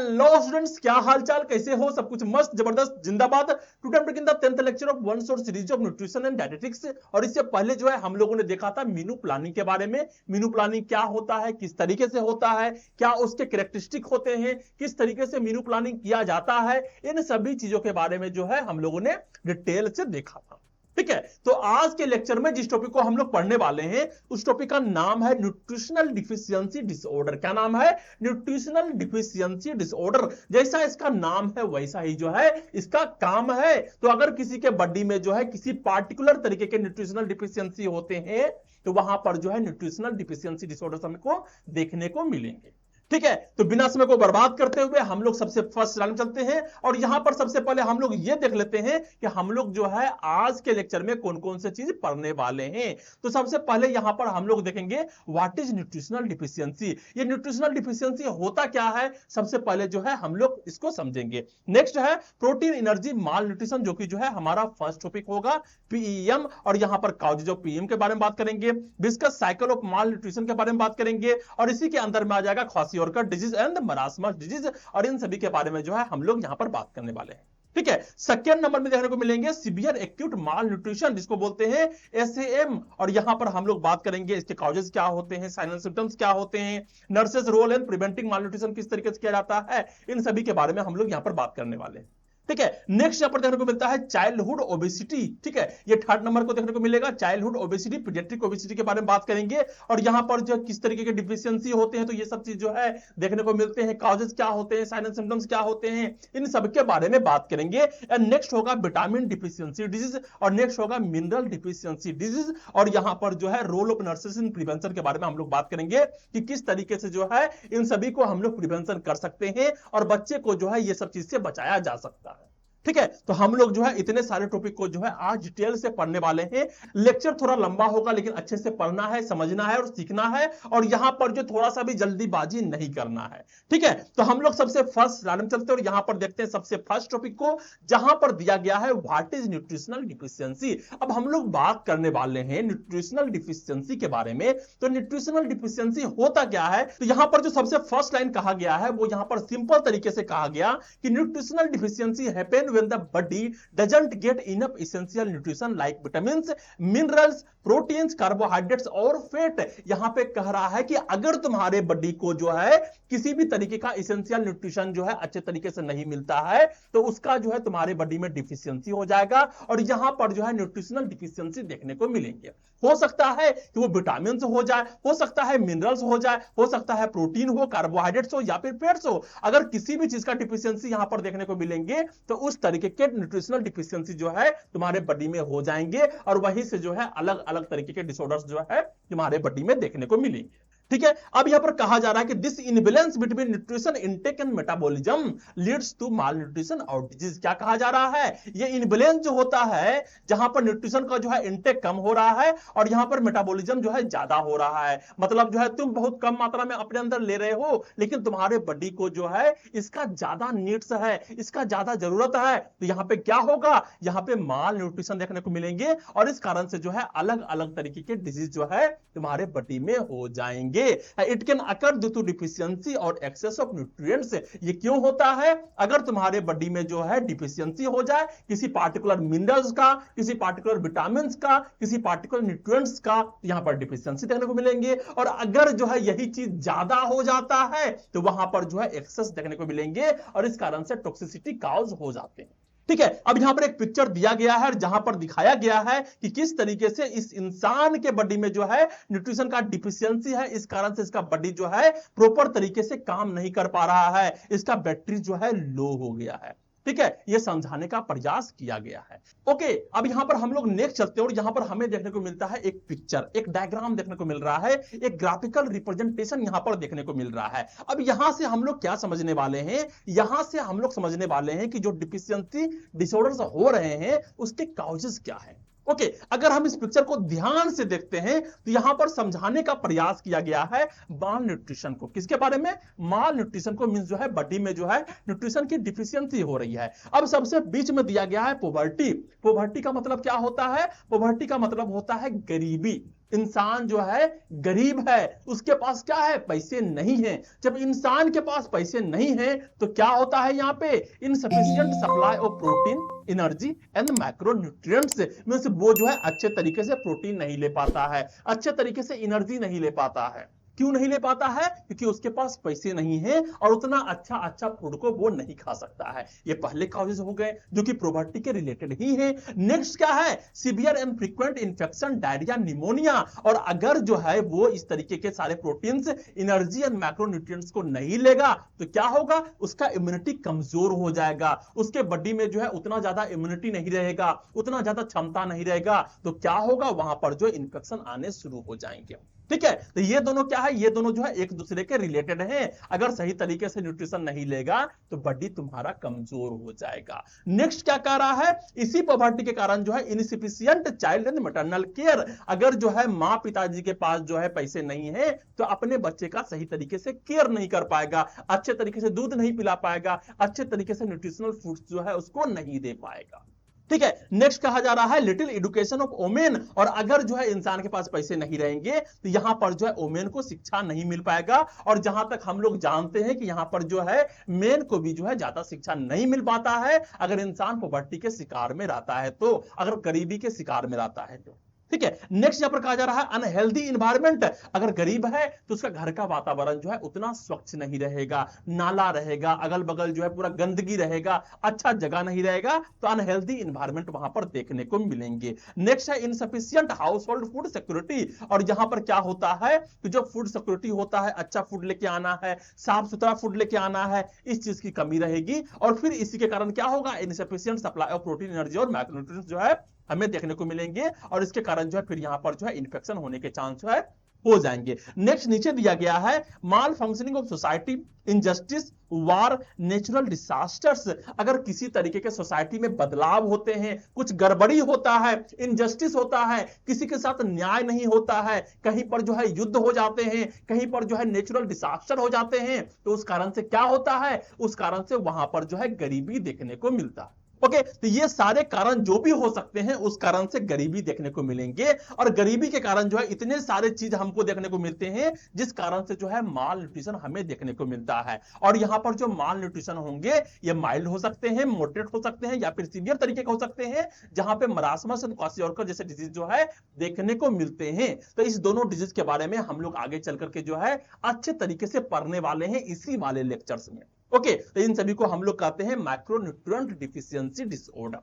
Hello students, क्या हालचाल, कैसे हो? सब कुछ मस्त जबरदस्त जिंदाबाद। टुडे हम in the 10th lecture of one shot series of nutrition and dietetics. और इससे पहले जो है हम लोगों ने देखा था मीनू प्लानिंग के बारे में। मीनू प्लानिंग क्या होता है, किस तरीके से होता है, क्या उसके कैरेक्टरिस्टिक होते हैं, किस तरीके से मीनू प्लानिंग किया जाता है, इन सभी चीजों के बारे में जो है हम लोगों ने डिटेल से देखा था। ठीक है, तो आज के लेक्चर में जिस टॉपिक को हम लोग पढ़ने वाले हैं उस टॉपिक का नाम है न्यूट्रिशनल डिफिशियंसी डिसऑर्डर। क्या नाम है? Nutritional deficiency disorder. जैसा इसका नाम है वैसा ही जो है इसका काम है। तो अगर किसी के बॉडी में जो है किसी पार्टिकुलर तरीके के न्यूट्रिशनल डिफिशियंसी होते हैं तो वहां पर जो है न्यूट्रिशनल डिफिशियंसी डिसऑर्डर हमको देखने को मिलेंगे। ठीक है, तो बिना समय को बर्बाद करते हुए हम लोग सबसे फर्स्ट लाइन चलते हैं और यहां पर सबसे पहले हम लोग ये देख लेते हैं कि हम लोग जो है आज के लेक्चर में कौन कौन से चीज पढ़ने वाले हैं। तो सबसे पहले यहां पर हम लोग देखेंगे व्हाट इज न्यूट्रिशनल डिफिशियंसी। ये न्यूट्रिशनल डिफिशियंसी होता क्या है, सबसे पहले जो है हम लोग इसको समझेंगे। नेक्स्ट है प्रोटीन एनर्जी माल न्यूट्रिशन, जो कि जो है हमारा फर्स्ट टॉपिक होगा, पीईएम। और यहां पर काउजेज ऑफ पीईएम के बारे में बात करेंगे, discuss cycle of mall nutrition के बारे में बात करेंगे और इसी के अंदर में आ जाएगा kwashiorkor disease and marasmus disease. और इन सभी के बारे में जो है हम लोग यहां पर बात करने वाले हैं। ठीक है, सेकेंड नंबर में देखने को मिलेंगे सीवियर एक्यूट माल न्यूट्रिशन, जिसको बोलते हैं एसएएम। और यहां पर हम लोग बात करेंगे इसके काउजेस क्या होते हैं, साइन एंड सिम्टम्स क्या होते हैं, nurses role in preventing malnutrition किस तरीके से किया जाता है, इन सभी के बारे में हम लोग यहां पर बात करने वाले हैं। ठीक है, नेक्स्ट यहां पर देखने को मिलता है चाइल्डहुड ओबेसिटी। ठीक है, ये थर्ड नंबर को देखने को मिलेगा, चाइल्डहुड ओबेसिटी, पीडियाट्रिक ओबेसिटी के बारे में बात करेंगे। और यहां पर जो किस तरीके के डिफिशियंसी होते हैं तो ये सब चीज जो है देखने को मिलते हैं, काउजेस क्या होते हैं, साइन एंड सिम्टम्स क्या होते हैं, इन सब के बारे में बात करेंगे। एंड नेक्स्ट होगा विटामिन डिफिशियंसी डिजीज और नेक्स्ट होगा मिनरल डिफिशियंसी डिजीज। और यहां पर जो है role of nurses in prevention के बारे में हम लोग बात करेंगे कि किस तरीके से जो है इन सभी को हम लोग प्रिवेंशन कर सकते हैं और बच्चे को जो है ये सब चीज से बचाया जा सकता है। ठीक है, तो हम लोग जो है इतने सारे टॉपिक को जो है आज डिटेल से पढ़ने वाले हैं। लेक्चर थोड़ा लंबा होगा लेकिन अच्छे से पढ़ना है, समझना है और सीखना है और यहां पर जो थोड़ा सा भी जल्दीबाजी नहीं करना है। ठीक है, तो हम लोग सबसे फर्स्ट लाइन में चलते हैं और यहां पर देखते हैं सबसे फर्स्ट टॉपिक को, जहां पर दिया गया है व्हाट इज न्यूट्रिशनल डिफिशियंसी। अब हम लोग बात करने वाले हैं न्यूट्रिशनल डिफिशियंसी के बारे में। तो न्यूट्रिशनल डिफिशियंसी होता क्या है, तो यहां पर जो सबसे फर्स्ट लाइन कहा गया है वो यहां पर सिंपल तरीके से कहा गया कि nutritional deficiency happen when the body doesn't get enough essential nutrition like vitamins, minerals, proteins, carbohydrates और फैट। यहां पे कह रहा है कि अगर तुम्हारे बॉडी को जो है किसी भी तरीके का एसेंशियल न्यूट्रिशन जो है अच्छे तरीके से नहीं मिलता है तो उसका जो है तुम्हारे बॉडी में डिफिशियंसी हो जाएगा और यहां पर जो है न्यूट्रिशनल डिफिशियंसी देखने को मिलेंगे। हो सकता है कि वो विटामिन हो जाए, हो सकता है मिनरल्स हो जाए, हो सकता है प्रोटीन हो, कार्बोहाइड्रेट्स हो या फिर फैट्स हो। अगर किसी भी चीज का डिफिशियंसी यहां पर देखने को मिलेंगे तो उस तरीके के न्यूट्रिशनल डिफिशियंसी जो है तुम्हारे बॉडी में हो जाएंगे और वहीं से जो है अलग अलग तरीके के डिसऑर्डर्स जो है तुम्हारे बॉडी में देखने को मिलेंगे। ठीक है, अब यहां पर कहा जा रहा है कि this imbalance between nutrition intake and metabolism leads to malnutrition और डिजीज। क्या कहा जा रहा है, ये इनबैलेंस जो होता है जहां पर न्यूट्रिशन का जो है इनटेक कम हो रहा है और यहां पर मेटाबॉलिज्म जो है ज्यादा हो रहा है। मतलब जो है तुम बहुत कम मात्रा में अपने अंदर ले रहे हो लेकिन तुम्हारे बॉडी को जो है इसका ज्यादा नीड्स है, इसका ज्यादा जरूरत है। तो यहां पे क्या होगा, यहां पे माल न्यूट्रिशन देखने को मिलेंगे और इस कारण से जो है अलग अलग तरीके के डिजीज जो है तुम्हारे बॉडी में हो जाएंगे। It can occur due to deficiency और एक्सेस ऑफ न्यूट्रिएंट्स। ये क्यों होता है, अगर तुम्हारे बॉडी में जो है डिफिशियंसी हो जाए किसी पार्टिकुलर मिनरल्स का, किसी पार्टिकुलर विटामिन्स का, किसी पार्टिकुलर न्यूट्रिएंट्स का, यहां पर डिफिशियंसी देखने को मिलेंगे। और अगर जो है यही चीज ज्यादा हो जाता है तो वहां पर जो है एक्सेस देखने को मिलेंगे और इस कारण से टॉक्सिसिटी कॉज हो जाते हैं। ठीक है, अब यहां पर एक पिक्चर दिया गया है जहां पर दिखाया गया है कि किस तरीके से इस इंसान के बॉडी में जो है न्यूट्रिशन का डिफिशियंसी है, इस कारण से इसका बॉडी जो है प्रॉपर तरीके से काम नहीं कर पा रहा है, इसका बैटरी जो है लो हो गया है। ठीक है, यह समझाने का प्रयास किया गया है। ओके, अब यहां पर हम लोग नेक्स्ट चलते हैं और यहां पर हमें देखने को मिलता है एक पिक्चर, एक डायग्राम देखने को मिल रहा है, एक ग्राफिकल रिप्रेजेंटेशन यहां पर देखने को मिल रहा है। अब यहां से हम लोग क्या समझने वाले हैं, यहां से हम लोग समझने वाले हैं कि जो डिफिशियंसी डिसऑर्डर्स हो रहे हैं उसके कॉजेस क्या है। ओके, अगर हम इस पिक्चर को ध्यान से देखते हैं तो यहां पर समझाने का प्रयास किया गया है माल न्यूट्रिशन को। किसके बारे में, माल न्यूट्रिशन को। मींस जो है बॉडी में जो है न्यूट्रिशन की डिफिशियंसी हो रही है। अब सबसे बीच में दिया गया है पॉवर्टी। पॉवर्टी का मतलब क्या होता है, पॉवर्टी का मतलब होता है गरीबी। इंसान जो है गरीब है, उसके पास क्या है, पैसे नहीं है। जब इंसान के पास पैसे नहीं है तो क्या होता है यहां पे, insufficient supply of protein, energy and macronutrients में से वो जो है अच्छे तरीके से प्रोटीन नहीं ले पाता है, अच्छे तरीके से एनर्जी नहीं ले पाता है। क्यों नहीं ले पाता है, क्योंकि उसके पास पैसे नहीं है और उतना अच्छा अच्छा फूड को वो नहीं खा सकता है। ये पहले कॉजेज हो गए जो कि पॉवर्टी के रिलेटेड ही है। नेक्स्ट क्या है, severe and frequent infection, diarrhoea, pneumonia. और अगर जो है वो इस तरीके के सारे प्रोटीन्स, एनर्जी एंड मैक्रोन्यूट्रिएंट्स को नहीं लेगा तो क्या होगा, उसका इम्यूनिटी कमजोर हो जाएगा, उसके बॉडी में जो है उतना ज्यादा इम्यूनिटी नहीं रहेगा, उतना ज्यादा क्षमता नहीं रहेगा, तो क्या होगा, वहां पर जो इन्फेक्शन आने शुरू हो जाएंगे। ठीक है, तो ये दोनों क्या है, ये दोनों जो है एक दूसरे के रिलेटेड हैं। अगर सही तरीके से न्यूट्रिशन नहीं लेगा तो बॉडी तुम्हारा कमजोर हो जाएगा। नेक्स्ट क्या कह रहा है, इसी पॉवर्टी के कारण जो है insufficient child and maternal care, अगर जो है मां पिताजी के पास जो है पैसे नहीं है तो अपने बच्चे का सही तरीके से केयर नहीं कर पाएगा, अच्छे तरीके से दूध नहीं पिला पाएगा, अच्छे तरीके से न्यूट्रिशनल फूड्स जो है उसको नहीं दे पाएगा। ठीक है, नेक्स्ट कहा जा रहा है लिटिल एजुकेशन ऑफ ओमेन, और अगर जो है इंसान के पास पैसे नहीं रहेंगे तो यहां पर जो है ओमेन को शिक्षा नहीं मिल पाएगा। और जहां तक हम लोग जानते हैं कि यहां पर जो है मेन को भी जो है ज्यादा शिक्षा नहीं मिल पाता है अगर इंसान पॉवर्टी के शिकार में रहता है तो, अगर गरीबी के शिकार में रहता है तो। ठीक है, नेक्स्ट यहां पर कहा जा रहा है अनहेल्दी इन्वायरमेंट, अगर गरीब है तो उसका घर का वातावरण जो है उतना स्वच्छ नहीं रहेगा, नाला रहेगा, अगल बगल जो है पूरा गंदगी रहेगा, अच्छा जगह नहीं रहेगा, तो अनहेल्दी इन्वायरमेंट वहां पर देखने को मिलेंगे। नेक्स्ट है insufficient house hold food security, और यहां पर क्या होता है कि जो फूड सिक्योरिटी होता है, अच्छा फूड लेके आना है, साफ सुथरा फूड लेके आना है, इस चीज की कमी रहेगी। और फिर इसी के कारण क्या होगा, insufficient supply of protein, energy और मैक्रोन्यूट्रिएंट्स जो है हमें देखने को मिलेंगे, और इसके कारण जो है फिर यहां पर जो है इन्फेक्शन होने के चांस जो है हो जाएंगे। नेक्स्ट नीचे दिया गया है malfunctioning of society, injustice, war, natural disasters, अगर किसी तरीके के सोसाइटी में बदलाव होते हैं, कुछ गड़बड़ी होता है, इनजस्टिस होता है, किसी के साथ न्याय नहीं होता है, कहीं पर जो है युद्ध हो जाते हैं, कहीं पर जो है नेचुरल डिजास्टर हो जाते हैं, तो उस कारण से क्या होता है, उस कारण से वहां पर जो है गरीबी देखने को मिलता है। ओके, तो ये सारे कारण जो भी हो सकते हैं उस कारण से गरीबी देखने को मिलेंगे, और गरीबी के कारण जो है इतने सारे चीज हमको देखने को मिलते हैं जिस कारण से जो है माल न्यूट्रिशन हमें देखने को मिलता है। और यहां पर जो माल न्यूट्रिशन होंगे ये माइल्ड हो सकते हैं, मॉडरेट हो सकते हैं, या फिर सीवियर तरीके के हो सकते हैं, जहां पे मरासमस और क्वाशियोर्कर जैसे डिजीज जो है देखने को मिलते हैं। तो इस दोनों डिजीज के बारे में हम लोग आगे चल करके जो है अच्छे तरीके से पढ़ने वाले हैं इसी वाले लेक्चर्स में। ओके, तो इन सभी को हम लोग कहते हैं मैक्रोन्यूट्रिएंट डिफिशियंसी डिसऑर्डर।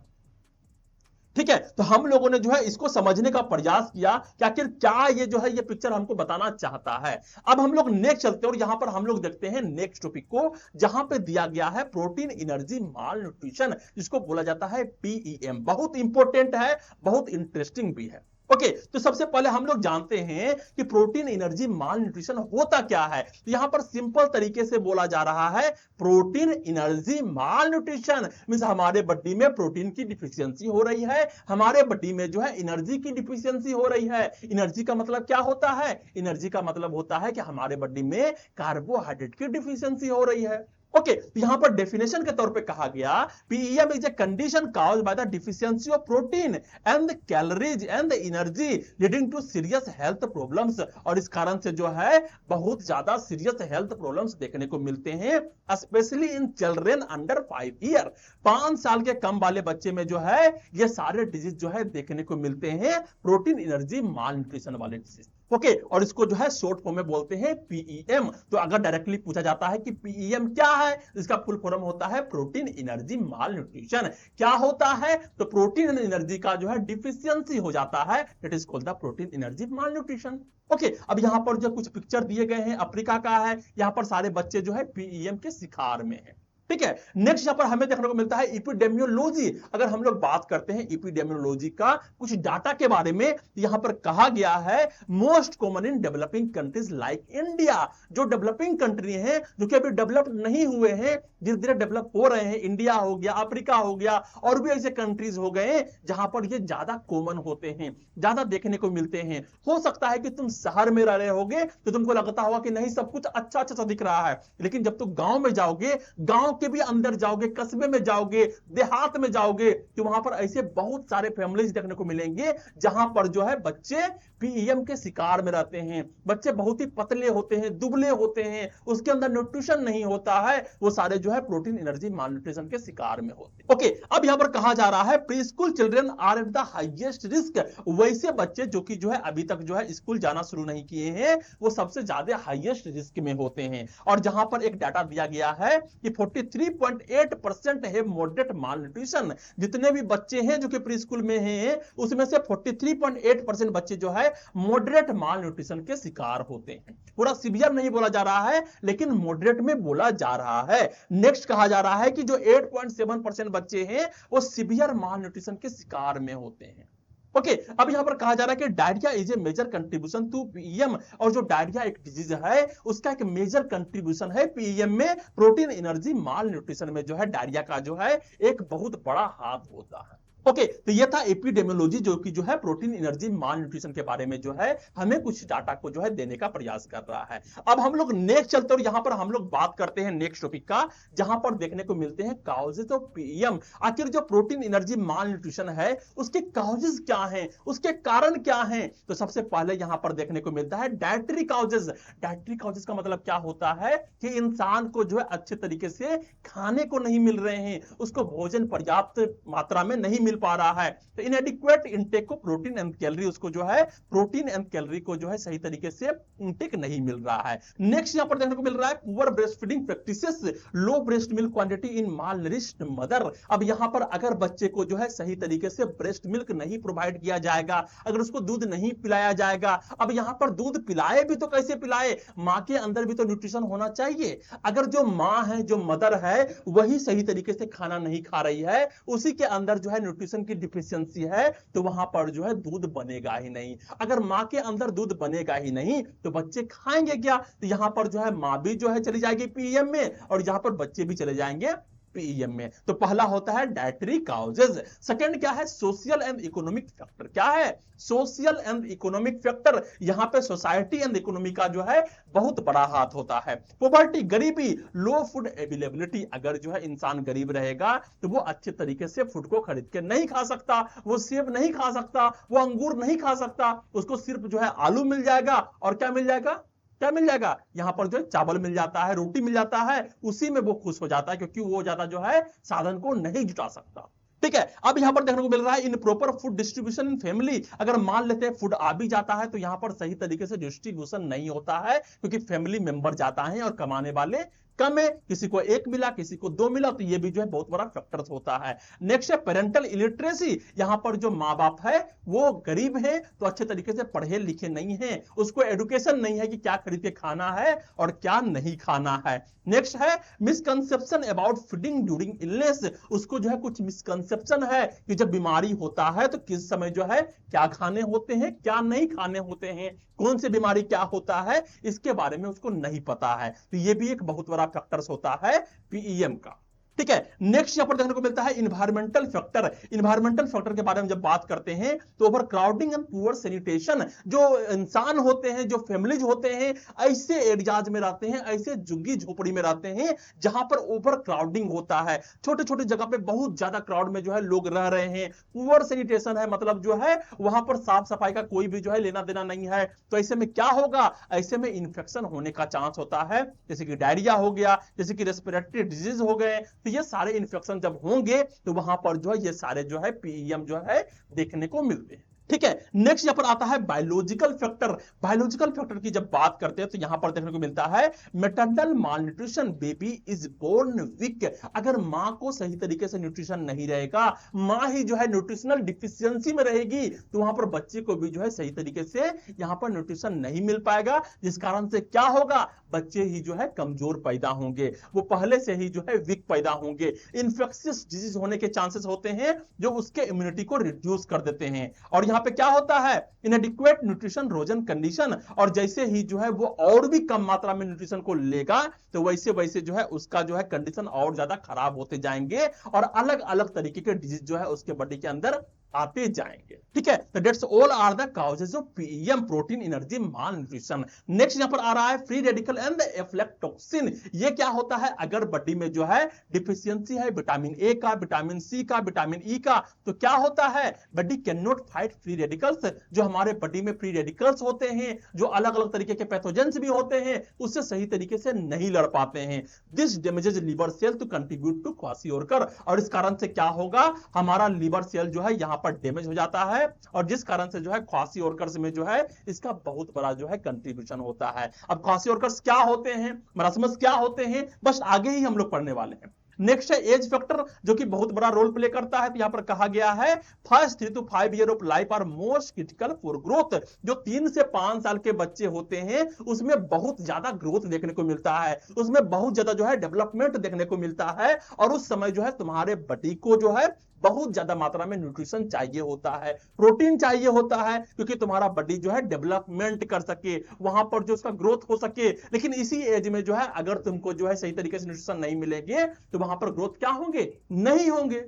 ठीक है, तो हम लोगों ने जो है इसको समझने का प्रयास किया कि आखिर क्या ये जो है ये पिक्चर हमको बताना चाहता है। अब हम लोग नेक्स्ट चलते हैं और यहां पर हम लोग देखते हैं नेक्स्ट टॉपिक को, जहां पे दिया गया है प्रोटीन, एनर्जी, माल न्यूट्रिशन, जिसको बोला जाता है पीईएम। बहुत इंपॉर्टेंट है, बहुत इंटरेस्टिंग भी है। ओके, तो सबसे पहले हम लोग जानते हैं कि प्रोटीन, एनर्जी, माल न्यूट्रिशन होता क्या है। तो यहां पर सिंपल तरीके से बोला जा रहा है प्रोटीन, एनर्जी, माल न्यूट्रिशन मींस हमारे बॉडी में प्रोटीन की डिफिशियंसी हो रही है, हमारे बॉडी में जो है एनर्जी की डिफिशियंसी हो रही है। एनर्जी का मतलब क्या होता है, एनर्जी का मतलब होता है कि हमारे बॉडी में कार्बोहाइड्रेट की डिफिशियंसी हो रही है। ओके, तो यहां पर डेफिनेशन के तौर पे कहा गया PEM is a condition caused by the deficiency of protein and the calories and the energy leading to serious health problems, और इस कारण से जो है बहुत ज्यादा सीरियस हेल्थ प्रॉब्लम्स देखने को मिलते हैं, specially in children under 5 year. 5 साल के कम वाले बच्चे में जो है ये सारे डिजीज जो है देखने को मिलते हैं, प्रोटीन, एनर्जी, माल न्यूट्रिशन वाले डिजीज। ओके, और इसको जो है शॉर्ट फॉर्म में बोलते हैं पीईएम। तो अगर डायरेक्टली पूछा जाता है कि पीईएम क्या है, इसका फुल फॉर्म होता है प्रोटीन, एनर्जी, माल न्यूट्रिशन। क्या होता है, तो प्रोटीन एंड एनर्जी का जो है डिफिशियंसी हो जाता है, that is called the protein, energy, mall nutrition. Okay, अब यहां पर जो कुछ पिक्चर दिए गए हैं अफ्रीका का है, यहां पर सारे बच्चे जो है पीईएम के शिकार में है। ठीक है, नेक्स्ट यहां पर हमें देखने को मिलता है एपिडेमियोलॉजी। अगर हम लोग बात करते हैं एपिडेमियोलॉजी का कुछ डाटा के बारे में, यहां पर कहा गया है most common in developing countries like India. जो डेवलपिंग कंट्री हैं, जो कि अभी डेवलप नहीं हुए हैं, धीरे धीरे डेवलप हो रहे हैं, इंडिया हो गया, अफ्रीका हो गया, और भी ऐसे कंट्रीज हो गए जहां पर ये ज्यादा कॉमन होते हैं, ज्यादा देखने को मिलते हैं। हो सकता है कि तुम शहर में रह रहे होगे तो तुमको लगता होगा कि नहीं सब कुछ अच्छा अच्छा दिख रहा है, लेकिन जब तुम गांव में जाओगे, गांव के भी अंदर जाओगे, कस्बे में जाओगे, देहात में जाओगे, तो वहां पर ऐसे बहुत सारे फैमिलीज देखने को मिलेंगे जहां पर जो है बच्चे पीईएम के शिकार में रहते हैं। बच्चे बहुत ही पतले होते हैं, दुबले होते हैं, उसके अंदर न्यूट्रिशन नहीं होता है, वो सारे जो है प्रोटीन एनर्जी मालन्यूट्रिशन के शिकार में होते हैं। ओके, अब यहां पर कहा जा रहा है pre school children are at the highest risk. वैसे बच्चे जो कि जो है अभी तक जो है स्कूल जाना शुरू नहीं किए हैं, वो सबसे ज्यादा हाईएस्ट रिस्क में होते हैं। और जहां पर एक डाटा दिया गया है कि 43.8% है मॉडरेट मालन्यूट्रिशन। जितने भी बच्चे हैं जो कि प्री स्कूल में हैं, उसमें से 43.8% बच्चे जो है मॉडरेट माल न्यूट्रिशन के शिकार होते हैं। पूरा सीवियर नहीं बोला जा रहा है, लेकिन मॉडरेट में बोला जा रहा है। नेक्स्ट कहा जा रहा है कि जो 8.7% बच्चे हैं वो सीवियर माल न्यूट्रिशन के शिकार में होते हैं। ओके, अब यहां पर कहा जा रहा है कि diarrhoea is a major contribution to PEM. और जो डायरिया एक डिजीज है, उसका एक मेजर कंट्रीब्यूशन है पीईएम में। प्रोटीन एनर्जी माल न्यूट्रिशन में जो है डायरिया का जो है एक बहुत बड़ा हाथ होता है। ओके, तो ये था एपिडेमियोलॉजी, जो कि जो है प्रोटीन एनर्जी माल न्यूट्रिशन के बारे में जो है हमें कुछ डाटा को जो है देने का प्रयास कर रहा है। अब हम लोग नेक्स्ट चलते और यहां पर हम लोग बात करते हैं नेक्स्ट टॉपिक का, जहां पर देखने को मिलते हैं काउजेस ऑफ पीईएम। आखिर जो प्रोटीन एनर्जी माल न्यूट्रिशन है, उसके काउजेस क्या हैं, उसके कारण क्या हैं? तो सबसे पहले यहां पर देखने को मिलता है डाइटरी काउजेस। डाइटरी काउजेस का मतलब क्या होता है कि इंसान को जो है अच्छे तरीके से खाने को नहीं मिल रहे हैं, उसको भोजन पर्याप्त मात्रा में नहीं पा रहा है। तो इनएडिक्वेट इनटेक को प्रोटीन एंड कैलोरी, उसको जो है प्रोटीन एंड कैलोरी को जो है सही तरीके से इनटेक नहीं मिल रहा है। नेक्स्ट यहां पर देखने को मिल रहा है poor breast feeding practices, low breast milk quantity in malnourished mother. अब यहां पर अगर बच्चे को जो है सही तरीके से ब्रेस्ट मिल्क नहीं प्रोवाइड किया जाएगा, अगर उसको दूध नहीं पिलाया जाएगा, अब यहां पर दूध पिलाए भी तो कैसे पिलाए? मां के अंदर भी तो न्यूट्रिशन होना चाहिए। अगर जो मां है, जो मदर है, वही सही तरीके से खाना नहीं खा रही है, उसी के अंदर जो है न्यूट्रिशन की डिफिशियंसी है, तो वहां पर जो है दूध बनेगा ही नहीं। अगर मां के अंदर दूध बनेगा ही नहीं तो बच्चे खाएंगे क्या? तो यहां पर जो है मां भी जो है चली जाएगी पीईएम में, और यहां पर बच्चे भी चले जाएंगे पीईएम में। तो पहला होता है डाइटरी काउजेस। सेकंड क्या है? Social and economic factor. क्या है? Social and economic factor. यहां पे सोसाइटी एंड इकोनॉमी का जो है बहुत बड़ा हाथ होता है। पॉवर्टी, गरीबी, लो फूड अवेलेबिलिटी। अगर जो है इंसान गरीब रहेगा तो वो अच्छे तरीके से फूड को खरीद के नहीं खा सकता, वो सेब नहीं खा सकता, वो अंगूर नहीं खा सकता, उसको सिर्फ जो है आलू मिल जाएगा। और क्या मिल जाएगा? क्या मिल जाएगा? यहां पर जो है चावल मिल जाता है, रोटी मिल जाता है, उसी में वो खुश हो जाता है, क्योंकि वो ज्यादा जो है साधन को नहीं जुटा सकता। ठीक है, अब यहां पर देखने को मिल रहा है in proper food distribution in family. अगर मान लेते हैं फूड आ भी जाता है तो यहां पर सही तरीके से डिस्ट्रीब्यूशन नहीं होता है, क्योंकि फैमिली मेंबर जाता है और कमाने वाले कम है, किसी को एक मिला, किसी को दो मिला, तो ये भी जो है बहुत बड़ा फैक्टर होता है। नेक्स्ट है पेरेंटल इलिटरेसी। यहां पर जो माँ बाप है वो गरीब है, तो अच्छे तरीके से पढ़े लिखे नहीं है, उसको एडुकेशन नहीं है कि क्या खरीद के खाना है और क्या नहीं खाना है। नेक्स्ट है misconception about feeding during illness. उसको जो है कुछ मिसकंसेप्शन है कि जब बीमारी होता है तो किस समय जो है क्या खाने होते हैं, क्या नहीं खाने होते हैं, कौन सी बीमारी क्या होता है, इसके बारे में उसको नहीं पता है। तो ये भी एक बहुत बड़ा फैक्टर होता है पीईएम का। ठीक है, नेक्स्ट यहां पर देखने को मिलता है इन्वायरमेंटल फैक्टर। इन्वायरमेंटल फैक्टर के बारे में जब बात करते हैं तो over crowding and poor sanitation. जो इंसान होते हैं, जो फैमिलीज होते हैं, ऐसे एरियाज में रहते हैं, ऐसे झुग्गी झोपड़ी में रहते हैं जहां पर ओवर क्राउडिंग होता है। छोटे छोटे जगह पे बहुत ज्यादा क्राउड में जो है लोग रह रहे हैं। पुअर सैनिटेशन है, मतलब जो है वहां पर साफ सफाई का कोई भी जो है लेना देना नहीं है। तो ऐसे में क्या होगा? ऐसे में इंफेक्शन होने का चांस होता है, जैसे कि डायरिया हो गया, जैसे कि रेस्पिरेटरी डिजीज हो गए। तो ये सारे इन्फेक्शन जब होंगे तो वहां पर जो है ये सारे जो है पीईएम जो है देखने को मिलते हैं। ठीक है, नेक्स्ट यहां पर आता है बायोलॉजिकल फैक्टर। बायोलॉजिकल फैक्टर की जब बात करते हैं तो यहां पर देखने को मिलता है maternal malnutrition, baby is born weak. अगर मां को सही तरीके से न्यूट्रिशन नहीं रहेगा, मां ही जो है न्यूट्रिशनल डिफिशियंसी में रहेगी, तो वहां पर बच्चे को भी जो है सही तरीके से यहां पर न्यूट्रिशन नहीं मिल पाएगा, जिस कारण से क्या होगा? बच्चे ही जो है कमजोर पैदा होंगे, वो पहले से ही जो है वीक पैदा होंगे। इन्फेक्शियस डिजीज होने के चांसेस होते हैं जो उसके इम्यूनिटी को रिड्यूस कर देते हैं। और यहां पे क्या होता है? इनएडिक्वेट न्यूट्रिशन रोजन कंडीशन। और जैसे ही जो है वो और भी कम मात्रा में न्यूट्रिशन को लेगा तो वैसे वैसे जो है उसका जो है कंडीशन और ज्यादा खराब होते जाएंगे और अलग अलग तरीके के डिजीज जो है उसके बॉडी के अंदर आते जाएंगे। ठीक है, तो that's all are the causes of PM, protein energy malnutrition. Next यहां पर आ रहा है फ्री रेडिकल एंड एफ्लेक्टोक्सिन। ये क्या होता है, अगर बॉडी में जो है डिफिशियंसी है विटामिन ए का, विटामिन सी का, विटामिन ई का, तो क्या होता है, body can not fight free radicals. जो हमारे बॉडी में फ्री रेडिकल्स होते हैं, जो अलग अलग तरीके के पैथोजेंस भी होते हैं, उससे सही तरीके से नहीं लड़ पाते हैं। This damages liver cell to contribute to kwashiorkor, और इस कारण से क्या होगा, हमारा लिवर सेल जो है यहां पर डैमेज हो जाता है, और जिस कारण से जो है क्वासियोरकर्स में जो है इसका बहुत बड़ा जो है कंट्रीब्यूशन होता है। अब क्वासियोरकर्स क्या होते हैं, मरासमस क्या होते हैं, बस आगे ही हम लोग पढ़ने वाले हैं। नेक्स्ट है एज फैक्टर, जो कि बहुत बड़ा रोल प्ले करता है। तो यहां पर कहा गया है first 3 to 5 year of life are most critical for growth. जो 3 से 5 साल के बच्चे होते हैं उसमें बहुत ज्यादा ग्रोथ देखने को मिलता है, उसमें बहुत ज्यादा जो है डेवलपमेंट देखने को मिलता है, और उस समय जो है तुम्हारे बॉडी को जो है बहुत ज्यादा मात्रा में न्यूट्रिशन चाहिए होता है, प्रोटीन चाहिए होता है, क्योंकि तुम्हारा बॉडी जो है डेवलपमेंट कर सके, वहां पर जो उसका ग्रोथ हो सके। लेकिन इसी एज में जो है अगर तुमको जो है सही तरीके से न्यूट्रिशन नहीं मिलेंगे तो वहां पर ग्रोथ क्या होंगे, नहीं होंगे।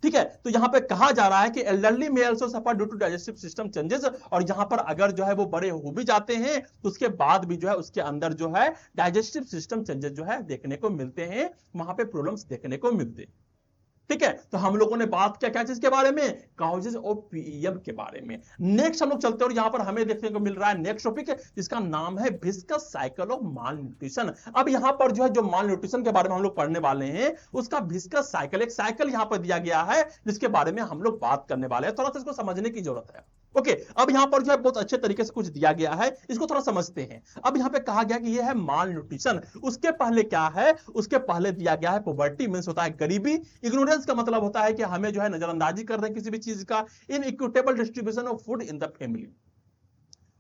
ठीक है, तो यहां पे कहा जा रहा है कि एल्डरली में also suffer due to digestive system changes, और यहां पर अगर जो है वो बड़े हो भी जाते हैं तो उसके बाद भी जो है उसके अंदर जो है डाइजेस्टिव सिस्टम चेंजेस जो है देखने को मिलते हैं, वहां पे प्रॉब्लम्स देखने को मिलते हैं। ठीक है, तो हम लोगों ने बात किया क्या चीज के बारे में, काउजेज ऑफ पीएम के बारे में। नेक्स्ट हम लोग चलते हैं और यहां पर हमें देखने को मिल रहा है नेक्स्ट टॉपिक, जिसका नाम है viscous cycle of mall nutrition. अब यहां पर जो है जो माल न्यूट्रिशन के बारे में हम लोग पढ़ने वाले हैं, उसका विस्कस साइकिल, एक साइकिल यहां पर दिया गया है जिसके बारे में हम लोग बात करने वाले हैं। थोड़ा सा इसको समझने की जरूरत है। ओके, अब यहां पर जो है बहुत अच्छे तरीके से कुछ दिया गया है, इसको थोड़ा समझते हैं। अब यहां पे कहा गया कि ये है माल न्यूट्रिशन, उसके पहले क्या है, उसके पहले दिया गया है पॉवर्टी, मींस होता है गरीबी। इग्नोरेंस का मतलब होता है कि हमें जो है नजरअंदाजी कर रहे हैं किसी भी चीज का। Inequitable distribution of food in the family.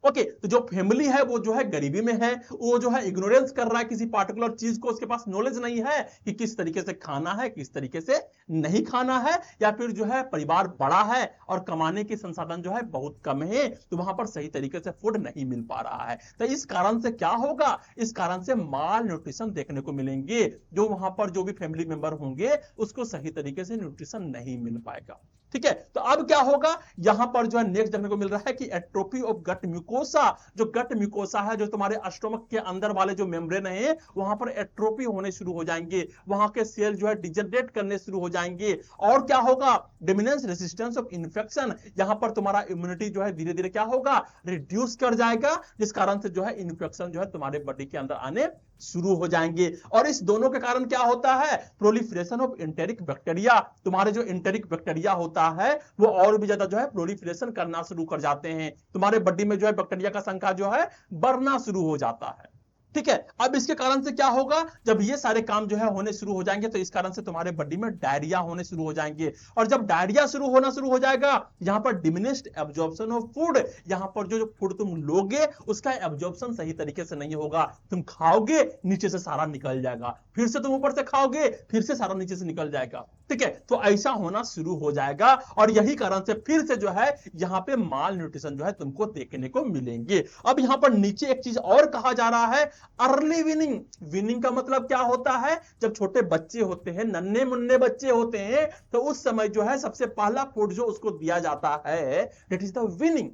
Okay, तो जो फैमिली है वो जो है गरीबी में है, वो जो है इग्नोरेंस कर रहा है किसी पार्टिकुलर चीज को, उसके पास नॉलेज नहीं है कि किस तरीके से खाना है, किस तरीके से नहीं खाना है, या फिर जो है परिवार बड़ा है और कमाने के संसाधन जो है बहुत कम है, तो वहां पर सही तरीके से फूड नहीं मिल पा रहा है। तो इस कारण से क्या होगा, इस कारण से माल न्यूट्रिशन देखने को मिलेंगे। जो वहां पर जो भी फैमिली मेंबर होंगे उसको सही तरीके से न्यूट्रिशन नहीं मिल पाएगा। ठीक है, तो अब क्या होगा, यहां पर जो है नेक्स्ट देखने को मिल रहा है कि एट्रोफी ऑफ गट म्यूकोसा। जो गट म्यूकोसा है, जो तुम्हारे स्टोमक के अंदर वाले जो मेम्ब्रेन है, वहां पर एट्रोफी होने शुरू हो जाएंगे, वहां के सेल जो है डिजनरेट करने शुरू हो जाएंगे। और क्या होगा, डिमिनेंस रेजिस्टेंस ऑफ इन्फेक्शन, यहां पर तुम्हारा इम्यूनिटी जो है धीरे धीरे क्या होगा, रिड्यूस कर जाएगा, जिस कारण से जो है इन्फेक्शन जो है तुम्हारे बॉडी के अंदर आने शुरू हो जाएंगे। और इस दोनों के कारण क्या होता है, प्रोलिफरेशन ऑफ एंटेरिक बैक्टीरिया। तुम्हारे जो एंटेरिक बैक्टीरिया होता है वो और भी ज्यादा जो है प्रोलिफरेशन करना शुरू कर जाते हैं, तुम्हारे बॉडी में जो है बैक्टीरिया का संख्या जो है बढ़ना शुरू हो जाता है। ठीक है, अब इसके कारण से क्या होगा, जब ये सारे काम जो है होने शुरू हो जाएंगे तो इस कारण से तुम्हारे बॉडी में डायरिया होने शुरू हो जाएंगे। और जब डायरिया शुरू हो जाएगा, यहां पर डिमिनिश्ड एब्जॉर्प्शन ऑफ फूड, यहां पर जो फूड तुम लोगे उसका एब्जॉर्प्शन सही तरीके से नहीं होगा। तुम खाओगे, नीचे से सारा निकल जाएगा, फिर से तुम ऊपर से खाओगे, फिर से सारा नीचे से निकल जाएगा। ठीक है, तो ऐसा होना शुरू हो जाएगा, और यही कारण से फिर से जो है यहां पे माल न्यूट्रिशन जो है तुमको देखने को मिलेंगे। अब यहां पर नीचे एक चीज और कहा जा रहा है, अर्ली विनिंग। विनिंग का मतलब क्या होता है, जब छोटे बच्चे होते हैं, नन्हे मुन्ने बच्चे होते हैं, तो उस समय जो है सबसे पहला फूड जो उसको दिया जाता है, that is the winning.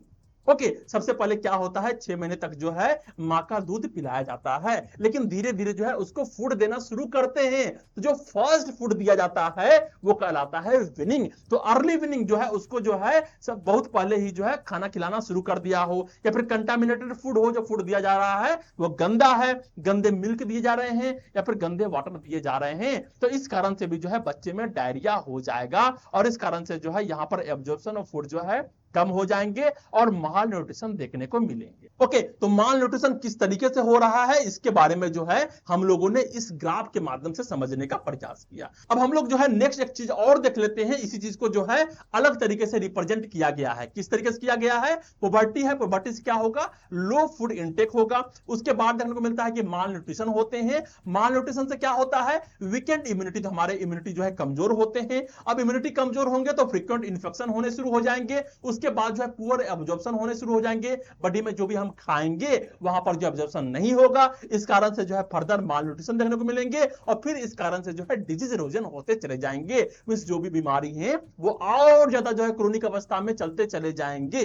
Okay, सबसे पहले क्या होता है, 6 महीने तक जो है मां का दूध पिलाया जाता है, लेकिन धीरे धीरे जो है उसको फूड देना शुरू करते हैं, तो जो फर्स्ट फूड दिया जाता है वो कहलाता है विनिंग। तो अर्ली विनिंग जो है उसको जो है सब बहुत पहले ही जो है खाना खिलाना शुरू कर दिया हो, या फिर कंटामिनेटेड फूड हो, जो फूड दिया जा रहा है वो गंदा है, गंदे मिल्क दिए जा रहे हैं या फिर गंदे वाटर दिए जा रहे हैं, तो इस कारण से भी जो है बच्चे में डायरिया हो जाएगा, और इस कारण से जो है यहां पर एब्जॉर्प्शन ऑफ फूड जो है कम हो जाएंगे और माल न्यूट्रिशन देखने को मिलेंगे। ओके, तो माल न्यूट्रिशन किस तरीके से हो रहा है, इसके बारे में जो है हम लोगों ने इस ग्राफ के माध्यम से समझने का प्रयास किया। अब हम लोग जो है नेक्स्ट एक चीज और देख लेते हैं, इसी चीज को जो है अलग तरीके से रिप्रेजेंट किया गया है। किस तरीके से किया गया है, पॉवर्टी है, पॉवर्टी से क्या होगा, लो फूड इंटेक होगा। उसके बाद देखने को मिलता है कि माल न्यूट्रिशन होते हैं। माल न्यूट्रिशन से क्या होता है, वीकेंड इम्यूनिटी, तो हमारे इम्यूनिटी जो है कमजोर होते हैं। अब इम्यूनिटी कमजोर होंगे तो फ्रीक्वेंट इन्फेक्शन होने शुरू हो जाएंगे। उसके उसके बाद जो है पुअर एब्जॉर्प्शन होने शुरू हो जाएंगे, बॉडी में जो भी हम खाएंगे वहां पर जो एब्जॉर्प्शन नहीं होगा, इस कारण से जो है फर्दर माल न्यूट्रिशन देखने को मिलेंगे और फिर इस कारण से जो है डिजीज इरोजन होते चले जाएंगे। मींस जो भी बीमारी है वो और ज्यादा जो है क्रोनिक अवस्था में चलते चले जाएंगे।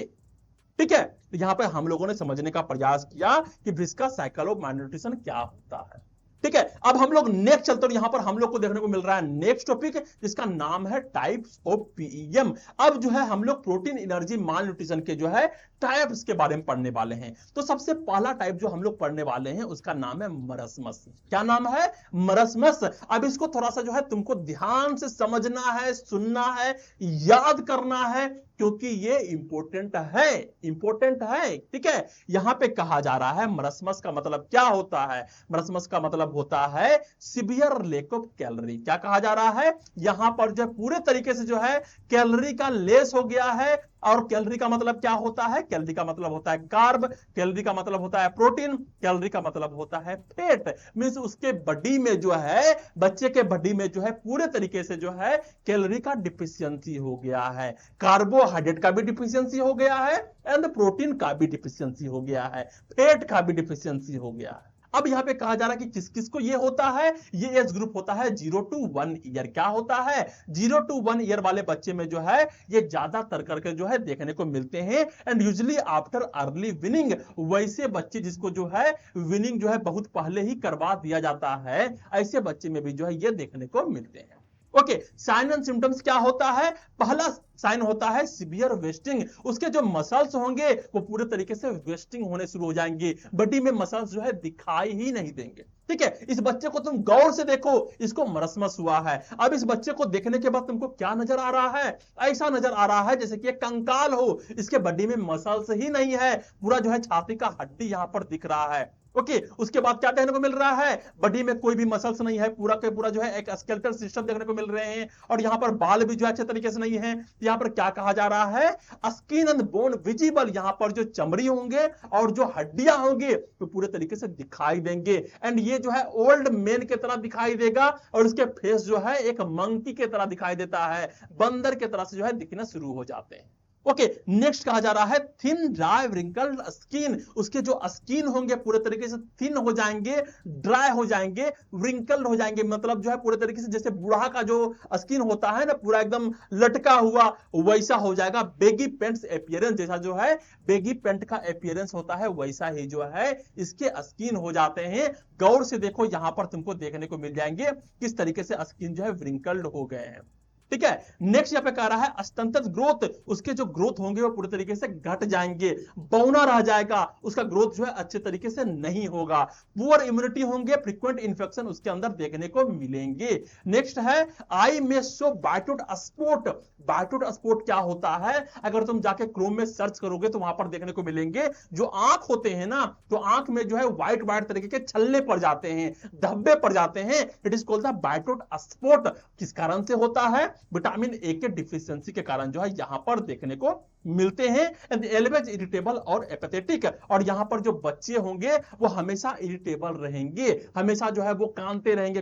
ठीक है, तो यहां पे हम लोगों ने समझने का प्रयास किया कि विस्कस साइकिल ऑफ मालन्यूट्रिशन क्या होता है। ठीक है, अब हम लोग नेक्स्ट चलते हैं, यहां पर हम लोग को देखने को मिल रहा है नेक्स्ट टॉपिक जिसका नाम है टाइप्स ऑफ पीईएम। अब जो है हम लोग प्रोटीन एनर्जी माल न्यूट्रिशन के जो है टाइप्स के बारे में पढ़ने वाले हैं। तो सबसे पहला टाइप जो हम लोग पढ़ने वाले हैं उसका नाम है मरस्मस। क्या नाम है? मरस्मस। अब इसको थोड़ा सा जो है तुमको ध्यान से समझना है, सुनना है, याद करना है, क्योंकि ये इंपॉर्टेंट है, इंपॉर्टेंट है। ठीक है, यहां पे कहा जा रहा है मरस्मस का मतलब क्या होता है? मरस्मस का मतलब होता है सिवियर लैक ऑफ कैलोरी। क्या कहा जा रहा है? यहां पर जो पूरे तरीके से जो है कैलोरी का लेस हो गया है। और कैलोरी का मतलब क्या होता है? कैलोरी का मतलब होता है कार्ब, कैलोरी का मतलब होता है प्रोटीन, कैलोरी का मतलब होता है फैट। मींस उसके बॉडी में जो है, बच्चे के बॉडी में जो है पूरे तरीके से जो है कैलोरी का डिफिशियंसी हो गया है, कार्बोहाइड्रेट का भी डिफिशियंसी हो गया है एंड प्रोटीन का भी डिफिशियंसी हो गया है, फैट का भी डिफिशियंसी हो गया है। अब यहां पे कहा जा रहा है कि किस किस को ये होता है? ये एज ग्रुप होता है 0 to 1 ईयर। क्या होता है? 0 to 1 ईयर वाले बच्चे में जो है ये ज्यादातर करके जो है देखने को मिलते हैं and usually after early winning. वैसे बच्चे जिसको जो है विनिंग जो है बहुत पहले ही करवा दिया जाता है, ऐसे बच्चे में भी जो है ये देखने को मिलते हैं। ओके, साइन एंड सिम्टम्स क्या होता है? पहला साइन होता है सिवियर वेस्टिंग। उसके जो मसल्स होंगे वो पूरे तरीके से वेस्टिंग होने शुरू हो जाएंगे, बॉडी में मसल्स जो है दिखाई ही नहीं देंगे। ठीक है, इस बच्चे को तुम गौर से देखो, इसको मरस्मस हुआ है। अब इस बच्चे को देखने के बाद तुमको क्या नजर आ रहा है? ऐसा नजर आ रहा है जैसे कि एक कंकाल हो, इसके बॉडी में मसल्स ही नहीं है, पूरा जो है छाती का हड्डी यहां पर दिख रहा है। ओके, उसके बाद क्या देखने को मिल रहा है? बॉडी में कोई भी मसल्स नहीं है, पूरा के पूरा जो है एक स्केलेटल सिस्टम देखने को मिल रहे हैं और यहां पर बाल भी जो है अच्छे तरीके से नहीं है। यहां पर क्या कहा जा रहा है? Skin and bone visible. यहां पर जो चमड़ी होंगे और जो हड्डियां होंगे तो पूरे तरीके से दिखाई देंगे एंड ये जो है ओल्ड मैन की तरह दिखाई देगा और इसके फेस जो है एक मंकी की तरह दिखाई देता है, बंदर की तरह से जो है दिखना शुरू हो जाते हैं। ओके, नेक्स्ट कहा जा रहा है थिन ड्राई रिंकल्ड स्किन। उसके जो स्किन होंगे पूरे तरीके से थिन हो जाएंगे, ड्राई हो जाएंगे, रिंकल्ड हो जाएंगे। मतलब जो है पूरे तरीके से जैसे बूढ़ा का जो स्किन होता है ना, पूरा एकदम लटका हुआ, वैसा हो जाएगा। बेगी पेंट्स अपीयरेंस, जैसा जो है बेगी पेंट का अपीयरेंस होता है वैसा ही जो है इसके स्किन हो जाते हैं। गौर से देखो, यहां पर तुमको देखने को मिल जाएंगे किस तरीके से स्किन जो है रिंकल्ड हो गए हैं। ठीक है, नेक्स्ट यहां पे कह रहा है स्टंटेड ग्रोथ। उसके जो ग्रोथ होंगे वो पूरे तरीके से घट जाएंगे, बौना रह जाएगा, उसका ग्रोथ जो है अच्छे तरीके से नहीं होगा। पुअर इम्यूनिटी होंगे, फ्रीक्वेंट इन्फेक्शन उसके अंदर देखने को मिलेंगे। नेक्स्ट है आई में शो बायटोट स्पॉट। बायटोट स्पॉट क्या होता है? अगर तुम जाके क्रोम में सर्च करोगे तो वहां पर देखने को मिलेंगे जो आंख होते हैं ना, तो आंख में जो है व्हाइट व्हाइट तरीके के छल्ले पड़ जाते हैं, धब्बे पड़ जाते हैं। It is called the Bitot spot. किस कारण से होता है? विटामिन ए के डिफिशियंसी के कारण जो है यहां पर देखने को मिलते हैं। एलवेज इरिटेबल और एपेथेटिक। और यहां पर जो बच्चे होंगे वो हमेशा इरिटेबल रहेंगे, हमेशा जो है वो कांपते रहेंगे,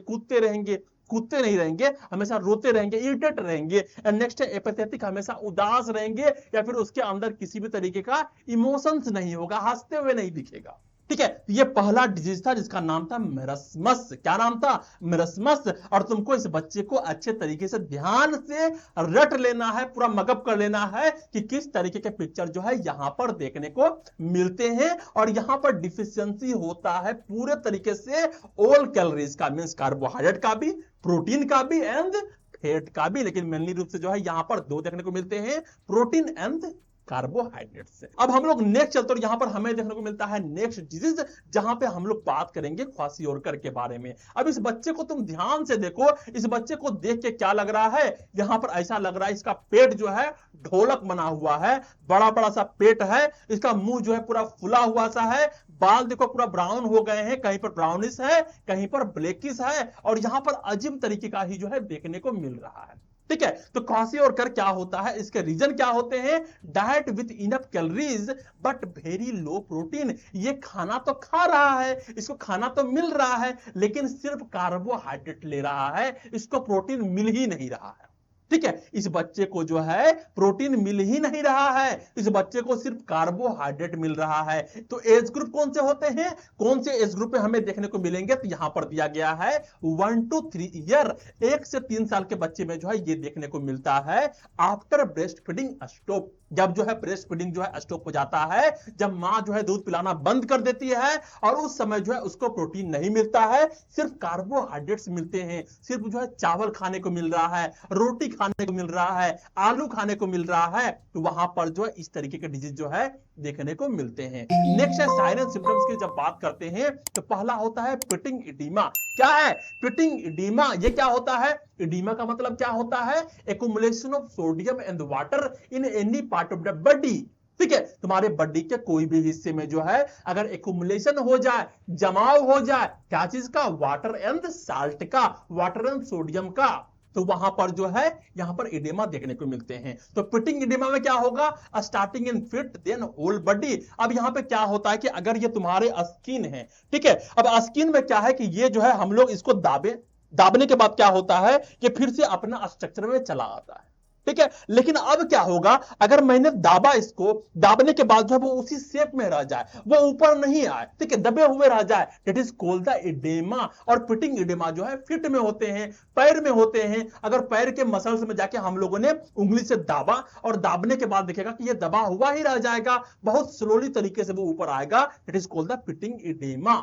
कूदते नहीं रहेंगे, हमेशा रोते रहेंगे, इरिटेट रहेंगे। एंड नेक्स्ट है एपेथेटिक, हमेशा उदास रहेंगे या फिर उसके अंदर किसी भी तरीके का इमोशंस नहीं होगा, हंसते हुए नहीं दिखेगा। ठीक है, ये पहला डिजीज था जिसका नाम था मेरस्मस। क्या नाम था? मेरस्मस। और तुमको इस बच्चे को अच्छे तरीके से ध्यान से रट लेना है, पूरा मगअप कर लेना है कि किस तरीके के पिक्चर जो है यहां पर देखने को मिलते हैं। और यहां पर डिफिशियंसी होता है पूरे तरीके से ऑल कैलोरीज का, मींस कार्बोहाइड्रेट का भी, प्रोटीन का भी एंड फैट का भी। लेकिन मेनली रूप से जो है यहां पर दो देखने को मिलते हैं, प्रोटीन एंड कार्बोहाइड्रेट से। अब हम लोग नेक्स्ट चलते हैं, यहां पर हमें देखने को मिलता है नेक्स्ट डिजीज, जहां पे हम लोग बात करेंगे क्वासियोरकर के बारे में। अब इस बच्चे को तुम ध्यान से देखो, इस बच्चे को देख के क्या लग रहा है? यहां पर ऐसा लग रहा है इसका पेट जो है ढोलक बना हुआ है, बड़ा बड़ा सा पेट है, इसका मुंह जो है पूरा फुला हुआ सा है, बाल देखो पूरा ब्राउन हो गए हैं, कहीं पर ब्राउनिश है, कहीं पर ब्लैकिश है और यहां पर अजीब तरीके का ही जो है देखने को मिल रहा है। ठीक है, तो क्वासियोरकर क्या होता है? इसके रीजन क्या होते हैं? Diet with enough calories but very low protein. ये खाना तो खा रहा है, इसको खाना तो मिल रहा है, लेकिन सिर्फ कार्बोहाइड्रेट ले रहा है, इसको प्रोटीन मिल ही नहीं रहा है। ठीक है, इस बच्चे को जो है प्रोटीन मिल ही नहीं रहा है, इस बच्चे को सिर्फ कार्बोहाइड्रेट मिल रहा है। तो एज ग्रुप कौन से होते हैं, कौन से एज ग्रुप में हमें देखने को मिलेंगे, तो यहां पर दिया गया है 1 to 3 ईयर, 1 से 3 साल के बच्चे में जो है ये देखने को मिलता है आफ्टर ब्रेस्ट फीडिंग स्टॉप। जब जो है ब्रेस्ट फीडिंग जो है स्टॉप हो जाता है, जब मां जो है दूध पिलाना बंद कर देती है और उस समय जो है उसको प्रोटीन नहीं मिलता है, सिर्फ कार्बोहाइड्रेट्स मिलते हैं, सिर्फ जो है चावल खाने को मिल रहा है, रोटी खाने को मिल रहा है, आलू खाने को मिल रहा है, तो वहां पर जो है इस तरीके के डिजीज जो है देखने को मिलते हैं। नेक्स्ट है साइन एंड सिम्टम्स की जब बात करते हैं तो पहला होता है पिटिंग इडीमा। क्या है पिटिंग इडीमा, ये क्या होता है, इडीमा का मतलब क्या होता है, accumulation of sodium and water in any part of the body. ठीक है, तुम्हारे बॉडी के कोई भी हिस्से में जो है अगर एक्युमुलेशन हो जाए, जमाव हो जाए, क्या चीज का, वाटर एंड साल्ट का, वाटर एंड सोडियम का, तो वहां पर जो है यहां पर इडेमा देखने को मिलते हैं। तो पिटिंग इडेमा में क्या होगा, starting in feet then whole body. अब यहां पे क्या होता है कि अगर ये तुम्हारे स्किन है, ठीक है, अब स्किन में क्या है कि ये जो है हम लोग इसको दाबने के बाद क्या होता है कि फिर से अपना स्ट्रक्चर में चला आता है। ठीक है, लेकिन अब क्या होगा, अगर मैंने दाबा, इसको दाबने के बाद जो है वो उसी शेप में रह जाए, वो ऊपर नहीं आए, ठीक है, दबे हुए रह जाए, दैट इज कॉल्ड द इडेमा। और पिटिंग इडेमा जो है फिट में होते हैं, पैर में होते हैं। अगर पैर के मसल्स में जाके हम लोगों ने उंगली से दाबा और दाबने के बाद देखेगा कि ये दबा हुआ ही रह जाएगा, बहुत स्लोली तरीके से वो ऊपर आएगा, that is called the pitting oedema.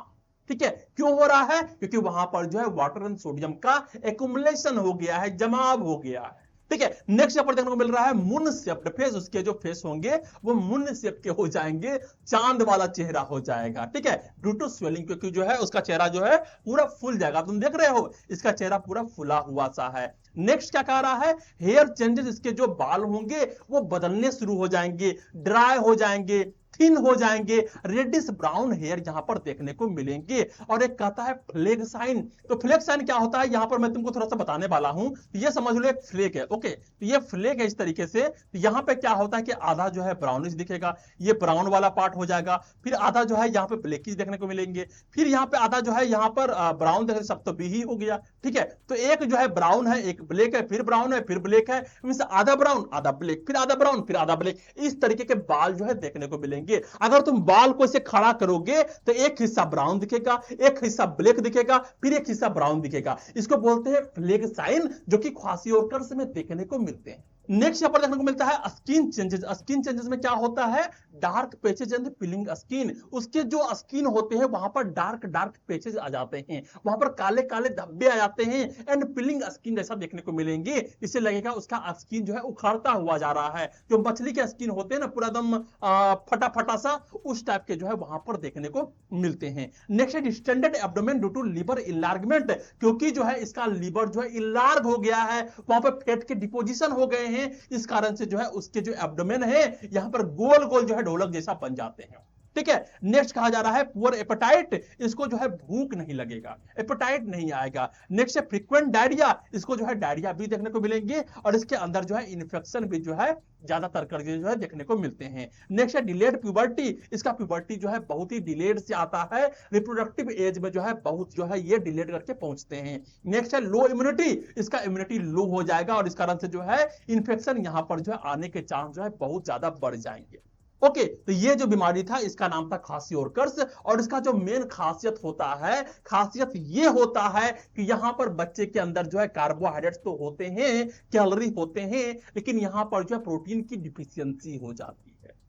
ठीक है, क्यों हो रहा है, क्योंकि वहां पर जो है वाटर एंड सोडियम का एक्युमुलेशन हो गया है, जमाव हो गया है। ठीक है, नेक्स्ट यहाँ पर देखने को मिल रहा है मून शेप्ड फेस। उसके जो फेस होंगे वो मून शेप के हो जाएंगे, चांद वाला चेहरा हो जाएगा। ठीक है, ड्यू टू स्वेलिंग, क्योंकि जो है उसका चेहरा जो है पूरा फूल जाएगा। तुम देख रहे हो इसका चेहरा पूरा फुला हुआ सा है। नेक्स्ट क्या कह रहा है, हेयर चेंजेस, इसके जो बाल होंगे वो बदलने शुरू हो जाएंगे, ड्राई हो जाएंगे, थिन हो जाएंगे, रेडिश ब्राउन हेयर यहां पर देखने को मिलेंगे। और एक कहता है फ्लैग साइन। तो फ्लैग साइन क्या होता है, यहां पर मैं तुमको थोड़ा सा बताने वाला हूं। ये समझ लो एक फ्लैग है, ओके, तो ये फ्लैग है इस तरीके से। तो यहां पे क्या होता है कि आधा जो है ब्राउनिश दिखेगा, ये ब्राउन वाला पार्ट हो जाएगा, फिर आधा जो है यहाँ पे ब्लैकिश देखने को मिलेंगे, फिर यहाँ पे आधा जो है यहाँ पर ब्राउन देखने, सब तो भी ही हो गया। ठीक है, तो एक जो है ब्राउन है, एक ब्लैक है, फिर ब्राउन है, फिर ब्लैक है, आधा ब्राउन आधा ब्लैक, फिर आधा ब्राउन फिर आधा ब्लैक, इस तरीके के बाल जो है देखने को मिलेंगे। अगर तुम बाल को इसे खड़ा करोगे तो एक हिस्सा ब्राउन दिखेगा, एक हिस्सा ब्लैक दिखेगा, फिर एक हिस्सा ब्राउन दिखेगा। इसको बोलते हैं फ्लैग साइन, जो कि क्वासियोर्कर्स में देखने को मिलते हैं। नेक्स्ट यहां पर देखने को मिलता है स्किन चेंजेस। स्किन चेंजेस में क्या होता है, डार्क पैचेज एंड पिलिंग स्किन। उसके जो स्किन होते हैं वहां पर डार्क डार्क पैचेज आ जाते हैं, वहां पर काले काले धब्बे आ जाते हैं, एंड पिलिंग स्किन जैसा देखने को मिलेंगे। इससे लगेगा उसका स्किन जो है उखाड़ता हुआ जा रहा है। जो मछली के स्किन होते हैं ना, पूरा दम फटा फटा सा, उस टाइप के जो है वहां पर देखने को मिलते हैं। नेक्स्ट है distended abdomen due to liver enlargement, क्योंकि जो है इसका लिवर जो है इलार्ज हो गया है, वहां पर फैट के डिपोजिशन हो गए हैं, इस कारण से जो है उसके जो एब्डोमेन है यहां पर गोल गोल जो है ढोलक जैसा बन जाते हैं। ठीक है, नेक्स्ट कहा जा रहा है पुअर एपेटाइट, इसको जो है भूख नहीं लगेगा, एपेटाइट नहीं आएगा। नेक्स्ट है फ्रीक्वेंट डायरिया, इसको जो है डायरिया भी देखने को मिलेंगे, और इसके अंदर जो है इन्फेक्शन भी जो है ज्यादातर करके जो है देखने को मिलते हैं। नेक्स्ट है डिलेड प्यूबर्टी, इसका प्यूबर्टी जो है बहुत ही डिलेड से आता है, रिप्रोडक्टिव एज में जो है बहुत जो है ये डिलेड करके पहुंचते हैं। नेक्स्ट है लो इम्यूनिटी, इसका इम्यूनिटी लो हो जाएगा, और इस कारण से जो है इन्फेक्शन यहां पर जो है आने के चांस जो है बहुत ज्यादा बढ़ जाएंगे। ओके, तो ये जो बीमारी था इसका नाम था क्वासियोर्कर्स, और इसका जो मेन खासियत होता है, खासियत ये होता है कि यहां पर बच्चे के अंदर जो है कार्बोहाइड्रेट्स तो होते हैं, कैलोरी होते हैं, लेकिन यहां पर जो है प्रोटीन की डिफिशियंसी हो जाती है।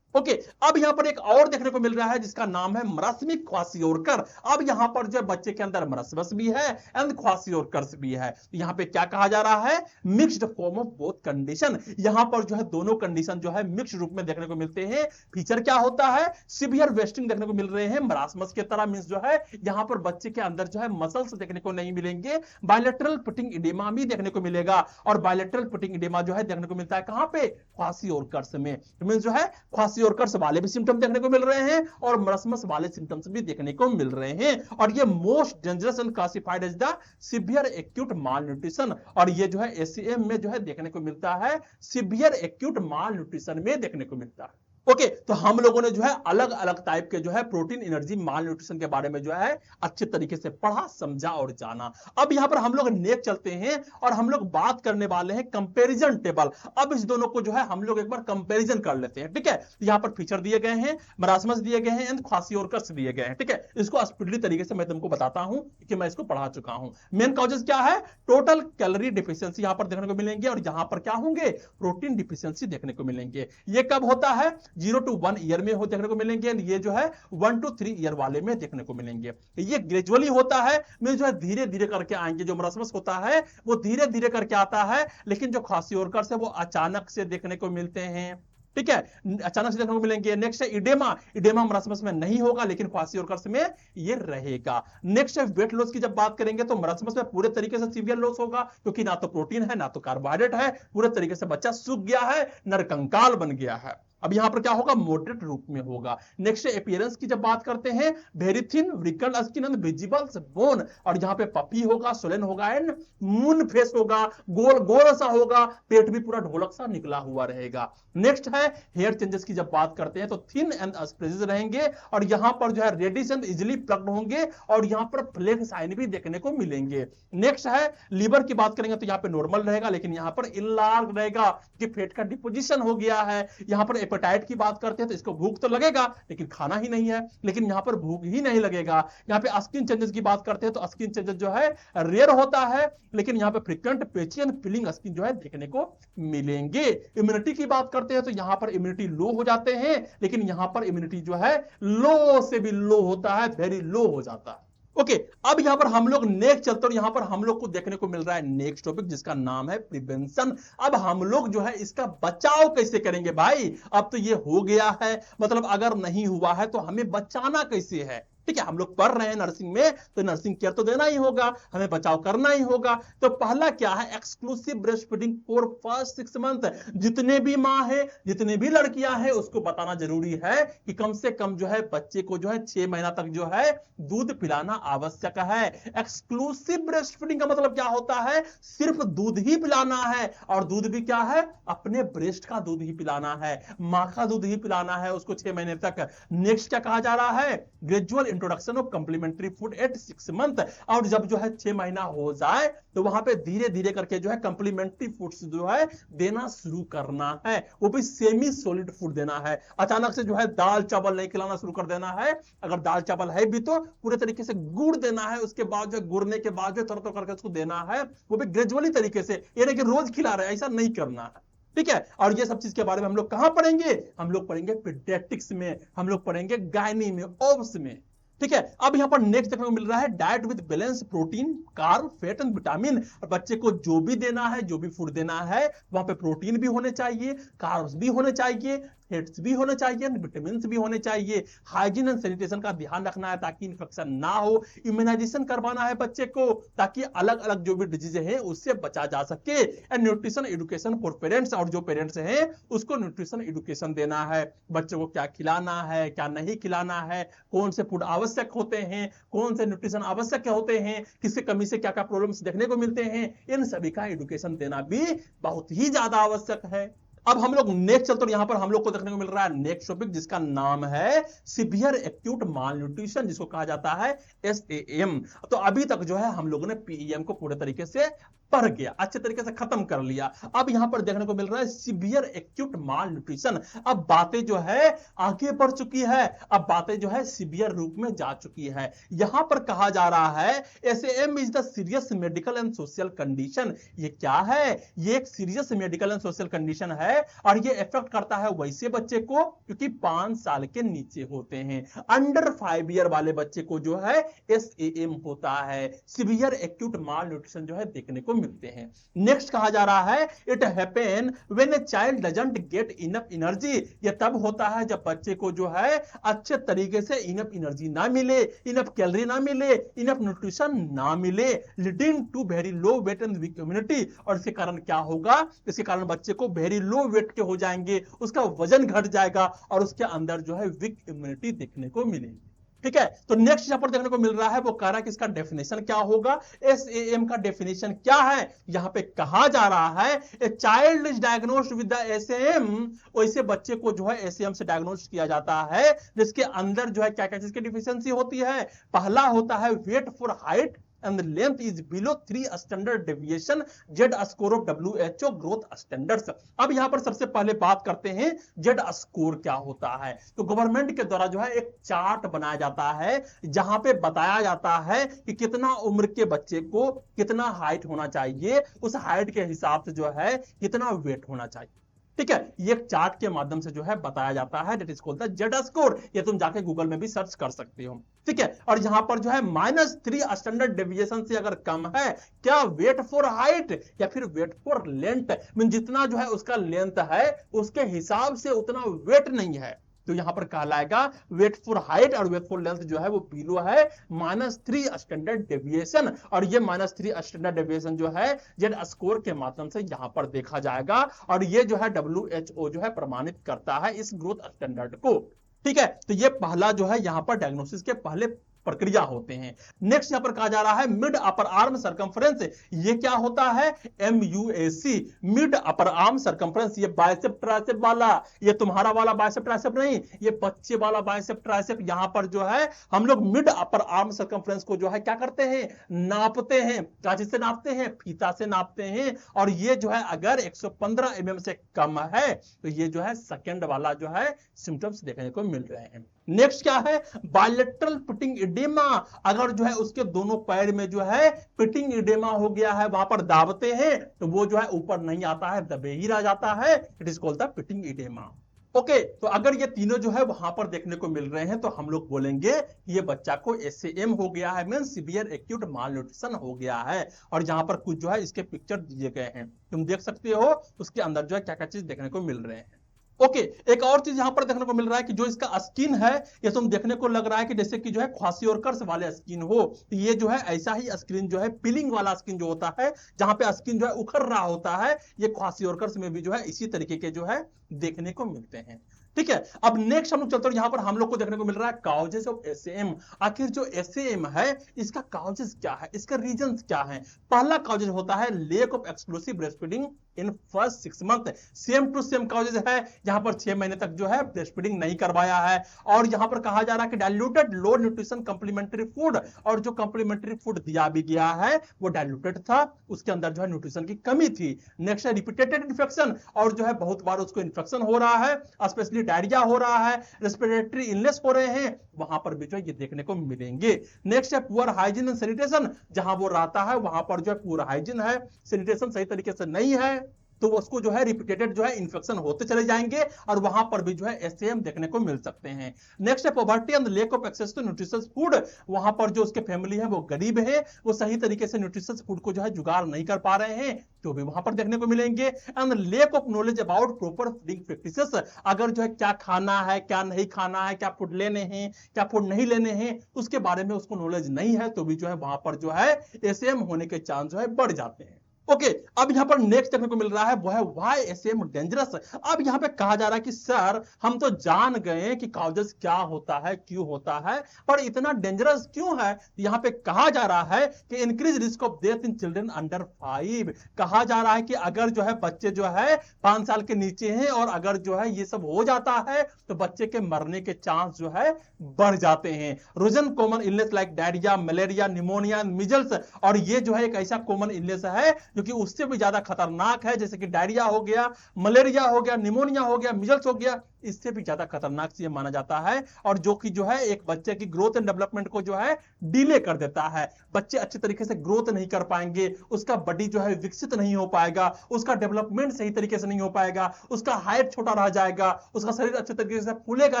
ओके, अब यहां पर एक और देखने को मिल रहा है जिसका नाम है मरस्मिक क्वासियोर्कर। अब यहां पर जो बच्चे के अंदर मरस्मस भी है एंड क्वासियोर्कर्स भी है। यहां पे क्या कहा जा रहा है, mixed form of both condition. यहां पर जो है दोनों कंडीशन जो है मिक्स्ड रूप में देखने को मिलते हैं। फीचर क्या होता है, सिवियर वेस्टिंग देखने को मिल रहे हैं, मरासमस के तरह, मींस जो है यहां पर बच्चे के अंदर जो है मसल्स देखने को नहीं मिलेंगे। बायलैटरल पिटिंग इडेमा भी देखने को मिलेगा, और बायलैटरल पिटिंग इडेमा जो है देखने को मिलता है कहां पे, क्वासियोर्कर्स में। मींस जो है क्वासियोर्कर्स वाले भी सिम्टम देखने को मिल रहे हैं, और मरस्मस वाले सिम्टम्स भी देखने को मिल रहे हैं। और ये most dangerous and classified as the severe acute malnutrition, और ये जो है एसीएम में जो है देखने को मिलता है, सिवियर एक्यूट माल न्यूट्रिशन में देखने को मिलता है। ओके, तो हम लोगों ने जो है अलग अलग टाइप के जो है प्रोटीन एनर्जी माल न्यूट्रिशन के बारे में जो है अच्छे तरीके से पढ़ा, समझा और जाना। अब यहां पर हम लोग नेक्स्ट चलते हैं और हम लोग बात करने वाले हैं कंपैरिजन टेबल। अब इस दोनों को जो है हम लोग एक बार कंपैरिजन कर लेते हैं, ठीक है। यहां पर फीचर दिए गए हैं, मरासमस दिए गए हैं एंड क्वासियोरकस दिए गए हैं, ठीक है। इसको स्पीडली तरीके से मैं तुमको बताता हूं कि मैं इसको पढ़ा चुका हूं। मेन कॉजेस क्या है? टोटल कैलोरी डिफिशियंसी यहां पर देखने को मिलेंगे और यहां पर क्या होंगे? प्रोटीन डिफिशियंसी देखने को मिलेंगे। ये कब होता है? 0 to 1 ईयर में हो देखने को मिलेंगे, ये जो है 1 to 3 ईयर वाले में देखने को मिलेंगे। ये ग्रेजुअली होता है, में जो है धीरे धीरे करके आएंगे। जो मरासमस होता है वो धीरे धीरे करके आता है, लेकिन जो क्वासियोरकस है वो अचानक से देखने को मिलते हैं, ठीक है, अचानक से देखने को मिलेंगे। नेक्स्ट है इडेमा। इडेमा मरासमस में नहीं होगा लेकिन क्वासियोरकस में ये रहेगा। नेक्स्ट है वेट लॉस की जब बात करेंगे तो मरासमस में पूरे तरीके से सीवियर लॉस होगा, क्योंकि ना तो प्रोटीन है ना तो कार्बोहाइड्रेट है, पूरे तरीके से बच्चा सूख गया है, नरकंकाल बन गया है। अब यहां पर क्या होगा? मॉडरेट रूप में होगा। नेक्स्ट अपीयरेंस की जब बात करते हैं, very thin wrinkled skin and visible bone, और यहां पे पपी होगा, सोलन होगा एंड मून फेस होगा, गोल गोल सा होगा, पेट भी पूरा ढोलक सा निकला हुआ रहेगा। नेक्स्ट है हेयर चेंजेस की जब बात करते हैं तो थिन एंड स्प्रेजेस रहेंगे, और यहां पर जो है रेडिश एंड इजिली प्लग्ड होंगे, और यहां पर फ्लेक साइन भी देखने को मिलेंगे। नेक्स्ट है लीवर की बात करेंगे तो यहां पे नॉर्मल रहेगा, लेकिन यहां पर इनलार्ज रहेगा कि फेट का डिपोजिशन हो गया है। यहां पर एपेटाइट की बात करते हैं तो इसको भूख तो लगेगा लेकिन खाना ही नहीं है, लेकिन यहां पर भूख ही नहीं लगेगा। यहां पे स्किन चेंजेस की बात करते हैं तो स्किन चेंजेस जो है रेयर होता है, लेकिन यहां पे फ्रीक्वेंट पेची एंड फीलिंग स्किन जो है देखने को मिलेंगे। इम्यूनिटी की बात करते हैं तो यहां पर इम्यूनिटी लो हो जाते हैं, लेकिन यहां पर इम्यूनिटी जो है लो से भी लो होता है, वेरी लो हो जाता है। ओके, अब यहां पर हम लोग नेक्स्ट चलते हैं, यहां पर हम लोग को देखने को मिल रहा है नेक्स्ट टॉपिक जिसका नाम है प्रिवेंशन। अब हम लोग जो है इसका बचाव कैसे करेंगे भाई? अब तो ये हो गया है, मतलब अगर नहीं हुआ है तो हमें बचाना कैसे है, ठीक है। हम लोग पढ़ रहे हैं नर्सिंग में तो नर्सिंग केयर तो देना ही होगा, हमें बचाव करना ही होगा। तो पहला क्या है? Exclusive breast feeding for first 6 month. जितने भी माँ है, जितने भी लड़कियां हैं, उसको बताना जरूरी है कि कम से कम जो है बच्चे को जो है 6 महीना तक जो है दूध पिलाना आवश्यक है। एक्सक्लूसिव ब्रेस्ट फीडिंग का मतलब क्या होता है? सिर्फ दूध ही पिलाना है, और दूध भी क्या है? अपने ब्रेस्ट का दूध ही पिलाना है, माँ का दूध ही पिलाना है उसको 6 महीने तक। नेक्स्ट क्या कहा जा रहा है? Gradual introduction of complementary food at 6 month. और जब जो है 6 महीना हो जाए तो वहां पे धीरे धीरे करके जो है कंप्लीमेंट्री फूड्स जो है देना शुरू करना है, वो भी सेमी सॉलिड फूड देना है। अचानक से जो है दाल चावल नहीं खिलाना शुरू कर देना है। अगर दाल चावल है भी तो पूरे तरीके से गुड़ देना है, उसके बाद जो गुड़ने के बाद जो तरह करके उसको देना है, वो भी ग्रेजुअली तरीके से, यानी कि रोज खिला रहे हैं ऐसा नहीं करना है, ठीक है। और ये सब चीज के बारे में हम लोग कहां पढ़ेंगे? हम लोग पढ़ेंगे पीडियाट्रिक्स में, हम लोग पढ़ेंगे गायनी में, ओब्स में, ठीक है। अब यहां पर नेक्स्ट देखने को मिल रहा है diet with balance protein carb fat and vitamin. बच्चे को जो भी देना है, जो भी फूड देना है, वहां पे प्रोटीन भी होने चाहिए, कार्ब्स भी होने चाहिए, फैट्स भी होने चाहिए, विटामिन भी होने चाहिए। हाइजीन एंड सैनिटेशन का ध्यान रखना है ताकि इन्फेक्शन ना हो। इम्यूनाइजेशन करवाना है बच्चे को ताकि अलग अलग जो भी डिजीज है उससे बचा जा सके। And nutrition education for parents, और जो पेरेंट्स हैं उसको न्यूट्रिशन एजुकेशन देना है, बच्चों को क्या खिलाना है, क्या नहीं खिलाना है, कौन से फूड आवश्यक होते हैं, कौन से न्यूट्रिशन आवश्यक होते हैं, किसकी कमी से क्या क्या प्रॉब्लम्स देखने को मिलते हैं, इन सभी का एजुकेशन देना भी बहुत ही ज्यादा आवश्यक है। अब हम लोग नेक्स्ट चलते हैं, यहां पर हम लोग को देखने को मिल रहा है नेक्स्ट टॉपिक जिसका नाम है सीवियर एक्यूट माल न्यूट्रिशन, जिसको कहा जाता है SAM। तो अभी तक जो है हम लोगों ने PEM को पूरे तरीके से पढ़ गया, अच्छे तरीके से खत्म कर लिया। अब यहां पर देखने को मिल रहा है सीवियर एक्यूट माल न्यूट्रिशन। अब बातें जो है आगे बढ़ चुकी है, अब बातें जो है सीवियर रूप में जा चुकी है। यहां पर कहा जा रहा है SAM is the serious medical and social condition. ये क्या है? ये एक serious medical and social condition है, और ये इफेक्ट करता है वैसे बच्चे को क्योंकि 5 साल के नीचे होते हैं। अंडर 5 ईयर वाले बच्चे को जो है SAM होता है, सीवियर एक्यूट माल न्यूट्रिशन जो है देखने को मिलते हैं। नेक्स्ट कहा जा रहा है it happen when a child doesn't get enough energy. ये तब होता है जब बच्चे को जो है अच्छे तरीके से इनफ एनर्जी ना मिले, इनफ कैलोरी ना मिले, इनफ न्यूट्रिशन ना मिले, leading to very low weight and weak immunity. और इसके कारण क्या होगा? इसके कारण बच्चे को वेरी लो वेट के हो जाएंगे, उसका वजन घट जाएगा और उसके अंदर जो है वीक इम्यूनिटी देखने को मिलेगी। ठीक है। तो नेक्स्ट यहां पर देखने को मिल रहा है, वो कह रहा है कि इसका डेफिनेशन क्या होगा। एसएएम का डेफिनेशन क्या है, यहां पे कहा जा रहा है a child is diagnosed with the SAM, वैसे बच्चे को जो है एसएएम से डायग्नोस किया जाता है जिसके अंदर जो है क्या क्या चीज की डिफिशियंसी होती है। पहला होता है weight for height and the length is below 3 standard deviation Z score of WHO growth standards। अब यहां पर सबसे पहले बात करते हैं Z स्कोर क्या होता है। तो गवर्नमेंट के द्वारा जो है एक चार्ट बनाया जाता है जहां पे बताया जाता है कि कितना उम्र के बच्चे को कितना हाइट होना चाहिए, उस हाइट के हिसाब से जो है कितना वेट होना चाहिए। ठीक है, ये एक चार्ट के माध्यम से जो है बताया जाता है, that is called the Z score. ये तुम जाके गूगल में भी सर्च कर सकते हो। ठीक है, और यहां पर जो है -3 स्टैंडर्ड डेविएशन से अगर कम है, क्या वेट फॉर हाइट या फिर वेट फॉर लेंथ, मीन जितना जो है उसका लेंथ है उसके हिसाब से उतना वेट नहीं है, तो यहां पर कहलाएगा वेट फॉर हाइट और वेट फॉर लेंथ जो है वो बिलो है -3 स्टैंडर्ड डेविएशन। और ये -3 स्टैंडर्ड डेविएशन जो है जेड स्कोर के माध्यम से यहां पर देखा जाएगा, और ये जो है WHO जो है प्रमाणित करता है इस ग्रोथ स्टैंडर्ड को। ठीक है, तो ये पहला जो है यहां पर डायग्नोसिस के पहले प्रक्रिया होते हैं। नेक्स्ट यहां पर कहा जा रहा है मिड अपर आर्म सरकमफ्रेंस। ये क्या होता है, MUAC, mid upper arm circumference. ये बाइसेप ट्राइसेप वाला, ये तुम्हारा वाला बाइसेप ट्राइसेप नहीं, ये बच्चे वाला बाइसेप ट्राइसेप। यहां पर जो है हम लोग मिड अपर आर्म सरकमफ्रेंस को जो है क्या करते हैं, नापते हैं। क्या चीज से नापते हैं, फीता से नापते हैं। और ये जो है अगर 115 mm से कम है तो ये जो है सेकंड वाला जो है सिम्टम्स देखने को मिल रहे हैं। नेक्स्ट क्या है, बायलेटरल पिटिंग इडेमा। अगर जो है उसके दोनों पैर में जो है पिटिंग इडेमा हो गया है, वहां पर दाबते हैं तो वो जो है ऊपर नहीं आता है, दबे ही रह जाता है, it is called the pitting oedema. Okay, तो अगर ये तीनों जो है वहां पर देखने को मिल रहे हैं तो हम लोग बोलेंगे कि ये बच्चा को एसएएम हो गया है, मीन सीवियर एक्यूट माल न्यूट्रिशन हो गया है। और जहां पर कुछ जो है इसके पिक्चर दिए गए हैं, तुम देख सकते हो उसके अंदर जो है क्या क्या चीज देखने को मिल रहे हैं। ओके, एक और चीज यहां पर देखने को मिल रहा है कि जो इसका स्किन है ये तुम देखने को लग रहा है कि जैसे कि जो है क्वासियोरकर्स वाले स्किन हो। तो ये जो है ऐसा ही स्किन जो है पिलिंग वाला स्किन जो होता है, जहां पे स्किन जो है उखड़ रहा होता है, ये क्वासियोरकर्स में भी जो है इसी तरीके के जो है देखने को मिलते हैं। ठीक है, अब नेक्स्ट हम लोग चलते हैं, यहां पर हम लोग को देखने को मिल रहा है काउजेस ऑफ एसएएम। आखिर जो एसएएम है इसका काउजेस क्या है, इसका रीजंस क्या है। पहला काउजेस होता है lack of exclusive breast feeding in first 6 month. Same to same causes है, जहां पर 6 महीने तक जो है ब्रेस्ट फीडिंग नहीं करवाया है। और यहां पर कहा जा रहा है कि डाइल्यूटेड लो न्यूट्रिशन कंप्लीमेंट्री फूड, और जो कंप्लीमेंट्री फूड दिया भी गया है वो डाइल्यूटेड था, उसके अंदर जो है न्यूट्रिशन की कमी थी। नेक्स्ट है रिपीटेड इन्फेक्शन, और जो है बहुत बार उसको इन्फेक्शन हो रहा है, स्पेशली डायरिया हो रहा है, रेस्पिरेटरी इलनेस हो रहे हैं, वहां पर भी जो है ये देखने को मिलेंगे। नेक्स्ट है पुअर हाइजीन एंड सैनिटेशन, जहां वो रहता है वहां पर जो है पुअर हाइजीन है, सैनिटेशन सही तरीके से नहीं है, तो उसको जो है रिपीटेड जो है इन्फेक्शन होते चले जाएंगे, और वहां पर भी जो है एसएएम देखने को मिल सकते हैं। नेक्स्ट है poverty and lack of access to nutritious food, वहां पर जो उसके फैमिली है वो गरीब है, वो सही तरीके से न्यूट्रिशियस फूड को जो है जुगाड़ नहीं कर पा रहे हैं, तो भी वहां पर देखने को मिलेंगे। And lack of knowledge about proper feeding practices, अगर जो है क्या खाना है क्या नहीं खाना है, क्या फूड लेने हैं क्या फूड नहीं लेने हैं, उसके बारे में उसको नॉलेज नहीं है, तो भी जो है वहां पर जो है एसएएम होने के चांस जो है बढ़ जाते हैं। ओके, अब यहां पर नेक्स्ट देखने को मिल रहा है वो है व्हाई एसएएम डेंजरस। अब यहां पे कहा जा रहा है कि सर हम तो जान गए कि काउजेस क्या होता है क्यों होता है, पर इतना डेंजरस क्यों है। यहां पे कहा जा रहा है कि increase risk of death in children under 5। कहा जा रहा है कि अगर जो है बच्चे जो है 5 साल के नीचे हैं और अगर जो है ये सब हो जाता है तो बच्चे के मरने के चांस जो है बढ़ जाते हैं। रोजन common illness like diarrhoea, malaria, pneumonia, measles, और ये जो है एक ऐसा कॉमन इलनेस है जो कि उससे भी ज्यादा खतरनाक है, जैसे कि डायरिया हो गया, मलेरिया हो गया, निमोनिया हो गया, मिजल्स हो गया, इससे भी ज्यादा खतरनाक से माना जाता है, और जो कि जो है एक बच्चे की ग्रोथ एंड डेवलपमेंट को जो है डिले कर देता है। बच्चे अच्छे तरीके से ग्रोथ नहीं कर पाएंगे, उसका बॉडी जो है विकसित नहीं हो पाएगा, उसका डेवलपमेंट सही तरीके से नहीं हो पाएगा, उसका हाइट छोटा रह जाएगा, उसका शरीर अच्छे तरीके से फूलेगा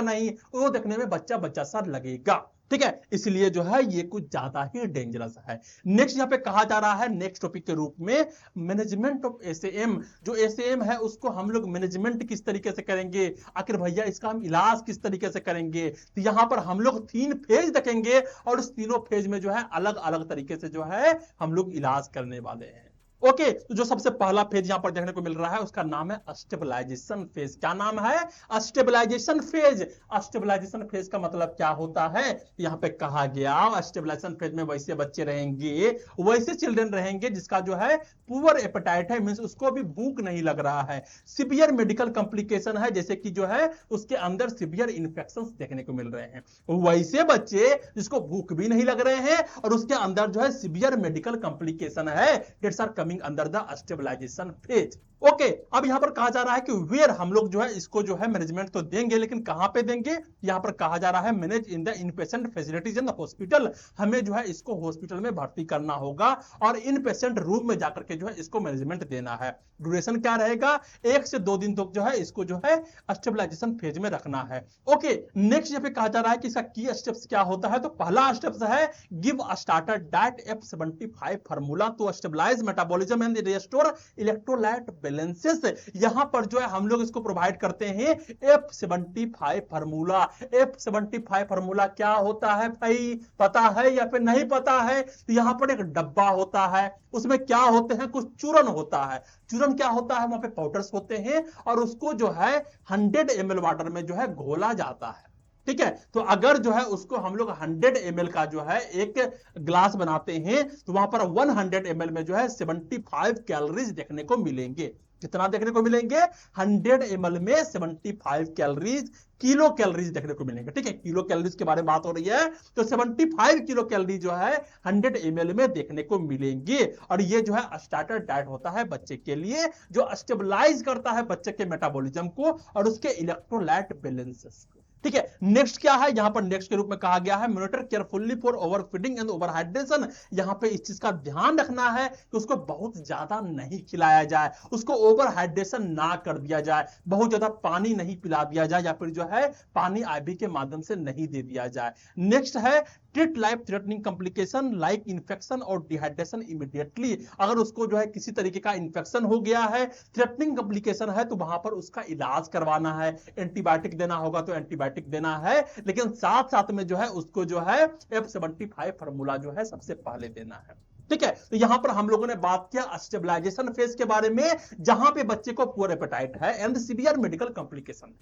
नहीं, वो देखने में बच्चा बच्चा सा लगेगा। ठीक है, इसलिए जो है ये कुछ ज्यादा ही डेंजरस है। नेक्स्ट यहां पे कहा जा रहा है नेक्स्ट टॉपिक के रूप में मैनेजमेंट ऑफ एसएएम। जो एसएएम है उसको हम लोग मैनेजमेंट किस तरीके से करेंगे, आखिर भैया इसका हम इलाज किस तरीके से करेंगे। तो यहां पर हम लोग 3 फेज देखेंगे, और उस तीनों फेज में जो है अलग अलग तरीके से जो है हम लोग इलाज करने वाले हैं। ओके, तो जो सबसे पहला फेज यहां पर देखने को मिल रहा है उसका नाम है स्टेबलाइजेशन फेज। क्या नाम है? Stabilization phase. स्टेबलाइजेशन फेज का मतलब क्या होता है? यहां पे कहा गया स्टेबलाइजेशन फेज में वैसे बच्चे रहेंगे, वैसे चिल्ड्रन रहेंगे जिसका जो है पुअर एपेटाइट है, मींस उसको भी भूख नहीं लग रहा है, सिवियर मेडिकल कॉम्प्लिकेशन है, जैसे कि जो है उसके अंदर सिवियर इंफेक्शंस देखने को मिल रहे हैं। वैसे बच्चे जिसको भूख भी नहीं लग रहे हैं और उसके अंदर जो है सिवियर मेडिकल कॉम्प्लिकेशन है, that's are coming under the stabilisation phase. Okay, अब यहां पर कहा जा रहा है कि वेयर हम लोग जो है इसको जो है मैनेजमेंट तो देंगे, लेकिन कहां पे देंगे? यहां पर कहा जा रहा है manage in the inpatient facilities in the hospital. हमें जो है इसको हॉस्पिटल में भर्ती करना होगा और इनपेशेंट रूम में जाकर के जो है इसको मैनेजमेंट देना है। ड्यूरेशन क्या रहेगा? 1 से 2 दिन तक जो है इसको जो है स्टेबलाइजेशन फेज में रखना है। ओके, नेक्स्ट यहाँ पे कहा जा रहा है कि इसका की स्टेप्स क्या होता है। तो पहला स्टेप्स है give a starter diet F75 formula to stabilise metabolism and restore electrolyte balances. यहां पर जो है हम लोग इसको प्रोवाइड करते हैं F75 फार्मूला। F75 फार्मूला क्या होता है भाई, पता है या फिर नहीं पता है? तो यहां पर एक डब्बा होता है, उसमें क्या होते हैं? कुछ चूर्ण होता है। चूर्ण क्या होता है? वहां पे पाउडर्स होते हैं और उसको जो है 100 ml वाटर में जो है घोला जाता है। ठीक है, तो अगर जो है उसको हम लोग 100 ml का जो है एक ग्लास बनाते हैं तो वहां पर 100 ml में जो है 75 कैलोरीज देखने को मिलेंगे। कितना देखने को मिलेंगे? 100 ml में 75 कैलोरीज, किलो कैलोरीज देखने को मिलेंगे। ठीक है, किलो कैलोरीज के बारे में बात हो रही है, तो 75 किलो कैलोरी जो है 100 ml में देखने को मिलेंगे। और ये जो है स्टार्टर डाइट होता है बच्चे के लिए, जो स्टेबलाइज करता है बच्चे के मेटाबॉलिज्म को और उसके इलेक्ट्रोलाइट बैलेंसेस को। ठीक है, नेक्स्ट क्या है? यहां पर नेक्स्ट के रूप में कहा गया है monitor carefully for over feeding and over hydration. यहां पे इस चीज का ध्यान रखना है कि उसको बहुत ज्यादा नहीं खिलाया जाए, उसको ओवर हाइड्रेशन ना कर दिया जाए, बहुत ज्यादा पानी नहीं पिला दिया जाए या फिर जो है पानी आईवी के माध्यम से नहीं दे दिया जाए। नेक्स्ट है treat life threatening complication like infection और डिहाइड्रेशन इमीडिएटली। अगर उसको जो है किसी तरीके का इंफेक्शन हो गया है, थ्रेटनिंग कॉम्प्लिकेशन है, तो वहां पर उसका इलाज करवाना है, एंटीबायोटिक देना होगा तो एंटीबायोटिक देना है, लेकिन साथ साथ में जो है उसको जो है F75 फार्मूला जो है सबसे पहले देना है। ठीक है, तो यहां पर हम लोगों ने बात किया स्टेबलाइजेशन फेज के बारे में, जहां पे बच्चे को पुअर एपेटाइट है एंड सिवियर मेडिकल कॉम्प्लिकेशन।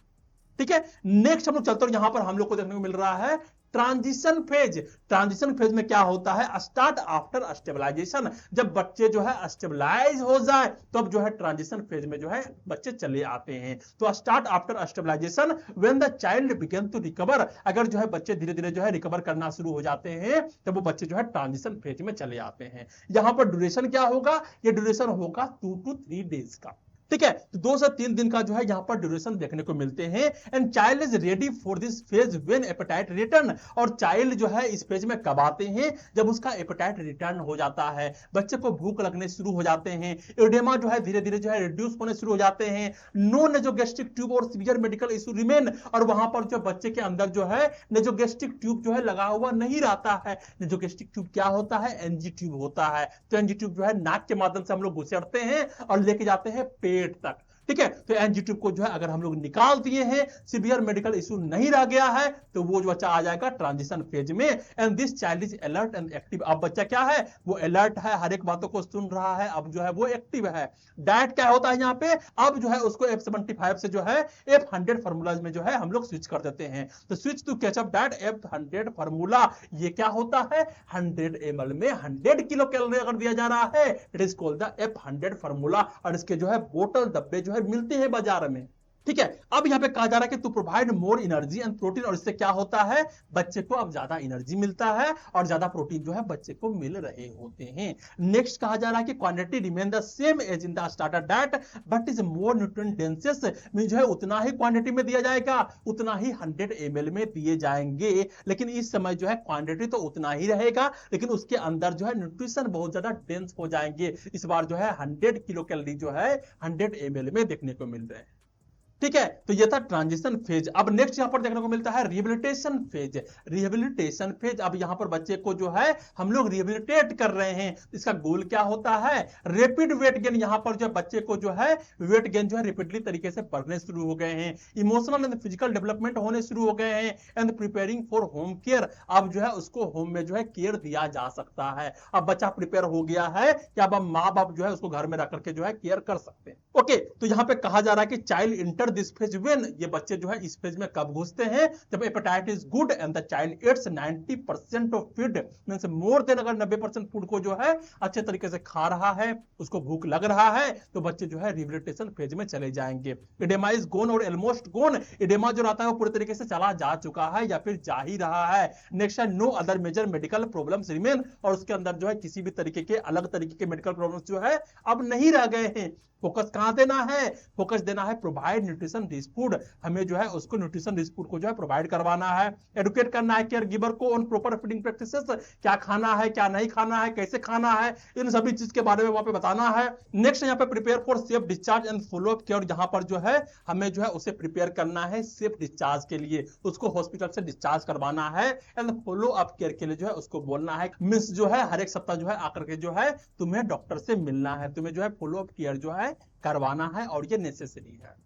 ठीक है, नेक्स्ट हम लोग चलते हैं, यहां पर हम लोग को देखने को मिल रहा है ट्रांजिशन फेज। ट्रांजिशन फेज में क्या होता है? Start after stabilisation. जब बच्चे जो है स्टेबलाइज हो जाए तब जो है ट्रांजिशन फेज में जो है बच्चे चले आते हैं। तो start after stabilisation when the child begin to recover. अगर जो है बच्चे धीरे धीरे जो है रिकवर करना शुरू हो जाते हैं तब वो बच्चे जो है ट्रांजिशन फेज में चले आते हैं। यहां पर ड्यूरेशन क्या होगा? ये ड्यूरेशन होगा 2 to 3 डेज का। ठीक है, तो 2 से 3 दिन का जो है यहां पर ड्यूरेशन देखने को मिलते हैं। And child is ready for this phase when appetite return. और चाइल्ड जो है इस फेज में कब आते हैं? जब उसका एपेटाइट रिटर्न हो जाता है, बच्चे को भूख लगने शुरू हो जाते हैं, एडेमा जो है धीरे धीरे जो है रिड्यूस होने शुरू हो जाते हैं, नो नेजोगेस्ट्रिक ट्यूब और सीवियर मेडिकल इशू रिमेन। और वहां पर जो बच्चे के अंदर जो है नेजोगेस्ट्रिक ट्यूब जो है लगा हुआ नहीं रहता है। नेजोगेस्ट्रिक ट्यूब क्या होता है? एनजी ट्यूब होता है। तो एनजी ट्यूब जो है नाक के माध्यम से हम लोग घुसेड़ते हैं और लेके जाते हैं पेट तक। ठीक है, तो एनजी ट्यूब को जो है अगर हम लोग निकाल दिए हैं, सिवियर मेडिकल इशू नहीं रह गया है, तो वो जो बच्चा आ जाएगा ट्रांजिशन फेज में। And this child is alert and active. अब बच्चा क्या है? वो अलर्ट है, हर एक बातों को सुन रहा है, अब जो है वो एक्टिव है। डाइट क्या होता है यहाँ पे? अब जो है उसको F75 से जो है F100 फार्मूला में जो है हम लोग स्विच कर देते हैं। तो switch to catch up diet F100 formula. ये क्या होता है? 100 ml में 100 किलो कैलोरी अगर दिया जा रहा है, it is called the F100 formula. और इसके जो है बोतल डब्बे जो है मिलते हैं बाजार में। ठीक है, अब यहां पे कहा जा रहा है कि to provide more energy and protein. और इससे क्या होता है? बच्चे को अब ज्यादा एनर्जी मिलता है और ज्यादा प्रोटीन जो है बच्चे को मिल रहे होते हैं। नेक्स्ट कहा जा रहा है कि quantity remain the same as in the starter diet but is more nutrient denses. जो है उतना ही क्वांटिटी में दिया जाएगा, उतना ही 100 ml में दिए जाएंगे, लेकिन इस समय जो है क्वांटिटी तो उतना ही रहेगा, लेकिन उसके अंदर जो है न्यूट्रिशन बहुत ज्यादा डेंस हो जाएंगे। इस बार जो है 100 किलो कैलोरी जो है 100 ml में देखने को मिल रहे हैं। ठीक है, तो ये था ट्रांजिशन फेज। अब नेक्स्ट यहां पर देखने को मिलता है रिहेबिलिटेशन फेज। रिहेबिलिटेशन फेज, अब यहां पर बच्चे को जो है हम लोग रिहेबिलिटेट कर रहे हैं। इसका गोल क्या होता है? Rapid weight gain. यहां पर जो बच्चे को जो है वेट गेन जो है रैपिडली तरीके से बढ़ने शुरू हो गए हैं, इमोशनल एंड फिजिकल डेवलपमेंट होने शुरू हो गए हैं, and preparing for home care. अब जो है उसको होम में जो है केयर दिया जा सकता है। अब बच्चा प्रिपेयर हो गया है कि अब माँ बाप जो है उसको घर में रख करके जो है केयर कर सकते हैं। ओके, तो यहां पे कहा जा रहा है कि child inter this phase when, ये बच्चे जो है इस फेज में कब घुसते हैं? जब appetite is good and the child eats 90% of food, means more than, अगर 90% फूड को जो है अच्छे तरीके से खा रहा है, उसको भूख लग रहा है, तो बच्चे जो है रिहेबिलिटेशन फेज में चले जाएंगे। इडेमा इज गोन और ऑलमोस्ट गोन, इडेमा जो रहता है वो पूरे तरीके से चला जा चुका है या फिर जा ही रहा है। नेक्स्ट है no other major medical problems remain, और उसके अंदर जो है किसी भी तरीके के अलग तरीके के मेडिकल प्रॉब्लम्स जो है अब नहीं रह गए हैं। फोकस कहां देना है? फोकस देना है प्रोवाइड न्यूट्रिशन रिच फूड, हमें जो है उसको न्यूट्रिशन रिच फूड को जो है प्रोवाइड करवाना है। एडुकेट करना है केयर गिवर को ऑन प्रॉपर फीडिंग प्रैक्टिसेस, क्या खाना है, क्या नहीं खाना है, कैसे खाना है, इन सभी चीज के बारे में वहां पे बताना है। नेक्स्ट यहाँ पे prepare for safe discharge and follow up care, जहां पर जो है हमें जो है उसे प्रिपेयर करना है सेफ डिस्चार्ज के लिए, उसको हॉस्पिटल से डिस्चार्ज करवाना है, एंड फॉलो अप केयर के लिए जो है उसको बोलना है, मींस जो है हर एक सप्ताह जो है आकर के जो है तुम्हें डॉक्टर से मिलना है, तुम्हें जो है फॉलो अप केयर जो है करवाना है, और ये नेसेसरी है।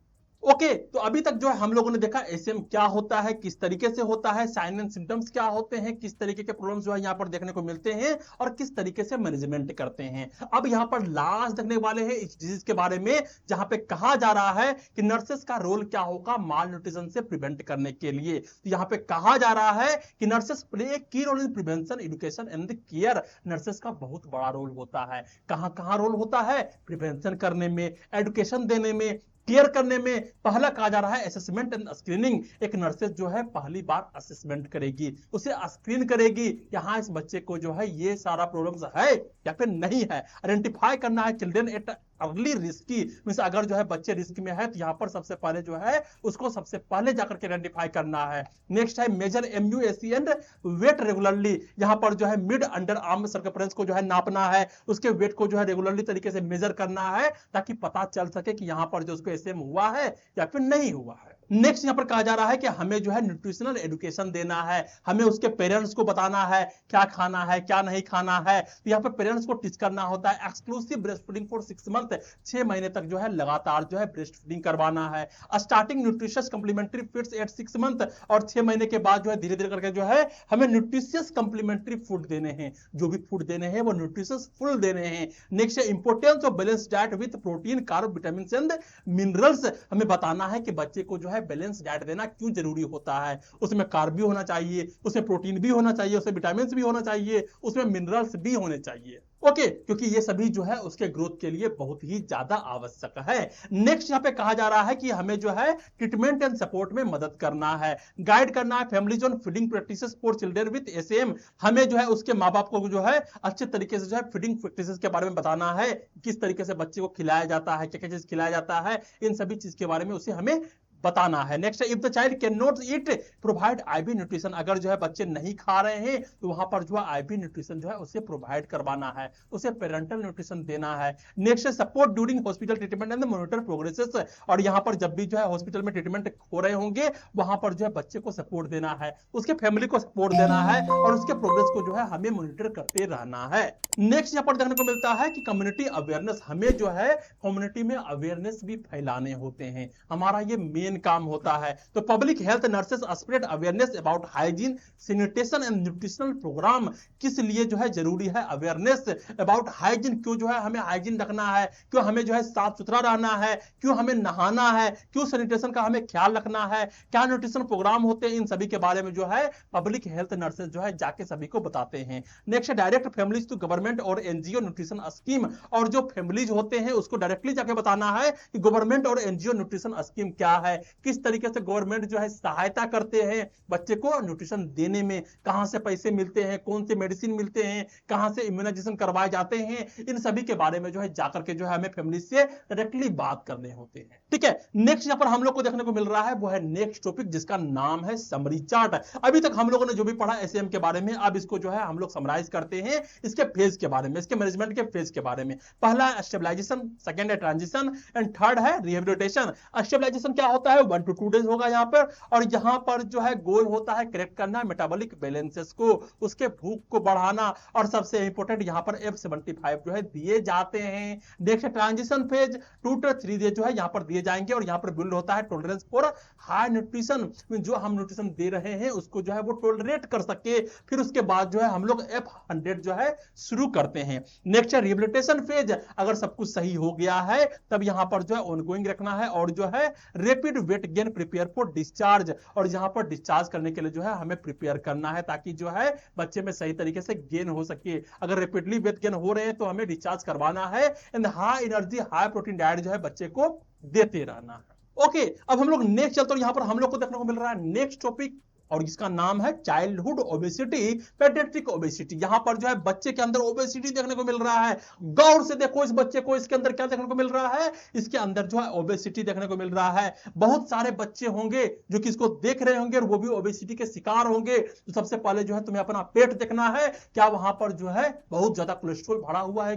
ओके, तो अभी तक जो है हम लोगों ने देखा एसएम क्या होता है, किस तरीके से होता है, साइन एंड सिम्टम्स क्या होते हैं, किस तरीके के प्रॉब्लम्स जो है यहाँ पर देखने को मिलते हैं, और किस तरीके से मैनेजमेंट करते हैं। अब यहाँ पर लास्ट देखने वाले हैं इस डिजीज के बारे में, जहां पे कहा जा रहा है कि नर्सेस का रोल क्या होगा माल न्यूट्रिशन से प्रिवेंट करने के लिए। तो यहाँ पे कहा जा रहा है कि nurses play a key role in prevention, education and care. Nurses का बहुत बड़ा रोल होता है। कहां कहां रोल होता है? प्रिवेंशन करने में, एजुकेशन देने में, केयर करने में। पहला कहा जा रहा है असेसमेंट एंड स्क्रीनिंग, एक नर्सेस जो है पहली बार असेसमेंट करेगी, उसे स्क्रीन करेगी कि हाँ इस बच्चे को जो है ये सारा प्रॉब्लम्स है या फिर नहीं है। आइडेंटिफाई करना है children at early risky, means अगर जो है बच्चे रिस्क में है तो यहाँ पर सबसे पहले जो है उसको सबसे पहले जाकर के आइडेंटिफाई करना है। नेक्स्ट है measure MUAC and weight regularly, यहाँ पर जो है मिड अंडर आर्म सर्कम्फ्रेंस को जो है नापना है, उसके वेट को जो है रेगुलरली तरीके से मेजर करना है, ताकि पता चल सके कि यहाँ पर जो उसको एसएम हुआ है या फिर नहीं हुआ है। नेक्स्ट यहाँ पर कहा जा रहा है कि हमें जो है न्यूट्रिशनल एजुकेशन देना है, हमें उसके पेरेंट्स को बताना है क्या खाना है क्या नहीं खाना है। तो यहाँ पर पेरेंट्स को टीच करना होता है। Exclusive breast feeding for 6 month, 6 महीने तक जो है लगातार जो है ब्रेस्ट फीडिंग करवाना है। Starting nutritious complementary feeds at 6 month, और 6 महीने के बाद जो है धीरे धीरे करके जो है हमें न्यूट्रिशियस कंप्लीमेंट्री फूड देने हैं, जो भी फूड देने हैं वो न्यूट्रिशियस फुल देने हैं। नेक्स्ट है importance of balance diet with protein, carb, vitamin and minerals, हमें बताना है कि बच्चे को जो है बैलेंस डाइट देना क्यों जरूरी होता है। उसमें कार्ब भी होना चाहिए, उसमें प्रोटीन भी होना चाहिए, उसमें विटामिन भी होना चाहिए, उसमें मिनरल्स भी होने चाहिए। ओके, क्योंकि ये सभी जो है उसके ग्रोथ के लिए बहुत ही ज्यादा आवश्यक है। नेक्स्ट यहाँ पे कहा जा रहा है कि हमें जो है ट्रीटमेंट एंड सपोर्ट में मदद करना है, गाइड करना है families on feeding practices for children with SM, हमें जो है उसके माँ बाप को जो है अच्छे तरीके से जो है फीडिंग प्रैक्टिसेस के बारे में बताना है, किस तरीके से बच्चे को खिलाया जाता है, क्या क्या चीज खिलाया जाता है, इन सभी चीज के बारे में उसे हमें बताना है। Next if the child can not eat provide IV nutrition, अगर जो है बच्चे नहीं खा रहे हैं तो वहां पर जो है आईवी न्यूट्रिशन जो है उसे प्रोवाइड करवाना है, उसे पेरेंटल न्यूट्रिशन देना है। Next support during hospital treatment and monitor progresses, और यहां पर जब भी जो है हॉस्पिटल में ट्रीटमेंट हो रहे होंगे वहां पर जो है बच्चे को सपोर्ट देना है, उसके फैमिली को सपोर्ट देना है, और उसके प्रोग्रेस को जो है हमें मॉनिटर करते रहना है। नेक्स्ट यहां पर देखने को मिलता है कि कम्युनिटी अवेयरनेस, हमें जो है कम्युनिटी में अवेयरनेस भी फैलाने होते हैं, हमारा ये मेन काम होता है। तो public health nurses spread awareness about hygiene, sanitation and nutritional programme, किस लिए जो है जरूरी है अवेयरनेस अबाउट हाइजीन, क्यों जो है हमें हाइजीन रखना है, क्यों हमें जो है साफ सुथरा रहना है, क्यों हमें नहाना है, क्यों सैनिटेशन का हमें ख्याल रखना है, क्या न्यूट्रिशन प्रोग्राम होते हैं, इन सभी के बारे में जो है पब्लिक हेल्थ नर्सेस जो है जाके सभी को बताते हैं। Next direct families to government और एनजीओ न्यूट्रिशन स्कीम, और जो फैमिलीज होते हैं उसको डायरेक्टली जाके बताना है कि गवर्नमेंट और एनजीओ न्यूट्रिशन स्कीम क्या है, किस तरीके से गवर्नमेंट जो है सहायता करते हैं बच्चे को न्यूट्रिशन देने में, कहां से पैसे मिलते हैं, कौन से मेडिसिन मिलते हैं, कहां से इम्यूनाइजेशन करवाए जाते हैं, इन सभी के बारे में जो है जाकर के जो है हमें फैमिली से डायरेक्टली बात करने होते हैं। ठीक है, नेक्स्ट यहां पर हम लोग को देखने को मिल रहा है वो है नेक्स्ट टॉपिक जिसका नाम है समरी चार्ट। अभी तक हम लोगों ने जो भी पढ़ा एसएम के बारे में, अब इसको जो है हम लोग समराइज करते हैं इसके फेज के बारे में, इसके मैनेजमेंट के फेज के बारे में। पहला है स्टेबलाइजेशन, सेकंड है ट्रांजिशन, एंड थर्ड है रिहेबिलिटेशन। स्टेबलाइजेशन क्या होता होता है 1 to 2 डेज होगा यहाँ पर। और यहाँ पर जो है गोल होता है करेक्ट करना मेटाबॉलिक बैलेंसेस को, उसके भूख को बढ़ाना, और सबसे इंपॉर्टेंट यहाँ पर F75 जो है दिए जाते हैं। Next transition phase 2 to 3 days जो है यहाँ पर दिए जाएंगे, और यहाँ पर बिल्ड होता है टॉलरेंस फॉर हाई न्यूट्रिशन, जो हम न्यूट्रिशन दे रहे हैं उसको जो है वो टॉलरेट कर सके। फिर उसके बाद जो है हम लोग F100 जो है शुरू करते हैं। नेक्स्ट रिहेबिलिटेशन फेज, अगर सब कुछ सही हो गया है तब यहां पर जो है ऑनगोइंग रखना है, और जो है rapid weight gain prepare for discharge, और यहां पर डिस्चार्ज करने के लिए जो है हमें प्रिपेयर करना है ताकि जो है बच्चे में सही तरीके से गेन हो सके। अगर रैपिडली वेट गेन हो रहे हैं तो हमें डिस्चार्ज करवाना है, and high energy high protein diet जो है बच्चे को देते रहना है। ओके, अब हम लोग नेक्स्ट चलते हैं। यहां पर हम लोग को देखने को मिल रहा है नेक्स्ट टॉपिक, और इसका नाम है चाइल्डहुड ओबेसिटी, पेडियाट्रिक ओबेसिटी। यहां पर जो है बच्चे के अंदर ओबेसिटी देखने को मिल रहा है। गौर से देखो इस बच्चे को, इसके अंदर क्या देखने को मिल रहा है, इसके अंदर जो है ओबेसिटी देखने को मिल रहा है। बहुत सारे बच्चे होंगे जो कि इसको देख रहे होंगे और वो भी ओबेसिटी के शिकार होंगे। तो सबसे पहले जो है तुम्हें अपना पेट देखना है, क्या वहां पर जो है बहुत ज्यादा कोलेस्ट्रॉल भरा हुआ है,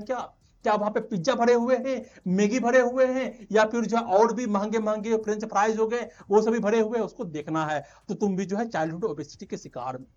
क्या वहां पे पिज्जा भरे हुए हैं, मैगी भरे हुए हैं, या फिर जो है और भी महंगे महंगे फ्रेंच फ्राइज हो गए वो सभी भरे हुए हैं, उसको देखना है। तो तुम भी जो है चाइल्डहुड ओबेसिटी के शिकार में,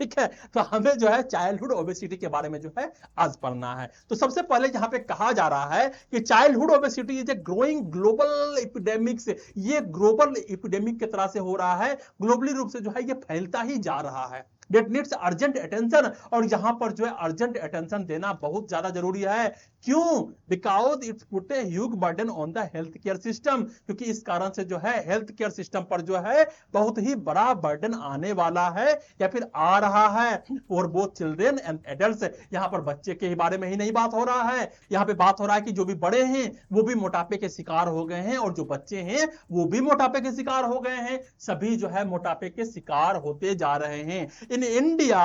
ठीक है। तो हमें जो है चाइल्डहुड ओबेसिटी के बारे में जो है आज पढ़ना है। तो सबसे पहले यहां पे कहा जा रहा है कि childhood obesity is a growing global epidemics, ये ग्लोबल एपिडेमिक की तरह से हो रहा है, ग्लोबली रूप से जो है ये फैलता ही जा रहा है। That needs urgent attention, और यहां पर जो है अर्जेंट अटेंशन देना बहुत ज्यादा जरूरी है। क्यों? Because it's put a huge burden on the health care system, क्योंकि इस कारण से जो है हेल्थ केयर सिस्टम पर जो है बहुत ही बड़ा बर्डन आने वाला है या फिर आ रहा है, for both children and adults. यहां पर बच्चे के बारे में ही नहीं बात हो रहा है, यहां पे बात हो रहा है कि जो भी बड़े हैं वो भी मोटापे के शिकार हो गए हैं, और जो बच्चे हैं वो भी मोटापे के शिकार हो गए हैं। सभी जो है मोटापे के शिकार होते जा रहे हैं। In India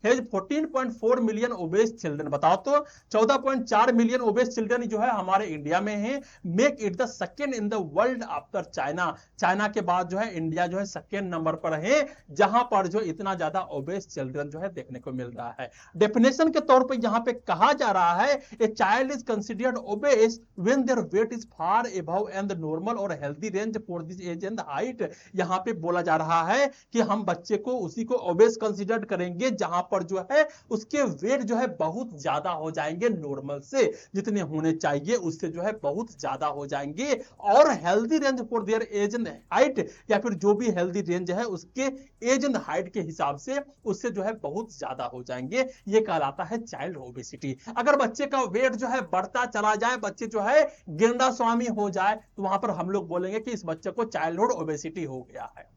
has 14.4 million obese children. बताओ तो 14.4 मिलियन ओबेस चिल्ड्रन जो है हमारे इंडिया में है। Make it the second in the world after China. China के बाद जो है इंडिया जो है सेकंड नंबर पर है जहां पर जो इतना ज्यादा ओबेस चिल्ड्रन जो है देखने को मिल रहा है। डेफिनेशन के तौर पर यहां पे कहा जा रहा है a child is considered obese when their weight is far above and the normal और healthy range for this age and height. यहां पे बोला जा रहा है कि हम बच्चे को उसी को ओबेस कंसीडर करेंगे जहां पर जो है उसके वेट जो है बहुत ज्यादा हो जाएंगे, नॉर्मल से जितने होने चाहिए उससे जो है बहुत ज्यादा हो जाएंगे, और healthy range for their age and height, या फिर जो भी हेल्दी रेंज है उसके एज एंड हाइट के हिसाब से उससे जो है बहुत ज्यादा हो जाएंगे। ये कहलाता है चाइल्ड ओबेसिटी। अगर बच्चे का वेट जो है बढ़ता चला जाए, बच्चे जो है गेंडा स्वामी हो जाए, तो वहां पर हम लोग बोलेंगे कि इस बच्चे को चाइल्डहुड ओबेसिटी हो गया है।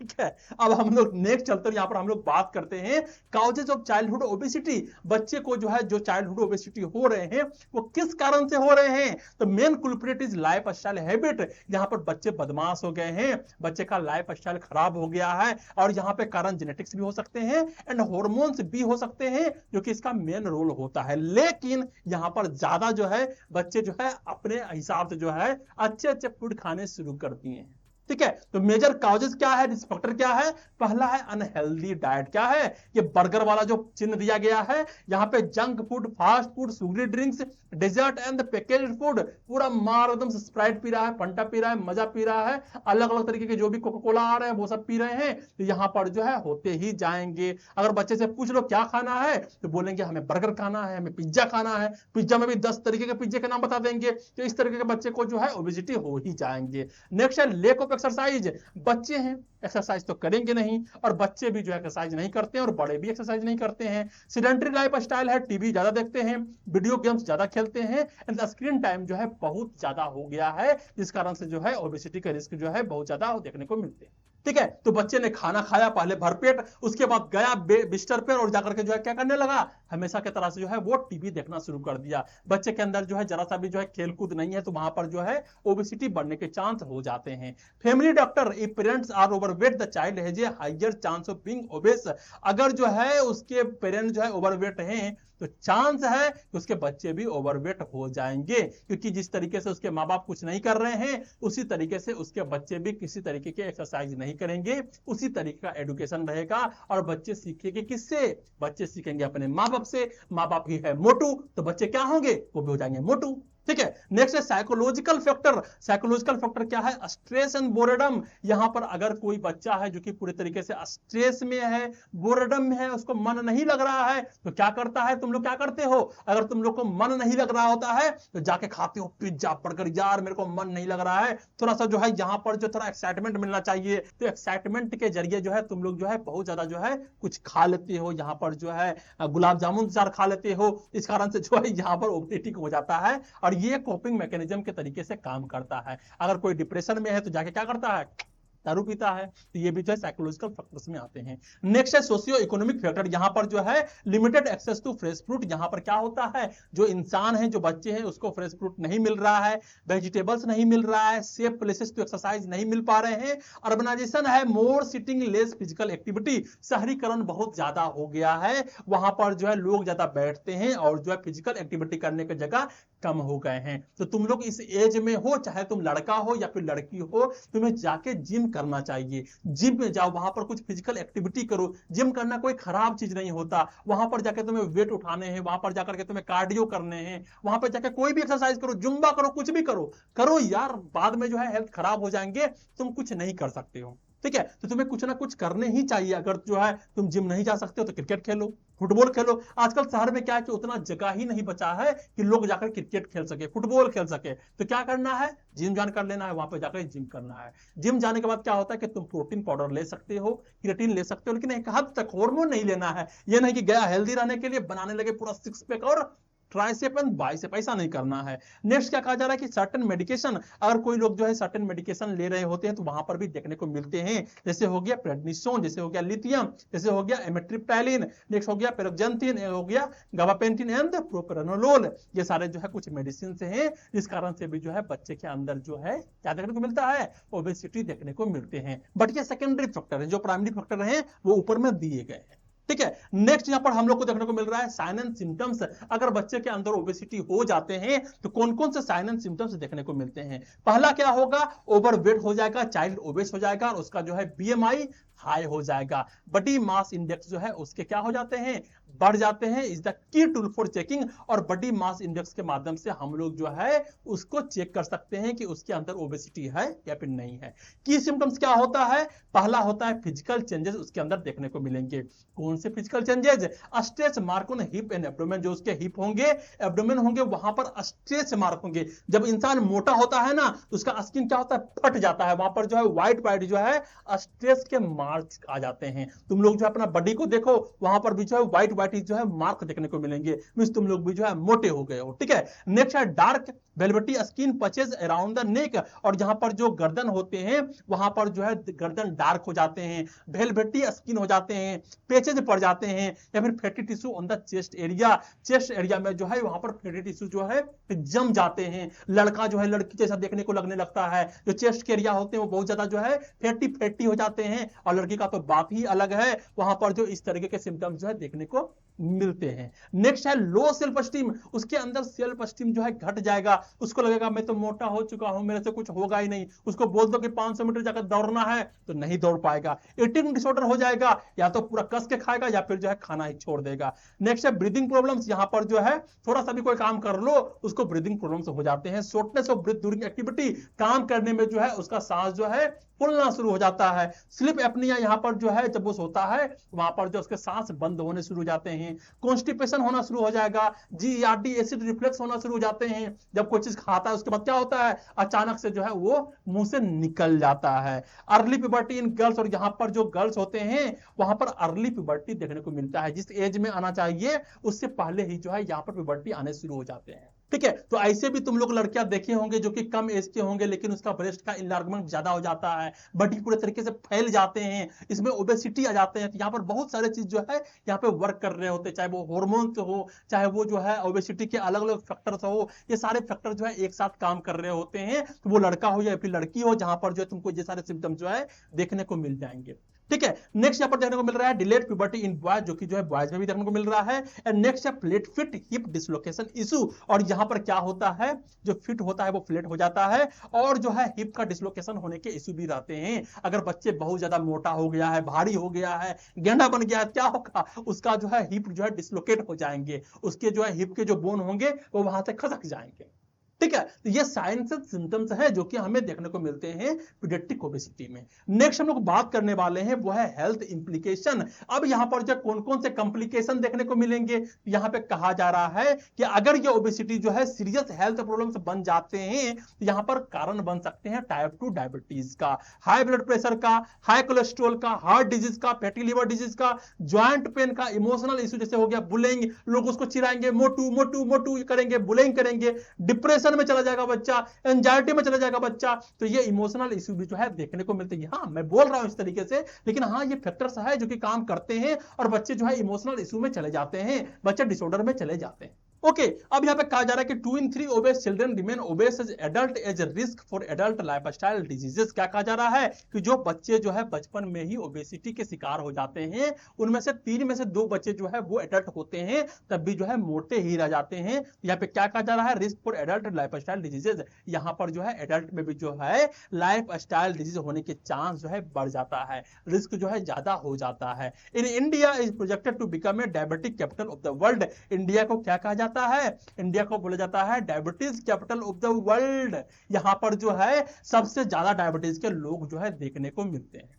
ठीक है, अब हम लोग नेक्स्ट चलते हैं। यहां पर हम लोग बात करते हैं काउजेज ऑफ चाइल्डहुड ओबेसिटी। बच्चे को जो है जो चाइल्डहुड ओबेसिटी हो रहे हैं वो किस कारण से हो रहे हैं? तो main culprit is lifestyle habit. यहां पर बच्चे बदमाश हो गए हैं, बच्चे का लाइफ स्टाइल खराब हो गया है, और यहां पे कारण जेनेटिक्स भी हो सकते हैं एंड हॉर्मोन्स भी हो सकते हैं जो कि इसका मेन रोल होता है। लेकिन यहां पर ज्यादा जो है बच्चे जो है अपने हिसाब से जो है अच्छे अच्छे फूड खाने शुरू कर दिए हैं। ठीक है, तो मेजर काउजेस क्या है, रिस्क फैक्टर क्या है? पहला है अनहेल्दी डाइट। क्या है ये बर्गर वाला जो चिन्ह दिया गया है, यहाँ पे junk food, fast food, sugary drinks, dessert and packaged food, पूरा मार एकदम स्प्राइट पी रहा है, फंटा पी रहा है, मजा पी रहा है, अलग अलग तरीके के जो भी कोका कोला आ रहे हैं वो सब पी रहे हैं। तो यहाँ पर जो है होते ही जाएंगे। अगर बच्चे से पूछ लो क्या खाना है तो बोलेंगे हमें बर्गर खाना है, हमें पिज्जा खाना है। पिज्जा में भी 10 तरीके के पिज्जे के नाम बता देंगे। तो इस तरीके के बच्चे को जो है ओबेसिटी हो ही जाएंगे। नेक्स्ट है लेक ऑफ एक्सरसाइज। बच्चे हैं एक्सरसाइज तो करेंगे नहीं, और बच्चे भी जो है एक्सरसाइज नहीं करते हैं, और बड़े भी एक्सरसाइज नहीं करते हैं। सिडेंटरी लाइफ स्टाइल है, टीवी ज्यादा देखते हैं, वीडियो गेम्स ज्यादा खेलते हैं, एंड स्क्रीन टाइम जो है बहुत ज्यादा हो गया है, जिस कारण से जो है ओबेसिटी का रिस्क जो है बहुत ज्यादा देखने को मिलते हैं। ठीक है, तो बच्चे ने खाना खाया पहले भरपेट, उसके बाद गया बिस्तर पे और जाकर के जो है क्या करने लगा, हमेशा की तरह से जो है वो टीवी देखना शुरू कर दिया। बच्चे के अंदर जो है जरा सा भी जो है खेलकूद नहीं है, तो वहां पर जो है ओबेसिटी बढ़ने के चांस हो जाते हैं। Family doctor, if parents are overweight the child has a higher chance of being obese. अगर जो है उसके पेरेंट्स जो है ओवरवेट हैं तो चांस है कि उसके बच्चे भी ओवरवेट हो जाएंगे, क्योंकि जिस तरीके से उसके माँ बाप कुछ नहीं कर रहे हैं उसी तरीके से उसके बच्चे भी किसी तरीके के एक्सरसाइज नहीं करेंगे, उसी तरीके का एजुकेशन रहेगा। और बच्चे सीखेंगे किससे? बच्चे सीखेंगे अपने माँ बाप से। माँ बाप ही है मोटू तो बच्चे क्या होंगे? वो भी हो जाएंगे मोटू। ठीक है। नेक्स्ट है साइकोलॉजिकल फैक्टर। साइकोलॉजिकल फैक्टर क्या है? Stress and boredom. यहां पर अगर कोई बच्चा है जो कि पूरे तरीके से स्ट्रेस में है, बोरेडम में है, उसको मन नहीं लग रहा है, तो क्या करता है? तुम लोग क्या करते हो? अगर तुम लोग को मन नहीं लग रहा होता है तो जाके खाते हो पिज्जा बर्गर, यार मेरे को मन नहीं लग रहा है, थोड़ा सा जो है यहां पर जो थोड़ा एक्साइटमेंट मिलना चाहिए, तो एक्साइटमेंट के जरिए जो है तुम लोग जो है बहुत ज्यादा जो है कुछ खा लेते हो, यहां पर जो है गुलाब जामुन चार खा लेते हो, इस कारण से जो है यहां पर ओबेसिटी हो जाता है। और ये कोपिंग मैकेनिज्म के तरीके से काम करता है। अगर कोई डिप्रेशन में है तो जाके क्या करता है? दारू पीता है। तो ये भी जो है साइकोलॉजिकल फैक्टर्स में आते हैं। नेक्स्ट है सोशियो इकोनॉमिक फैक्टर। यहां पर जो है limited access to fresh fruit. यहां पर क्या होता है? जो इंसान है, जो बच्चे हैं, उसको फ्रेश फ्रूट नहीं मिल रहा है, वेजिटेबल्स नहीं मिल रहा है, सेफ प्लेसेस टू एक्सरसाइज नहीं मिल पा रहे हैं। अर्बनाइजेशन है, मोर सिटिंग लेस फिजिकल एक्टिविटी। शहरीकरण बहुत ज्यादा हो गया है, वहां पर जो है लोग ज्यादा बैठते हैं और जो है फिजिकल एक्टिविटी करने की जगह कम हो गए हैं। तो तुम लोग इस एज में हो, चाहे तुम लड़का हो या फिर लड़की हो, तुम्हें जाके जिम करना चाहिए। जिम में जाओ, वहां पर कुछ फिजिकल एक्टिविटी करो। जिम करना कोई खराब चीज नहीं होता। वहां पर जाकर तुम्हें वेट उठाने हैं, वहां पर जाकर के तुम्हें कार्डियो करने हैं, वहां पर जाकर कोई भी एक्सरसाइज करो, जुम्बा करो, कुछ भी करो, करो यार। बाद में जो है हेल्थ खराब हो जाएंगे, तुम कुछ नहीं कर सकते हो। ठीक है, तो तुम्हें कुछ ना कुछ करने ही चाहिए। अगर जो है तुम जिम नहीं जा सकते हो तो क्रिकेट खेलो, फुटबॉल खेलो। आजकल शहर में क्या है कि उतना जगह ही नहीं बचा है कि लोग जाकर क्रिकेट खेल सके, फुटबॉल खेल सके। तो क्या करना है? जिम ज्वाइन कर लेना है, वहां पर जाकर जिम करना है। जिम जाने के बाद क्या होता है कि तुम प्रोटीन पाउडर ले सकते हो, क्रिएटिन ले सकते हो, लेकिन एक हद तक हार्मोन नहीं लेना है। ये नहीं कि गया हेल्दी रहने के लिए बनाने लगे पूरा सिक्स पैक और ट्राइसेप एंड बाइसेप, ऐसा नहीं करना है। नेक्स्ट क्या कहा जा रहा है कि सर्टेन मेडिकेशन। अगर कोई लोग जो है सर्टेन मेडिकेशन ले रहे होते हैं तो वहां पर भी देखने को मिलते हैं, जैसे हो गया प्रेडनिसोन, जैसे हो गया लिथियम, जैसे हो गया एमिट्रिप्टाइलिन, नेक्स्ट हो गया पेरोक्सेंटिन, हो गया गाबापेंटिन एंड प्रोप्रानोलोल। ये सारे जो है कुछ मेडिसिन हैं, जिस कारण से भी जो है बच्चे के अंदर जो है क्या देखने को मिलता है? ओबेसिटी देखने को मिलते हैं। बट ये सेकेंडरी फैक्टर है, जो प्राइमरी फैक्टर है वो ऊपर में दिए गए हैं। ठीक है। नेक्स्ट यहां पर हम लोग को देखने को मिल रहा है साइन एंड सिम्टम्स। अगर बच्चे के अंदर ओबेसिटी हो जाते हैं तो कौन कौन से साइन एंड सिम्टम्स देखने को मिलते हैं? पहला क्या होगा? ओवरवेट हो जाएगा, चाइल्ड ओबेस हो जाएगा, और उसका जो है बीएमआई हाई हो जाएगा। बॉडी मास इंडेक्स जो है उसके क्या हो जाते हैं? बढ़ जाते हैं। Is the key tool for checking. और बॉडी मास इंडेक्स के माध्यम से हम लोग जो है उसको चेक कर सकते हैं कि उसके अंदर ओबेसिटी है या फिर नहीं है। की सिम्टम्स क्या होता है? पहला होता है फिजिकल चेंजेस उसके अंदर देखने को मिलेंगे। कौन से physical changes? Stretch mark on hip and abdomen. जो उसके हिप होंगे, एब्डोमेन होंगे, वहां पर स्ट्रेच मार्क होंगे। जब इंसान मोटा होता है ना तो उसका स्किन क्या होता है? फट जाता है, वहां पर जो है व्हाइट व्हाइट जो है स्ट्रेच के मार्क्स आ जाते हैं। तुम लोग जो है अपना बॉडी को देखो, वहां पर भी जो है व्हाइट व्हाइट जो है मार्क देखने को मिलेंगे, मींस तुम लोग भी जो है मोटे हो गए हो। ठीक है। नेक्स्ट है dark velvety skin patches around the neck. और जहां पर जो गर्दन होते हैं वहां पर जो है गर्दन डार्क हो जाते हैं, वेलवेटी स्किन हो जाते हैं, पेचेज पड़ जाते हैं, या फिर fatty tissue on the chest area. Chest area में जो है वहां पर फैटी टिश्यू जो है जम जाते हैं। लड़का जो है लड़की जैसा देखने को लगने लगता है। जो चेस्ट के एरिया होते हैं वो बहुत ज्यादा जो है फैटी फैटी हो जाते हैं, और लड़की का तो बात ही अलग है। वहां पर जो इस तरीके के सिम्टम्स जो है देखने को मिलते हैं। नेक्स्ट है लो सेल्फ स्टीम। उसके अंदर सेल्फ स्टीम जो है घट जाएगा। उसको लगेगा मैं तो मोटा हो चुका हूं, मेरे से कुछ होगा ही नहीं। उसको बोल दो कि 500 मीटर जाकर दौड़ना है तो नहीं दौड़ पाएगा। ईटिंग डिसऑर्डर हो जाएगा, या तो पूरा कस के खाएगा या फिर जो है खाना ही छोड़ देगा। नेक्स्ट है ब्रीदिंग प्रॉब्लम्स। यहां पर जो है थोड़ा सा भी कोई काम कर लो उसको ब्रीदिंग प्रॉब्लम्स हो जाते हैं। Shortness of breath during activity. काम करने में जो है उसका सांस जो है फूलना शुरू हो जाता है। स्लिप एपनिया यहां पर जो है जब वो सोता है वहां पर जो उसके सांस बंद होने शुरू हो जाते हैं। कॉन्स्टिपेशन होना शुरू हो जाएगा। जीआरडी एसिड रिफ्लेक्स होना शुरू हो जाते हैं। जब कोई चीज खाता है उसके बाद क्या होता है? अचानक से जो है वो मुंह से निकल जाता है। Early puberty in girls. और यहां पर जो गर्ल्स होते हैं वहां पर अर्ली प्यूबर्टी देखने को मिलता है। जिस एज में आना चाहिए उससे पहले ही जो है यहां पर प्यूबर्टी आने शुरू हो जाते हैं। ठीक है। तो ऐसे भी तुम लोग लड़कियां देखे होंगे जो कि कम एज के होंगे, लेकिन उसका ब्रेस्ट का इनलार्जमेंट ज्यादा हो जाता है, बॉडी पूरे तरीके से फैल जाते हैं, इसमें ओबेसिटी आ जाते हैं। तो यहाँ पर बहुत सारे चीज जो है यहाँ पे वर्क कर रहे होते हैं, चाहे वो हार्मोन हो, चाहे वो जो है ओबेसिटी के अलग अलग फैक्टर्स हो, ये सारे फैक्टर जो है एक साथ काम कर रहे होते हैं। तो वो लड़का हो या फिर लड़की हो, जहां पर जो है तुमको ये सारे सिम्टम जो है देखने को मिल जाएंगे। ठीक है। नेक्स्ट यहां पर देखने को मिल रहा है डिलेड प्यूबर्टी इन बॉयज, जो कि जो है बॉयज में भी देखने को मिल रहा है। एंड नेक्स्ट है flat fit hip dislocation issue. और यहां पर क्या होता है? जो फिट होता है वो फ्लैट हो जाता है, और जो है हिप का डिसलोकेशन होने के इशू भी रहते हैं। अगर बच्चे बहुत ज्यादा मोटा हो गया है, भारी हो गया है, गेंडा बन गया है, क्या होगा? उसका जो है हिप जो है डिसलोकेट हो जाएंगे। उसके जो है हिप के जो बोन होंगे वो वहां से खसक जाएंगे। ठीक है, तो ये साइंस एंड सिम्टम्स है जो कि हमें देखने को मिलते हैं पीडियाट्रिक ओबेसिटी में। नेक्स्ट हम लोग बात करने वाले हैं वो है हेल्थ इंप्लीकेशन। अब यहां पर जो कौन कौन से कॉम्प्लिकेशन देखने को मिलेंगे, यहां पे कहा जा रहा है कि अगर ये ओबेसिटी जो है सीरियस हेल्थ प्रॉब्लम्स बन जाते हैं तो यहां पर कारण बन सकते हैं टाइप 2 डायबिटीज का, हाई ब्लड प्रेशर का, हाई कोलेस्ट्रॉल का, हार्ट डिजीज का, फैटी लिवर डिजीज का, ज्वाइंट पेन का, इमोशनल इश्यू जैसे हो गया बुलिंग, लोग उसको चिढ़ाएंगे मोटू मोटू मोटू करेंगे, बुलिंग करेंगे, डिप्रेशन में चला जाएगा बच्चा, एंजाइटी में चला जाएगा बच्चा। तो ये इमोशनल इश्यू भी जो है देखने को मिलते हैं। हाँ, मैं बोल रहा हूं इस तरीके से, लेकिन हाँ ये फैक्टर्स है जो कि काम करते हैं और बच्चे जो है इमोशनल इश्यू में चले जाते हैं, बच्चे डिसऑर्डर में चले जाते हैं। ओके, अब यहां पे कहा जा रहा है कि 2 in 3 obese children remain obese as adult as risk for adult lifestyle diseases. क्या कहा जा रहा है कि जो बच्चे जो है बचपन में ही ओबेसिटी के शिकार हो जाते हैं, उनमें से 3 में से 2 बच्चे जो है वो एडल्ट होते हैं तब भी जो है मोटे ही रह जाते हैं। यहाँ पे क्या कहा जा रहा है, risk for adult lifestyle diseases. यहाँ पर जो है एडल्ट में भी जो है लाइफस्टाइल डिजीज होने के चांस जो है बढ़ जाता है, रिस्क जो है ज्यादा हो जाता है। In India is projected to become a diabetic capital of the world. India को क्या कहा जाता है, इंडिया को बोला जाता है diabetes capital of the world. यहां पर जो है सबसे ज्यादा डायबिटीज के लोग जो है देखने को मिलते हैं।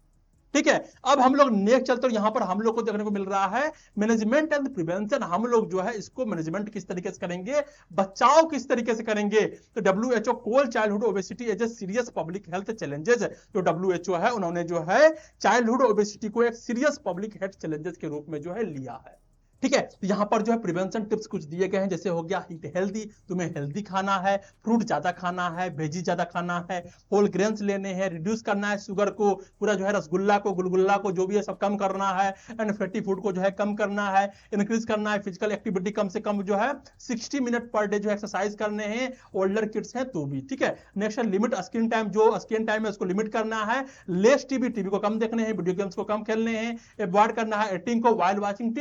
ठीक है, अब हम लोग नेक्स्ट चलते हैं, यहां पर हम लोग को देखने को मिल रहा है मैनेजमेंट एंड प्रिवेंशन। हम लोग जो है इसको मैनेजमेंट किस तरीके से करेंगे, बचाव किस तरीके से करेंगे। तो WHO call childhood obesity as a serious public health challenges. जो WHO है उन्होंने जो है चाइल्डहुड ओबेसिटी को एक सीरियस पब्लिक हेल्थ चैलेंजेस के रूप में जो है लिया है। ठीक है, तो यहां पर जो है प्रिवेंशन टिप्स कुछ दिए गए हैं, जैसे हो गया ईट हेल्दी, तुम्हें हेल्दी खाना है, फ्रूट ज्यादा खाना है, वेजी ज्यादा खाना है, होल ग्रेन्स लेने हैं, रिड्यूस करना है शुगर को, पूरा जो है रसगुल्ला को गुलगुल्ला को जो भी है सब कम करना है, एंड फैटी फूड को जो है कम करना है, इंक्रीज करना है फिजिकल एक्टिविटी, कम से कम जो है 60 मिनट पर डे जो एक्सरसाइज करने हैं, ओल्डर किड्स हैं तो भी। ठीक है, नेक्स्ट लिमिट स्क्रीन टाइम, जो स्क्रीन टाइम है उसको लिमिट करना है, लेस टीवी को कम देखने हैं, वीडियो गेम्स को कम खेलने हैं, अवॉइड करना है एटिंग को वाइल वाचिंग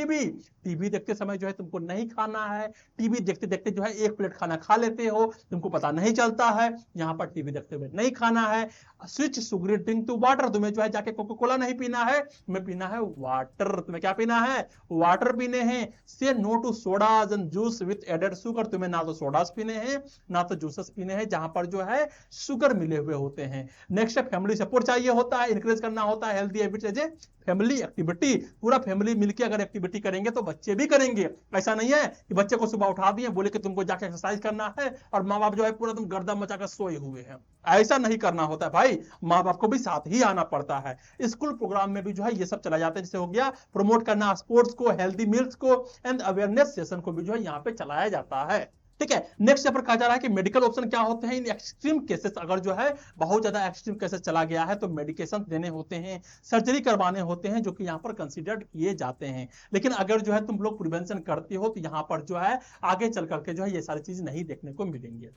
टीवी देखते समय जो है तुमको नहीं खाना है, टीवी देखते देखते जो है 1 प्लेट खाना खा लेते हो, तुमको पता नहीं चलता है, यहां पर टीवी देखते हुए नहीं खाना है। Switch sugar drink to water, तुम्हें जो है जाके कोका कोला नहीं पीना है, तुम्हें पीना है वाटर। तुम्हें क्या पीना है, वाटर पीने हैं। से no to sodas and juice with added sugar, तुम्हें ना तो सोडास पीने हैं ना तो जूसेस पीने हैं जहां पर जो है शुगर मिले हुए होते हैं। नेक्स्ट फैमिली सपोर्ट चाहिए होता है, इंकरेज करना होता है healthy habits as a family activity. पूरा फैमिली मिलकर अगर एक्टिविटी करेंगे तो बच्चे भी करेंगे। ऐसा नहीं है कि बच्चे को सुबह उठा दिए बोले कि तुमको जाके एक्सरसाइज करना है और माँ बाप जो है पूरा तुम गर्दन मचाकर सोए हुए हैं, ऐसा नहीं करना होता है भाई, माँ बाप को भी साथ ही आना पड़ता है। स्कूल प्रोग्राम में भी जो है ये सब चला जाता है, जैसे हो गया प्रमोट करना स्पोर्ट्स को, हेल्दी मील्स को एंड अवेयरनेस सेशन को भी जो है यहाँ पे चलाया जाता है। ठीक है, नेक्स्ट यहाँ पर कहा जा रहा है कि मेडिकल ऑप्शन क्या होते हैं इन एक्सट्रीम केसेस। अगर जो है बहुत ज्यादा एक्सट्रीम केसेस चला गया है तो मेडिकेशन देने होते हैं, सर्जरी करवाने होते हैं जो कि यहाँ पर कंसीडर्ड किए जाते हैं। लेकिन अगर जो है तुम लोग प्रिवेंशन करते हो तो यहाँ पर जो है आगे चल करके जो है ये सारी चीज नहीं देखने को मिलेंगे।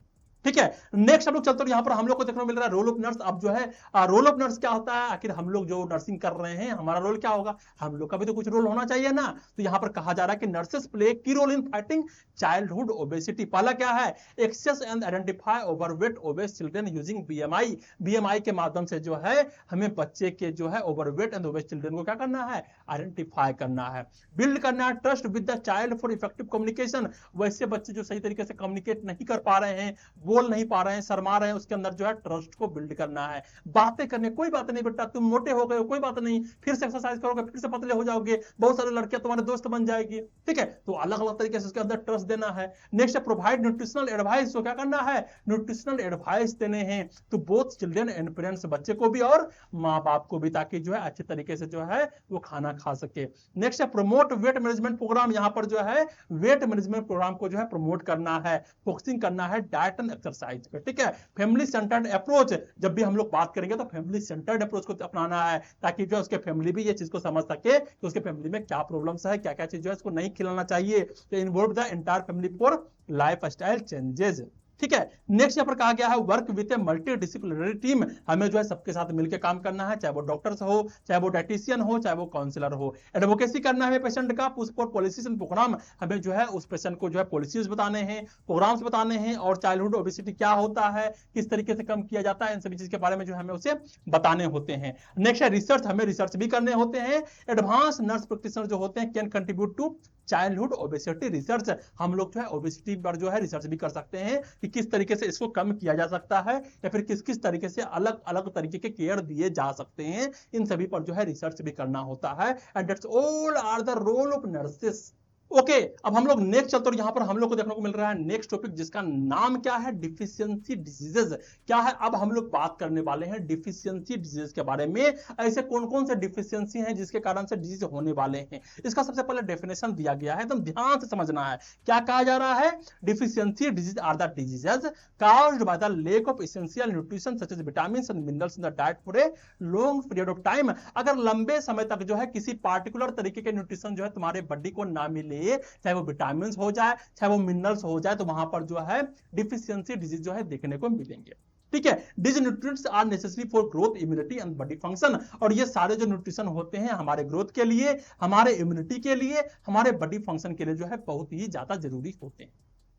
ठीक है, नेक्स्ट हम लोग चलते हैं, यहाँ पर हम लोग को देखने को मिल रहा है रोल ऑफ नर्स। अब जो है रोल ऑफ नर्स क्या होता है, आखिर हम लोग जो नर्सिंग कर रहे हैं हमारा रोल क्या होगा, हम लोग का भी तो कुछ रोल होना चाहिए ना। तो यहाँ पर कहा जा रहा है कि नर्सेस प्ले की role in fighting childhood obesity. पहला क्या है, assess and identify overweight obese children using BMI के माध्यम से जो है हमें बच्चे के जो है ओवरवेट एंड ओबेस चिल्ड्रन को क्या करना है, आइडेंटिफाई करना है, बिल्ड करना है trust with the child for effective communication. वैसे बच्चे जो सही तरीके से कम्युनिकेट नहीं कर पा रहे हैं, बोल नहीं पा रहे हैं, शर्मा रहे हैं, उसके अंदर जो है ट्रस्ट को बिल्ड करना है। बातें करने, कोई बात नहीं बेटा तुम मोटे हो गए हो, कोई बात नहीं, फिर से एक्सरसाइज करोगे फिर से पतले हो जाओगे, बहुत सारे लड़कियां तुम्हारे दोस्त बन जाएगी। ठीक है, तो अलग अलग तरीके से उसके अंदर ट्रस्ट देना है। नेक्स्ट प्रोवाइड न्यूट्रिशनल एडवाइस, तो क्या करना है, न्यूट्रिशनल एडवाइस देने हैं तो बोथ चिल्ड्रन एंड पेरेंट्स, बच्चे को भी और माँ बाप को भी, ताकि जो है अच्छे तरीके से जो है वो खाना खा सके। Next promote weight management programme, यहाँ पर जो है वेट मैनेजमेंट प्रोग्राम को जो है प्रमोट करना है, फोकसिंग करना है डाइट एंड एक्सरसाइज। ठीक है, फैमिली सेंटर्ड अप्रोच, जब भी हम लोग बात करेंगे तो फैमिली सेंटर्ड अप्रोच को अपनाना है ताकि जो उसके फैमिली भी ये चीज को समझ सके कि उसके फैमिली में क्या प्रॉब्लम्स है, क्या क्या चीज जो है इसको नहीं खिलाना चाहिए। तो involve the entire family for lifestyle changes. ठीक है, नेक्स्ट यहाँ पर कहा गया है work with a multi disciplinary team, हमें जो है सबके साथ मिलकर काम करना है, चाहे वो डॉक्टर्स हो, चाहे वो डाइटिशियन हो, चाहे वो काउंसलर हो। एडवोकेसी करना है पेशेंट का, push for policies and programme, हमें जो है उस पेशेंट को जो है पॉलिसीज बताने हैं, प्रोग्राम्स बताने हैं, और चाइल्डहुड ओबेसिटी क्या होता है, किस तरीके से कम किया जाता है, इन सभी चीज के बारे में जो हमें उसे बताने होते हैं। नेक्स्ट है रिसर्च, हमें रिसर्च भी करने होते हैं। एडवांस नर्स प्रैक्टिशनर जो होते हैं can contribute to childhood obesity research, हम लोग जो है ओबेसिटी पर जो है रिसर्च भी कर सकते हैं कि किस तरीके से इसको कम किया जा सकता है या फिर किस किस तरीके से अलग अलग तरीके के केयर दिए जा सकते हैं, इन सभी पर जो है रिसर्च भी करना होता है। And that's all are the role of nurses. Okay, अब हम लोग नेक्स्ट चलते हैं, यहां पर हम लोग को देखने को मिल रहा है नेक्स्ट टॉपिक जिसका नाम क्या है, डिफिशियंसी डिजीजेस। क्या है, अब हम लोग बात करने वाले हैं डिफिशियंसी डिजीज के बारे में। ऐसे कौन कौन से डिफिशियंसी हैं जिसके कारण से डिजीज होने वाले हैं, इसका सबसे पहले डेफिनेशन दिया गया है, एकदम ध्यान से समझना है। क्या कहा जा रहा है, deficiency disease are the diseases caused by the lack of essential nutrition such as vitamins and minerals in the diet for a long period of time। अगर लंबे समय तक जो है किसी पार्टिकुलर तरीके के न्यूट्रिशन जो है तुम्हारे बॉडी को ना मिले, चाहे वो विटामिन हो जाए चाहे वो मिनरल्स हो जाए, तो वहां पर जो है डिफिशियंसी डिजीज जो है देखने को मिलेंगे। ठीक है, these nutrients are necessary for growth, immunity and body function। और ये सारे जो न्यूट्रिशन होते हैं हमारे ग्रोथ के लिए, हमारे इम्यूनिटी के लिए, हमारे बॉडी फंक्शन के लिए जो है बहुत ही ज्यादा जरूरी होते हैं।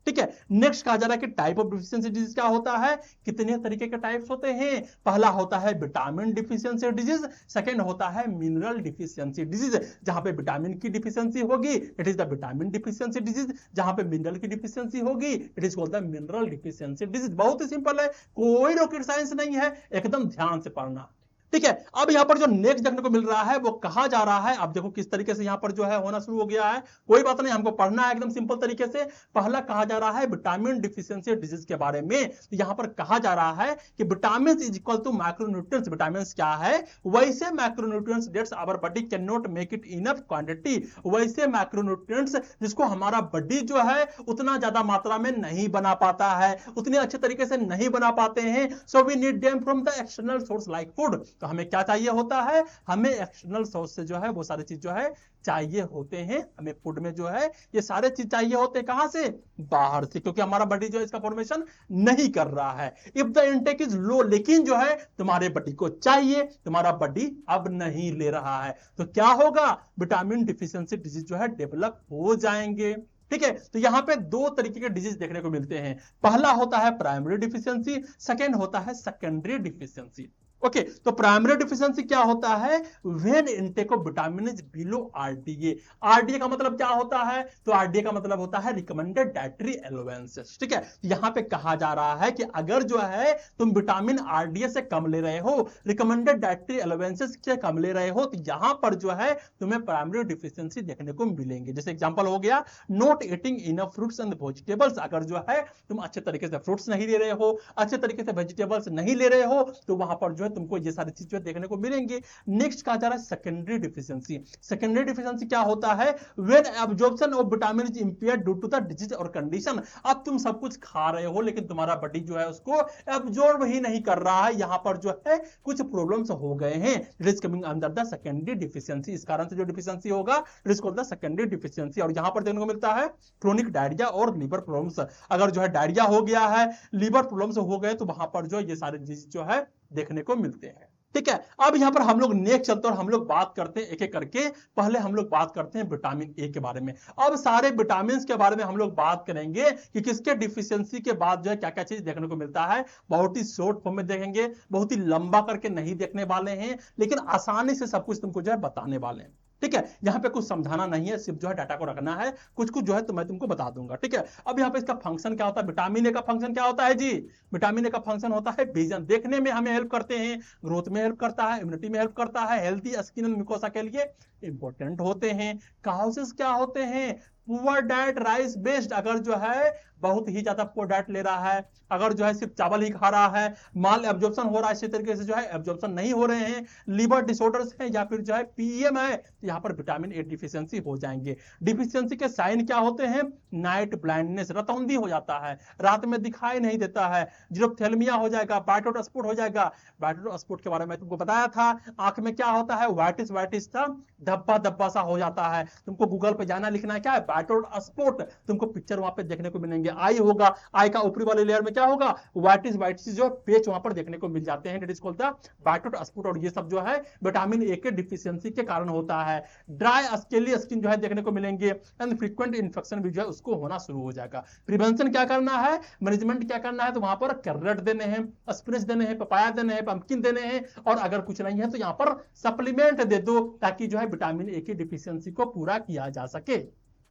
ठीक है, नेक्स्ट कहा जा रहा है कि टाइप ऑफ डिफिशियंसी डिजीज क्या होता है, कितने तरीके के टाइप्स होते हैं। पहला होता है विटामिन डिफिशियंसी डिजीज, सेकंड होता है मिनरल डिफिशियंसी डिजीज, जहां पे विटामिन की डिफिशियंसी होगी it is the vitamin deficiency disease, जहां पे मिनरल की डिफिशियंसी होगी it is called the mineral deficiency disease. बहुत ही सिंपल है, कोई रॉकेट साइंस नहीं है, एकदम ध्यान से पढ़ना। ठीक है, अब यहां पर जो नेक्स्ट देखने को मिल रहा है वो कहा जा रहा है, अब देखो किस तरीके से यहां पर जो है होना शुरू हो गया है। कोई बात नहीं, हमको पढ़ना है एकदम सिंपल तरीके से। पहला कहा जा रहा है विटामिन डिफिशियंसी डिजीज के बारे में। तो यहां पर कहा जा रहा है कि vitamin is equal to macronutrients. Vitamin क्या है, वैसे macronutrients that's our body can not make it enough quantity, वैसे मैक्रोन्यूट्रिएंट्स जिसको हमारा बॉडी जो है उतना ज्यादा मात्रा में नहीं बना पाता है, उतने अच्छे तरीके से नहीं बना पाते हैं। So we need them from the external source like food. तो हमें क्या चाहिए होता है, हमें एक्सटर्नल सोर्स से जो है वो सारी चीज जो है चाहिए होते हैं। हमें फूड में जो है ये सारे चीज चाहिए होते हैं, कहां से, बाहर से, क्योंकि हमारा बॉडी जो है इसका फॉर्मेशन नहीं कर रहा है। If the intake is low, लेकिन जो है तुम्हारे बॉडी को चाहिए, तुम्हारा बॉडी अब नहीं ले रहा है, तो क्या होगा, विटामिन डिफिशियंसी डिजीज जो है डेवलप हो जाएंगे। ठीक है, तो यहां पे दो तरीके के डिजीज देखने को मिलते हैं। पहला होता है प्राइमरी डिफिशियंसी, सेकेंड होता है सेकेंडरी डिफिशियंसी। ओके, तो प्राइमरी डिफिशियंसी क्या होता है, when intake of vitamin is below RDA. RDA का मतलब क्या होता है, तो आरडीए का मतलब होता है रिकमेंडेड डाइटरी अलाउंसेस। ठीक है, यहां पे कहा जा रहा है कि अगर जो है तुम विटामिन आरडीए से कम ले रहे हो, रिकमेंडेड डाइटरी अलाउंसेस से कम ले रहे हो, तो यहां पर जो है तुम्हें प्राइमरी डिफिशियंसी देखने को मिलेंगे। जैसे एग्जांपल हो गया not eating enough fruits and vegetables. अगर जो है तुम अच्छे तरीके से फ्रूट्स नहीं ले रहे हो, अच्छे तरीके से वेजिटेबल्स नहीं ले रहे हो, तो वहां पर जो है तुमको ये सारी चीजें देखने को मिलेंगे। नेक्स्ट कहा जा रहा है सेकेंडरी डिफिशियंसी। सेकेंडरी डिफिशियंसी क्या होता है, when absorption of vitamin is impaired due to the disease और कंडीशन। अब तुम सब कुछ खा रहे हो लेकिन तुम्हारा बॉडी जो है उसको एब्जॉर्ब ही नहीं कर रहा है, यहां पर जो है कुछ प्रॉब्लम्स हो गए हैं, it is coming under the secondary deficiency. इस कारण से जो डिफिशियंसी होगा it is called the secondary deficiency. और यहां पर देखने को मिलता है क्रोनिक डायरिया और लीवर प्रॉब्लम्स। अगर जो है डायरिया हो गया है, लीवर प्रॉब्लम्स हो गए, तो वहां पर जो ये सारे डिजीज जो है देखने को मिलते हैं। ठीक है, अब यहां पर हम लोग नेक्स्ट चलते हैं और हम लोग बात करते हैं एक एक करके। पहले हम लोग बात करते हैं विटामिन ए के बारे में। अब सारे विटामिन के बारे में हम लोग बात करेंगे कि किसके डिफिशियंसी के बाद जो है क्या क्या चीज देखने को मिलता है। बहुत ही शॉर्ट फॉर्म में देखेंगे, बहुत ही लंबा करके नहीं देखने वाले हैं, लेकिन आसानी से सब कुछ तुमको जो है बताने वाले हैं। ठीक है, यहां पे कुछ समझाना नहीं है, सिर्फ जो है डाटा को रखना है, कुछ कुछ जो है तो मैं तुमको बता दूंगा। ठीक है, अब यहां पे इसका फंक्शन क्या होता है, विटामिन ए का फंक्शन क्या होता है जी, विटामिन ए का फंक्शन होता है विजन, देखने में हमें हेल्प करते हैं, ग्रोथ में हेल्प करता है, इम्यूनिटी में हेल्प करता है, हेल्थी स्किन एंड म्यूकोसा के लिए इंपॉर्टेंट होते हैं। काउसेस क्या होते हैं, पुअर डाइट राइस बेस्ड। अगर जो है बहुत ही ज्यादा पुअर डाइट ले रहा है, अगर जो है सिर्फ चावल ही खा रहा है, माल एब्जॉर्प्शन हो रहा है, इसी तरीके से जो है एब्जॉर्प्शन नहीं हो रहे हैं, लीवर डिसऑर्डर्स हैं या फिर जो है पीएम है, तो यहाँ पर विटामिन ए डिफिशियंसी हो जाएंगे। डिफिशियंसी के साइन क्या होते हैं, नाइट ब्लाइंडनेस, रतौंधी हो जाता है, रात में दिखाई नहीं देता है, जीरोप्थेल्मिया हो जाएगा, बायटोट स्पॉट हो जाएगा। बायटोट स्पॉट के बारे में तुमको बताया था, आंख में क्या होता है, व्हाइटिस व्हाइटिस सा धब्बा धब्बा सा हो जाता है। तुमको गूगल पे जाना, लिखना है क्या है, बायटोट स्पॉट, तुमको पिक्चर वहां पे देखने को मिलेंगे। आई होगा, आई का ऊपरी वाले लेयर में क्या होगा, व्हाइटिस व्हाइटिस जो पेच वहां पर देखने को मिल जाते हैं, it is called the Bitot spot. और ये सब जो है विटामिन ए के डिफिशियंसी के कारण होता है। ड्राई स्केली स्किन जो है देखने को मिलेंगे, एंड फ्रीक्वेंट इन्फेक्शन भी जो है उसको होना शुरू हो जाएगा। प्रिवेंशन क्या करना है, मैनेजमेंट क्या करना है, तो वहां पर कैरेट देने हैं, स्पिनच देने हैं, पपाया देने हैं, पंपकिन देने हैं, और अगर कुछ नहीं है तो यहाँ पर सप्लीमेंट दे दो, ताकि जो है विटामिन ए की डिफिशियंसी को पूरा किया जा सके।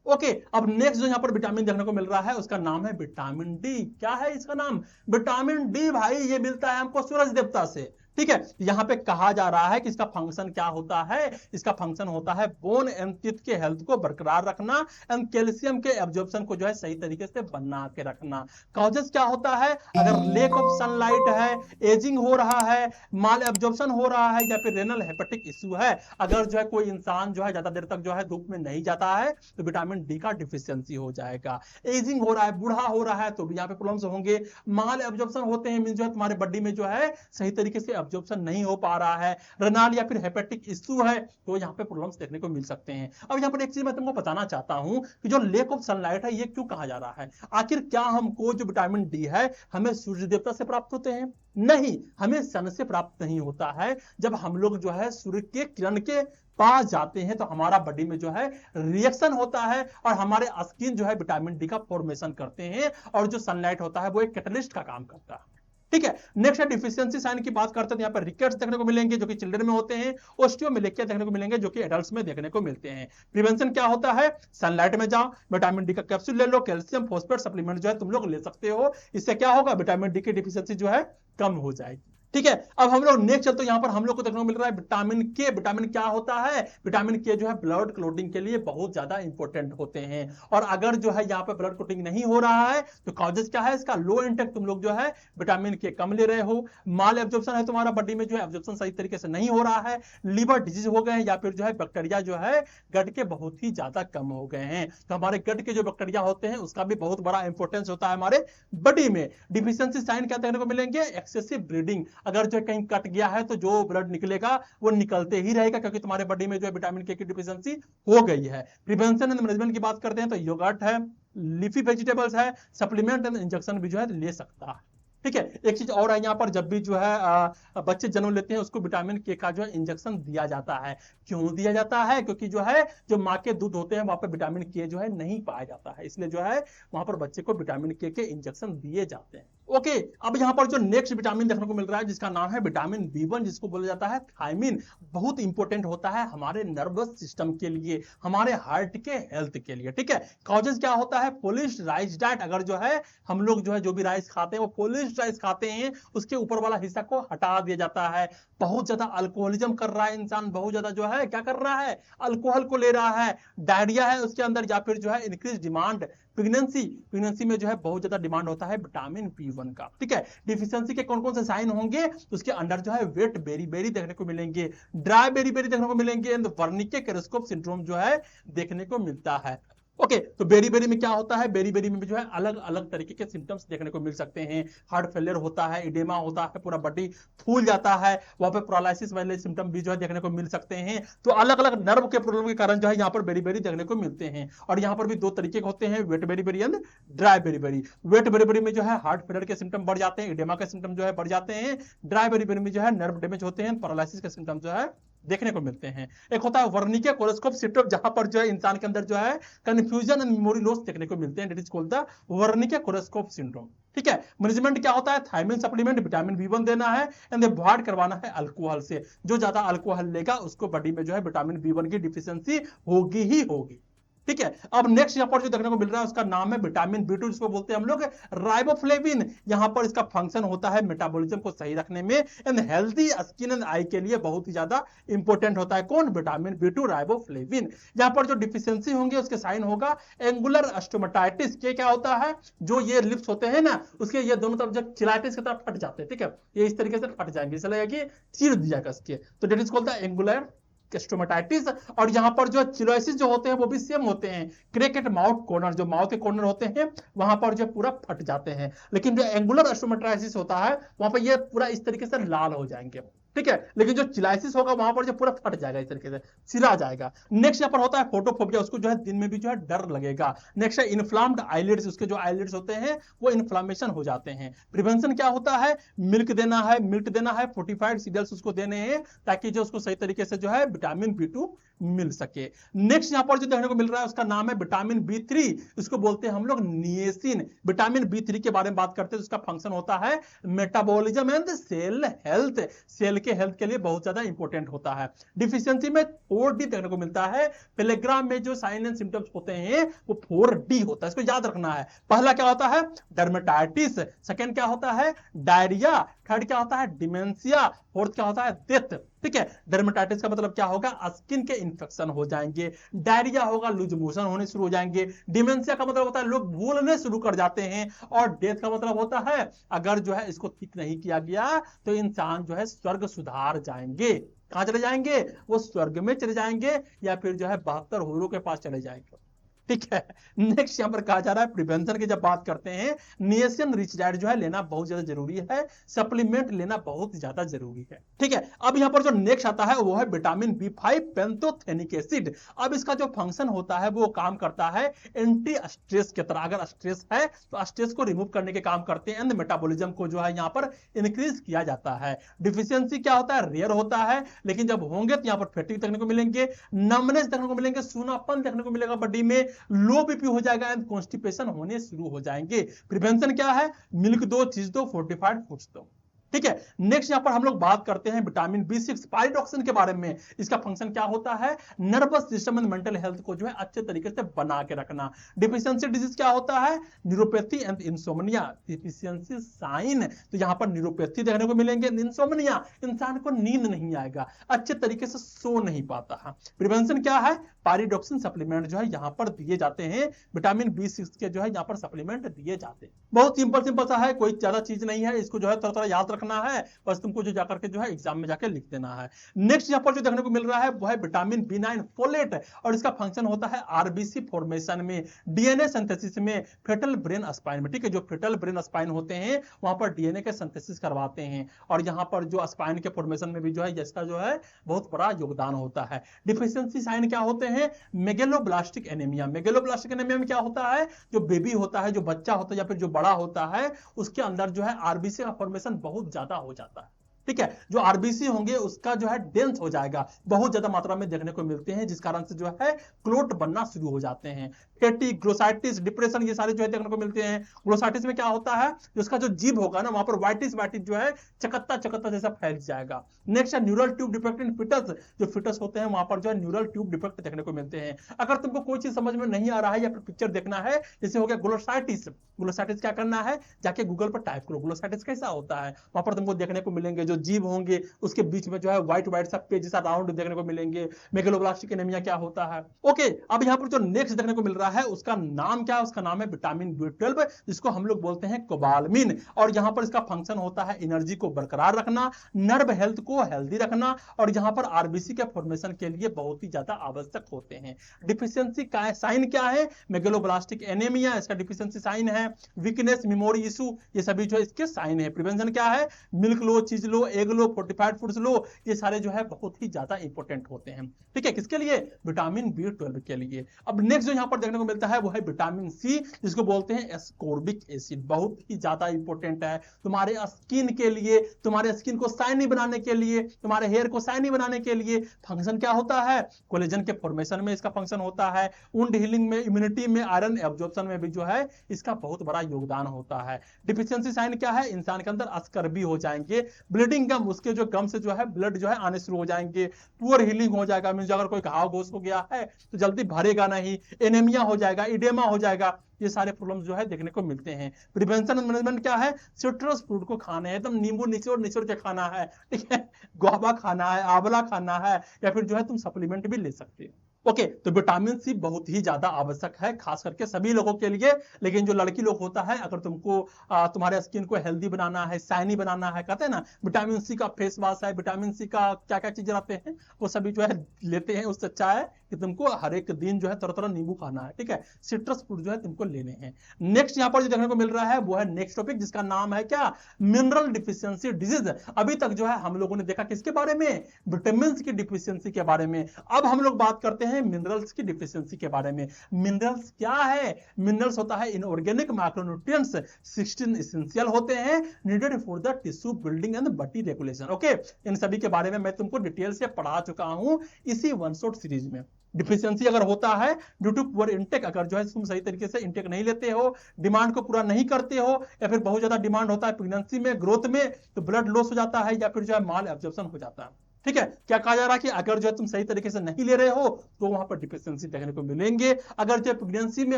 ओके, अब नेक्स्ट जो यहाँ पर विटामिन देखने को मिल रहा है उसका नाम है विटामिन डी। क्या है इसका नाम? विटामिन डी भाई, ये मिलता है हमको सूरज देवता से। ठीक है, यहाँ पे कहा जा रहा है कि इसका फंक्शन क्या होता है, इसका फंक्शन होता है बोन एंड टीथ के हेल्थ को बरकरार रखना एंड कैल्शियम के एब्जॉर्प्शन को जो है सही तरीके से बना के रखना। कॉजेस क्या होता है? अगर लेक ऑफ सनलाइट है, एजिंग हो रहा है, माल एब्जॉर्प्शन हो रहा है, या फिर रेनल हेपेटिक इश्यू है, अगर जो है कोई इंसान जो है ज्यादा देर तक जो है धूप में नहीं जाता है तो विटामिन डी का डिफिशियंसी हो जाएगा। एजिंग हो रहा है, बूढ़ा हो रहा है, तो भी यहाँ पे प्रॉब्लम्स होंगे। माल एब्जॉर्प्शन होते हैं, मीन जो है तुम्हारे बॉडी में जो है सही तरीके से एब्जॉर्प्शन नहीं हो पा रहा है, रेनाल या फिर हेपेटिक इश्यू है, तो यहाँ पे प्रॉब्लम्स देखने को मिल सकते हैं। अब यहाँ पर एक चीज मैं तुमको बताना चाहता हूं कि जो लेक ऑफ सनलाइट है ये क्यों कहा जा रहा है? आखिर क्या हमको जो विटामिन डी है हमें सूर्य देवता से प्राप्त होते हैं? नहीं, हमें सन से प्राप्त नहीं होता है। जब हम लोग जो है सूर्य के किरण के पास जाते हैं तो हमारा बॉडी में जो है रिएक्शन होता है और हमारे स्किन जो है विटामिन डी का फॉर्मेशन करते हैं, और जो सनलाइट होता है वो एक कैटलिस्ट का काम करता है। ठीक है, नेक्स्ट है डिफिशियंसी साइन की बात करते हैं। यहाँ पर रिकेट्स देखने को मिलेंगे जो कि चिल्ड्रन में होते हैं, ओस्टियोमेलेकिया देखने को मिलेंगे जो कि एडल्ट्स में देखने को मिलते हैं। प्रिवेंशन क्या होता है? सनलाइट में जाओ, विटामिन डी का कैप्सूल ले लो, कैल्शियम फॉस्फेट सप्लीमेंट जो है तुम लोग ले सकते हो। इससे क्या होगा? विटामिन डी की डिफिशियंसी जो है कम हो जाएगी। ठीक है, अब हम लोग नेक्स्ट चलते हैं। यहाँ पर हम लोग को देखने को मिल रहा है विटामिन के। विटामिन क्या होता है? विटामिन के जो है ब्लड क्लोटिंग के लिए बहुत ज्यादा इंपॉर्टेंट होते हैं, और अगर जो है यहाँ पे ब्लड क्लोटिंग नहीं हो रहा है तो कॉजेस क्या है इसका? लो इंटेक तुम लोग जो है विटामिन के कम ले रहे हो, माल एब्जॉर्प्शन है तुम्हारा बॉडी में जो है एब्जॉर्प्शन सही तरीके से नहीं हो रहा है, लिवर डिजीज हो गए हैं, या फिर जो है बैक्टीरिया जो है गट के बहुत ही ज्यादा कम हो गए हैं। तो हमारे गट के जो बैक्टीरिया होते हैं उसका भी बहुत बड़ा इंपॉर्टेंस होता है हमारे बॉडी में। डिफिशियंसी साइन क्या देखने को मिलेंगे? Excessive bleeding. अगर जो कहीं कट गया है तो जो ब्लड निकलेगा वो निकलते ही रहेगा, क्योंकि तुम्हारे बॉडी में जो है विटामिन के की डिफिशियंसी हो गई है। प्रिवेंशन एंड मैनेजमेंट की बात करते हैं तो योगर्ट है, लीफी वेजिटेबल्स है, सप्लीमेंट एंड इंजेक्शन भी जो है ले सकता है। ठीक है, एक चीज और है यहाँ पर, जब भी जो है बच्चे जन्म लेते हैं उसको विटामिन के का जो है इंजेक्शन दिया जाता है। क्यों दिया जाता है? क्योंकि जो है जो माँ के दूध होते हैं वहां पर विटामिन के जो है नहीं पाया जाता है, इसलिए जो है वहां पर बच्चे को विटामिन के इंजेक्शन दिए जाते हैं। ओके, अब यहाँ पर जो नेक्स्ट विटामिन देखने को मिल रहा है जिसका नाम है विटामिन बी1, जिसको बोला जाता है थायमिन। बहुत इंपॉर्टेंट होता है हमारे नर्वस सिस्टम के लिए, हमारे हार्ट के हेल्थ के लिए। ठीक है, कॉजेस क्या होता है? Polished rice diet. अगर जो है हम लोग जो है जो भी राइस खाते हैं वो पॉलिश्ड राइस खाते हैं, उसके ऊपर वाला हिस्सा को हटा दिया जाता है। बहुत ज्यादा अल्कोहलिज्म कर रहा है इंसान, बहुत ज्यादा जो है क्या कर रहा है? अल्कोहल को ले रहा है, डायरिया है उसके अंदर, या फिर जो है इंक्रीज डिमांड प्रेगनेंसी में जो है बहुत ज्यादा डिमांड होता है विटामिन बी1 का। ठीक है, डिफिशियंसी के कौन कौन से साइन होंगे? उसके अंदर जो है वेट बेरी देखने को मिलेंगे, ड्राई बेरी देखने को मिलेंगे, एंड वर्निके-कोर्साकॉफ सिंड्रोम जो है देखने को मिलता है। ओके, तो बेरी में क्या होता है? बेरी में जो है अलग अलग तरीके के सिम्टम्स देखने को मिल सकते हैं। हार्ट फेलियर होता है, इडेमा होता है, पूरा बॉडी फूल जाता है, वहां पे पैरालिसिस वाले सिम्टम भी जो है देखने को मिल सकते हैं। तो अलग अलग नर्व के प्रॉब्लम के कारण जो है यहाँ पर बेरी देखने को मिलते हैं। और यहाँ पर भी दो तरीके के होते हैं, wet berry and dry berry. Wet berry में जो है हार्ट फेलियर के सिम्टम बढ़ जाते हैं, इडेमा के सिम्टम जो है बढ़ जाते हैं। ड्राई बेरी में जो है नर्व डैमेज होते हैं, पैरालिसिस के सिम्टम जो है देखने को मिलते हैं। एक होता है वर्निके-कोर्साकॉफ सिंड्रोम, जहां पर जो है इंसान के अंदर जो है कंफ्यूजन एंड मेमोरी लॉस देखने को मिलते हैं, that is called the Wernicke-Korsakoff syndrome. ठीक है, मैनेजमेंट क्या होता है? थायमिन सप्लीमेंट, विटामिन बी1 देना है, एंड अवॉइड करवाना है अल्कोहल से। जो ज्यादा अल्कोहल लेगा उसको बॉडी में जो है विटामिन बी1 की डिफिशियंसी होगी ही होगी। ठीक है, अब नेक्स्ट यहाँ पर जो देखने को मिल रहा है उसका नाम है विटामिन बी2, जिसको बोलते हैं हम लोग राइबोफ्लेविन। यहाँ पर इसका फंक्शन होता है मेटाबॉलिज्म को सही रखने में, and healthy skin and I के लिए बहुत ही ज्यादा इंपॉर्टेंट होता है। कौन? Vitamin बी2 riboflavin. यहाँ पर जो डिफिशियंसी होंगे उसके साइन होगा एंगुलर स्टोमेटाइटिस। क्या होता है? जो ये लिप्स होते हैं ना उसके ये दोनों तरफ जब चिलाइटिस की तरफ फट जाते हैं, ठीक है, ये इस तरीके से फट जाएंगे, इसलिए लगेगा कि चीर दिया जाएगा इसके, तो that is called the angular stomatitis. और यहां पर जो चिलोसिस जो होते हैं वो भी सेम होते हैं, क्रैकेड माउथ कॉर्नर, जो माउथ के कॉर्नर होते हैं वहां पर जो पूरा फट जाते हैं। लेकिन जो एंगुलर स्टोमेटाइटिस होता है वहां पर ये पूरा इस तरीके से लाल हो जाएंगे। ठीक है, लेकिन जो चिलाइसिस होगा वहां पर जो पूरा फट जाएगा, इस तरीके से सिरा जाएगा। नेक्स्ट यहाँ पर होता है फोटोफोबिया, उसको जो है दिन में भी जो है डर लगेगा। नेक्स्ट है इन्फ्लाम्ड आईलिड्स, उसके जो आईलिड्स होते हैं वो इन्फ्लामेशन हो जाते हैं। प्रिवेंशन क्या होता है? मिल्क देना है, फोर्टिफाइड सीरियल्स उसको देने हैं, ताकि जो उसको सही तरीके से जो है विटामिन बी2 मिल सके। नेक्स्ट यहाँ पर जो देखने को मिल रहा है उसका नाम है विटामिन बी3, इसको बोलते हैं हम लोग निएसिन। विटामिन बी3 के बारे में बात करते हैं तो उसका फंक्शन होता है metabolism and cell health. Cell के हेल्थ के लिए बहुत ज्यादा इंपॉर्टेंट होता है। डिफिशियंसी में 4D देखने को मिलता है। पेलेग्राम में जो साइन एंड सिम्टम्स होते हैं वो 4D होता है, इसको याद रखना है। पहला क्या होता है? डर्मेटाइटिस। सेकंड क्या होता है? डायरिया। थर्ड क्या होता है? डिमेंशिया। फोर्थ क्या होता है? डेथ। ठीक है, डर्मेटाइटिस का मतलब क्या होगा? स्किन के इंफेक्शन हो जाएंगे। डायरिया होगा, लूज मोशन होने शुरू हो जाएंगे। डिमेंशिया का मतलब होता है लोग भूलने शुरू कर जाते हैं। और डेथ का मतलब होता है अगर जो है इसको ठीक नहीं किया गया तो इंसान जो है स्वर्ग सुधार जाएंगे। कहां चले जाएंगे? वो स्वर्ग में चले जाएंगे या फिर जो है 72 हूरों के पास चले जाएंगे। ठीक है, नेक्स्ट यहां पर कहा जा रहा है प्रिवेंशन की जब बात करते हैं, निएसिन रिच डाइट जो है लेना बहुत ज्यादा जरूरी है, सप्लीमेंट लेना बहुत ज्यादा जरूरी है। ठीक है, अब यहां पर जो नेक्स्ट आता है वो है विटामिन B5 पेंटोथेनिक एसिड। अब इसका जो फंक्शन होता है वो काम करता है एंटी स्ट्रेस की तरह। अगर स्ट्रेस है तो स्ट्रेस को रिमूव करने के काम करते हैं एंड मेटाबॉलिज्म को जो है यहां पर इंक्रीज किया जाता है। डिफिशियंसी क्या होता है? रेयर होता है, लेकिन जब होंगे तो यहां पर फैटिग देखने को मिलेंगे, नमनेस देखने को मिलेंगे, सूनापन देखने को मिलेगा बॉडी में, लो बीपी हो जाएगा एंड कॉन्स्टिपेशन होने शुरू हो जाएंगे। प्रिवेंशन क्या है? मिल्क दो, चीज दो, फोर्टिफाइड फूड्स दो। ठीक है, नेक्स्ट यहां पर हम लोग बात करते हैं विटामिन B6 पाइरोक्सिन के बारे में। इसका फंक्शन क्या होता है? Nervous system and mental health को जो है अच्छे तरीके से बना के रखना। डिफिशियंसी डिजीज क्या होता है? Neuropathy and insomnia. Deficiency sign, तो यहां पर न्यूरोपैथी देखने को मिलेंगे, इंसोम्निया, इंसान को नींद नहीं आएगा, अच्छे तरीके से सो नहीं पाता है। प्रिवेंशन क्या है? पाइरोक्सिन सप्लीमेंट जो है यहां पर दिए जाते हैं, विटामिन B6 के जो है यहां पर सप्लीमेंट दिए जाते हैं। बहुत सिंपल सा है, कोई ज्यादा चीज नहीं है, इसको जो है थोड़ा याद रखना है, बस तुमको जो जाकर के जो है एग्जाम में जाकर लिख देना है। नेक्स्ट यहां पर जो देखने को मिल रहा है वो है विटामिन B9 फोलेट, और इसका फंक्शन होता है आरबीसी फॉर्मेशन में, डीएनए सिंथेसिस में, फेटल ब्रेन स्पाइन में। ठीक है, जो फेटल ब्रेन स्पाइन होते हैं वहां पर डीएनए के सिंथेसिस करवाते हैं, और यहां पर जो स्पाइन के फॉर्मेशन में भी जो है इसका जो है बहुत बड़ा योगदान होता है। डिफिशियंसी साइन क्या होते हैं? Megaloblastic anaemia. मेगेलोब्लास्टिक एनीमिया में क्या होता है? जो बेबी होता है, जो बच्चा होता है या फिर जो बड़ा होता है, उसके अंदर जो है आरबीसी का फॉर्मेशन बहुत ज्यादा हो जाता है। ठीक है, जो आरबीसी होंगे उसका जो है डेंस हो जाएगा, बहुत ज्यादा मात्रा में देखने को मिलते हैं, जिस कारण से जो है क्लोट बनना शुरू हो जाते हैं। फैटी, ग्लोसाइटिस, डिप्रेशन, ये सारे जो है देखने को मिलते हैं। ग्लोसाइटिस में क्या होता है? जिसका जो जीभ होगा ना वहां पर वाइटिस जो है चकत्ता जैसा फैल जाएगा। नेक्स्ट है neural tube defect in foetus. जो फिटस होते हैं वहां पर जो है न्यूरल ट्यूब डिफेक्ट देखने को मिलते हैं। अगर तुमको कोई चीज समझ में नहीं आ रहा है या फिर पिक्चर देखना है, जैसे हो गया ग्लोसाइटिस, ग्लोसाइटिस क्या करना है? जाके गूगल पर टाइप करो ग्लोसाइटिस कैसा होता है, वहां पर तुमको देखने को मिलेंगे जो जीभ होंगे उसके बीच में जो है व्हाइट सा पेज जैसा राउंड देखने को मिलेंगे। मेगलोब्लास्टिक एनीमिया क्या होता है? ओके, अब यहां पर जो नेक्स्ट देखने को मिल रहा है उसका नाम क्या है? उसका नाम है विटामिन B12, जिसको हम लोग बोलते हैं कोबालमिन, और यहां पर इसका फंक्शन होता है एनर्जी को बरकरार रखना, नर्व हेल्थ को हेल्दी रखना, और यहां पर आरबीसी के फॉर्मेशन के लिए बहुत ही ज्यादा आवश्यक होते हैं। डिफिशियंसी का साइन क्या है? मेगलोब्लास्टिक एनीमिया इसका डिफिशियंसी साइन है। वीकनेस, मेमोरी इशू, ये सभी जो है इसके साइन है। प्रिवेंशन क्या है? मिल्क लो, चीज लो, एग लो, फोर्टिफाइड फूड्स लो, ये सारे जो है बहुत ही ज्यादा इंपॉर्टेंट होते हैं। ठीक है, किसके लिए? विटामिन B12 के लिए। अब नेक्स्ट जो यहां पर देखने को मिलता है वो है विटामिन C, जिसको बोलते हैं एस्कॉर्बिक एसिड, बहुत ही ज्यादा इंपॉर्टेंट है तुम्हारे स्किन के लिए, तुम्हारे स्किन को शाइनी बनाने के लिए, तुम्हारे हेयर को शाइनी बनाने के लिए। फंक्शन क्या होता है? कोलेजन के फॉर्मेशन में इसका फंक्शन होता है, वुंड हीलिंग में, इम्यूनिटी में, आयरन एब्जॉर्प्शन में भी जो है इसका बहुत बड़ा योगदान होता है। डिफिशियंसी साइन क्या है? इंसान के अंदर अस्कर्बी हो जाएंगे, ब्लीडिंग गम, उसके जो गम से जो है ब्लड जो है आने शुरू हो जाएंगे, पुअर हीलिंग हो जाएगा, मींस अगर कोई घाव घोष हो गया है तो जल्दी भरेगा नहीं, एनीमिया हो जाएगा, इडेमा हो जाएगा, ये सारे प्रॉब्लम्स जो है देखने को मिलते हैं। प्रिवेंशन एंड मैनेजमेंट क्या है? सिट्रस फ्रूट को खाना है, एकदम नींबू निचोड़ के खाना है। ठीक है, गुआवा खाना है, आंवला खाना है, या फिर जो है तुम सप्लीमेंट भी ले सकते हो। ओके, तो विटामिन C बहुत ही ज्यादा आवश्यक है, खास करके सभी लोगों के लिए। लेकिन जो लड़की लोग होता है, अगर तुमको तुम्हारे स्किन को हेल्दी बनाना है, शाइनी बनाना है, कहते हैं ना विटामिन C का फेस वॉश है, विटामिन C का क्या क्या चीजें आते हैं वो सभी जो है लेते हैं, उससे अच्छा है कि तुमको हर एक दिन जो है तरह नींबू खाना है। ठीक है, सिट्रस फ्रूट जो है तुमको लेने हैं। नेक्स्ट यहाँ पर जो देखने को मिल रहा है वो है नेक्स्ट टॉपिक, जिसका नाम है क्या? Mineral deficiency disease. अभी तक जो है हम लोगों ने देखा किसके बारे में? विटामिन की डिफिशियंसी के बारे में। अब हम लोग बात करते हैं हैं मिनरल्स की डिफिशियंसी के बारे में। मिनरल्स क्या है? मिनरल्स होता है इनऑर्गेनिक माइक्रोन्यूट्रिएंट्स, 16 एसेंशियल होते हैं needed for the tissue building and body regulation. Okay, इन सभी के बारे में मैं तुमको डिटेल से पढ़ा चुका हूं इसी वन शॉट सीरीज में। डिफिशियंसी अगर होता है ड्यू टू पुअर इंटेक, अगर जो है तुम सही तरीके से इंटेक नहीं लेते हो, डिमांड को पूरा नहीं करते हो, या फिर बहुत ज्यादा डिमांड होता है प्रेगनेंसी में, ग्रोथ में, तो ब्लड लॉस हो जाता है या फिर जो है माल एब्जॉर्प्शन हो जाता है। ठीक है, क्या कहा जा रहा है कि अगर जो है तुम सही तरीके से नहीं ले रहे हो तो वहां पर डिफिशियंसी देखने को मिलेंगे। अगर जो प्रेगनेंसी में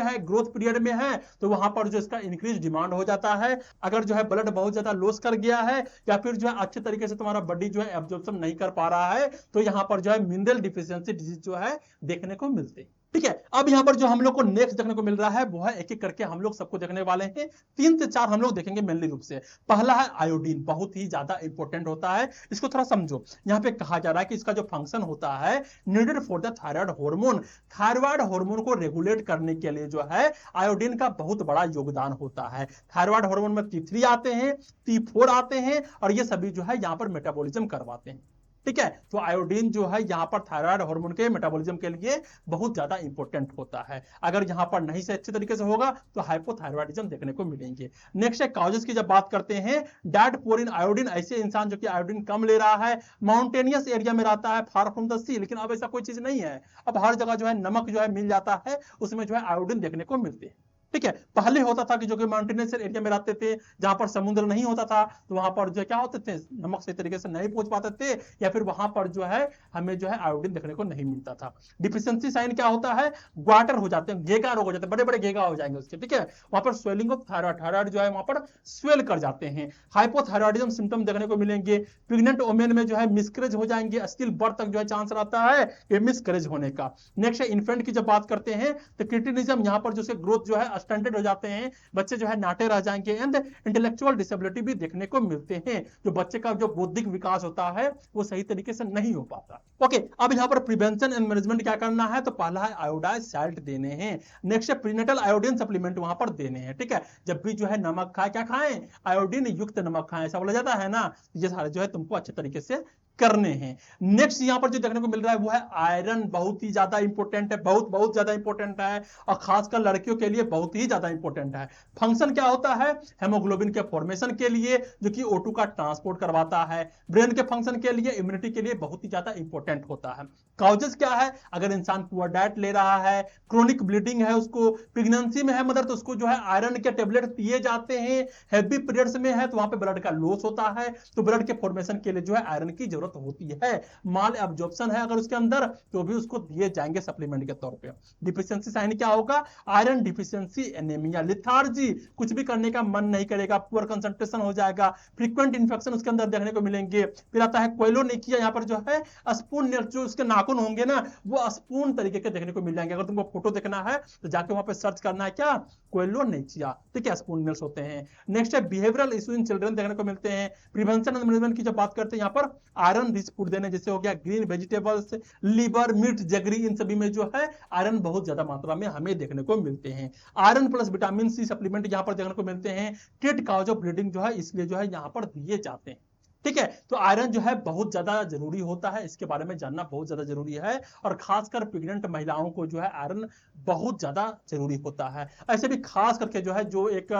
है, ग्रोथ पीरियड में है, तो वहां पर जो इसका इंक्रीज डिमांड हो जाता है। अगर जो है ब्लड बहुत ज्यादा लॉस कर गया है या फिर जो है अच्छे तरीके से तुम्हारा बॉडी जो है एब्जॉर्प्शन नहीं कर पा रहा है, तो यहां पर जो है मिनरल डिफिशियंसी डिजीज जो है देखने को मिलते हैं। ठीक है, अब यहां पर जो हम लोग को नेक्स्ट देखने को मिल रहा है वो है, एक एक करके हम लोग सबको देखने वाले हैं, 3 से 4 हम लोग देखेंगे मेनली रूप से। पहला है आयोडीन, बहुत ही ज्यादा इंपॉर्टेंट होता है, इसको थोड़ा समझो। यहां पे कहा जा रहा है कि इसका जो फंक्शन होता है needed for the thyroid hormone, thyroid hormone को रेगुलेट करने के लिए जो है आयोडीन का बहुत बड़ा योगदान होता है। थायराइड हार्मोन में T3 आते हैं, T4 आते हैं, और ये सभी जो है यहां पर मेटाबॉलिज्म करवाते हैं। ठीक है, तो आयोडीन जो है यहां पर थायराइड हार्मोन के मेटाबॉलिज्म के लिए बहुत ज्यादा इंपॉर्टेंट होता है। अगर यहां पर नहीं से अच्छे तरीके से होगा तो हाइपोथायराइडिज्म देखने को मिलेंगे। नेक्स्ट है कॉजेस की जब बात करते हैं, डाइट पुअर इन आयोडीन, ऐसे इंसान जो कि आयोडीन कम ले रहा है, माउंटेनियस एरिया में रहता है, फार फ्रॉम द सी, लेकिन अब ऐसा कोई चीज नहीं है, अब हर जगह जो है नमक जो है मिल जाता है, उसमें जो है आयोडीन देखने को मिलते हैं। ठीक है, पहले होता था कि जो कि माउंटेनियस एरिया में रहते थे, जहां पर समुद्र नहीं होता था, तो वहां पर जो क्या होते थे, नमक सही तरीके से नहीं पहुंच पाते थे, या फिर वहां पर जो है हमें जो है आयोडीन देखने को नहीं मिलता था। डिफिशियंसी साइन क्या होता है, ग्वाटर हो जाते हैं, घेगा रोग हो जाते हैं, बड़े बड़े घेगा हो जाएंगे उसके। ठीक है, वहां पर स्वेलिंग ऑफ थायराइड, थायराइड जो है वहां पर स्वेल कर जाते हैं। हाइपोथायराइडिज्म सिम्टम देखने को मिलेंगे। प्रेग्नेंट वुमेन में जो है मिसकैरेज हो जाएंगे, स्टिल बर्थ तक जो है चांस रहता है ये मिसकैरेज होने का। नेक्स्ट है इन्फेंट की जब बात करते हैं तो क्रिटिनिज्म, यहां पर जो ग्रोथ जो है स्टंटेड हो जाते हैं, बच्चे जो है नाटे रह जाएंगे, एंड इंटेलेक्चुअल डिसेबिलिटी भी देखने को मिलते हैं, जो बच्चे का जो बौद्धिक विकास होता है वो सही तरीके से नहीं हो पाता। ओके, अब यहां पर प्रिवेंशन एंड मैनेजमेंट क्या करना है, तो पहला है आयोडाइज साल्ट देने हैं। नेक्स्ट है प्रीनेटल आयोडीन सप्लीमेंट वहां पर देने हैं। ठीक है, जब भी जो है नमक खाए, क्या खाएं, आयोडीन युक्त नमक खाएं, ऐसा बोला जाता है ना, ये सारे जो है तुमको अच्छे तरीके से करने हैं। नेक्स्ट यहां पर जो देखने को मिल रहा है वो है आयरन, बहुत ही ज्यादा इंपॉर्टेंट है, बहुत ज्यादा इंपॉर्टेंट है, और खासकर लड़कियों के लिए बहुत ही ज्यादा इंपॉर्टेंट है। फंक्शन क्या होता है, हेमोग्लोबिन के फॉर्मेशन के लिए, जो कि O2 का ट्रांसपोर्ट करवाता है। ब्रेन के फंक्शन के लिए, इम्यूनिटी के लिए बहुत ही ज्यादा इंपॉर्टेंट होता है। कॉजेस क्या है, अगर इंसान पुअर डाइट ले रहा है, क्रोनिक ब्लीडिंग है, उसको प्रेगनेंसी में है मदर, तो उसको जो है आयरन के टेबलेट दिए जाते हैं। हेवी पीरियड्स में है तो वहां पे ब्लड का लॉस होता है, तो ब्लड के फॉर्मेशन के लिए जो है आयरन की जरूरत होती है। माल एब्जॉर्प्शन है अगर उसके अंदर, तो भी उसको दिए जाएंगे सप्लीमेंट के तौर पे। डिफिशियंसी साइन क्या होगा, आयरन डिफिशियंसी, एनीमिया, लिथार्जी, कुछ भी करने का मन नहीं करेगा, पुअर कंसंट्रेशन हो जाएगा, फ्रीक्वेंट इन्फेक्शन उसके अंदर देखने को मिलेंगे। फिर आता है कोइलोनिकिया, यहाँ पर जो है स्पून, जो उसके नाखून होंगे ना वो स्पून तरीके के देखने को मिल जाएंगे। अगर तुमको फोटो देखना है तो जाके वहां पे सर्च करना है, क्या, कोइलोनिकिया। ठीक है, स्पून नेल्स होते हैं। नेक्स्ट है बिहेवियरल इशू इन चिल्ड्रन देखने को मिलते हैं। प्रिवेंशन एंड मैनेजमेंट की जब बात करते हैं, यहाँ पर आयरन रिच फूड देने, जैसे हो गया ग्रीन वेजिटेबल्स, लीवर, मीट, जगरी, इन सभी में जो है आयरन बहुत ज्यादा मात्रा में हमें देखने को मिलते हैं। Iron plus vitamin C supplement यहाँ पर देखने को मिलते हैं। टेट काउज ऑफ ब्लीडिंग जो है इसलिए जो है यहाँ पर दिए जाते हैं। ठीक है, तो आयरन जो है बहुत ज्यादा जरूरी होता है, इसके बारे में जानना बहुत ज्यादा जरूरी है, और खासकर प्रेग्नेंट महिलाओं को जो है आयरन बहुत ज्यादा जरूरी होता है। ऐसे भी खास करके जो है जो एक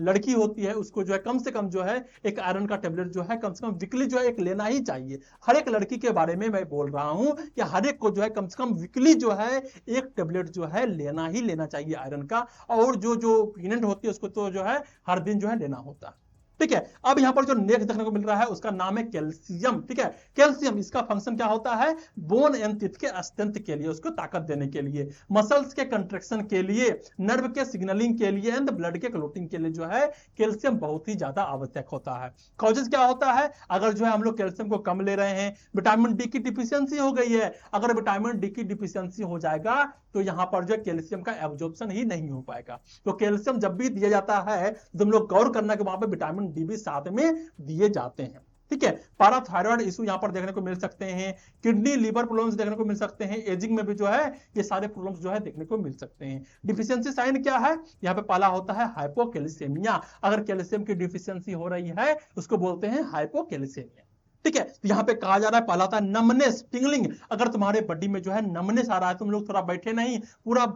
लड़की होती है उसको जो है कम से कम जो है एक आयरन का टेबलेट जो है कम से कम वीकली जो है एक लेना ही चाहिए। हर एक लड़की के बारे में मैं बोल रहा हूं कि हर एक को जो है कम से कम वीकली जो है एक टेबलेट जो है लेना ही लेना चाहिए आयरन का, और जो प्रेग्नेंट होती है उसको तो जो है हर दिन जो है लेना होता है। ठीक है, अब यहां पर जो नेक्स्ट देखने को मिल रहा है उसका नाम है कैल्शियम। ठीक है, कैल्शियम, इसका फंक्शन क्या होता है, बोन एंड टीथ के स्ट्रेंथ के लिए, उसको ताकत देने के लिए, मसल्स के कंट्रैक्शन के लिए, नर्व के सिग्नलिंग के लिए, एंड ब्लड के क्लोटिंग के लिए जो है कैल्शियम बहुत ही ज्यादा आवश्यक होता है। कॉजेस क्या होता है, अगर जो है हम लोग कैल्शियम को कम ले रहे हैं, विटामिन डी की डिफिशियंसी हो गई है, अगर विटामिन डी की डिफिशियंसी हो जाएगा तो यहां पर जो कैल्शियम का एब्जॉर्प्शन ही नहीं हो पाएगा। तो कैल्शियम जब भी दिया जाता है तो तुम लोग गौर करना कि वहां पर विटामिन डी भी साथ में दिए जाते हैं। ठीक है, पैराथायराइड इशू यहां पर देखने को मिल सकते हैं, किडनी लिवर प्रॉब्लम्स देखने को मिल सकते हैं, एजिंग में भी जो है ये सारे प्रॉब्लम्स जो है देखने को मिल सकते हैं। डिफिशियंसी साइन क्या है, यहाँ पे पहला होता है हाइपोकैल्सीमिया, अगर कैल्शियम की डिफिशियंसी हो रही है उसको बोलते हैं हाइपोकैल्सीमिया। ठीक है। तो यहाँ पे कहा जा रहा है पहला होता है नमनेस, टिंगलिंग। अगर तुम्हारे बॉडी में जो है नमनेस आ रहा है, तुम लोग थोड़ा बैठे नहीं, पूरा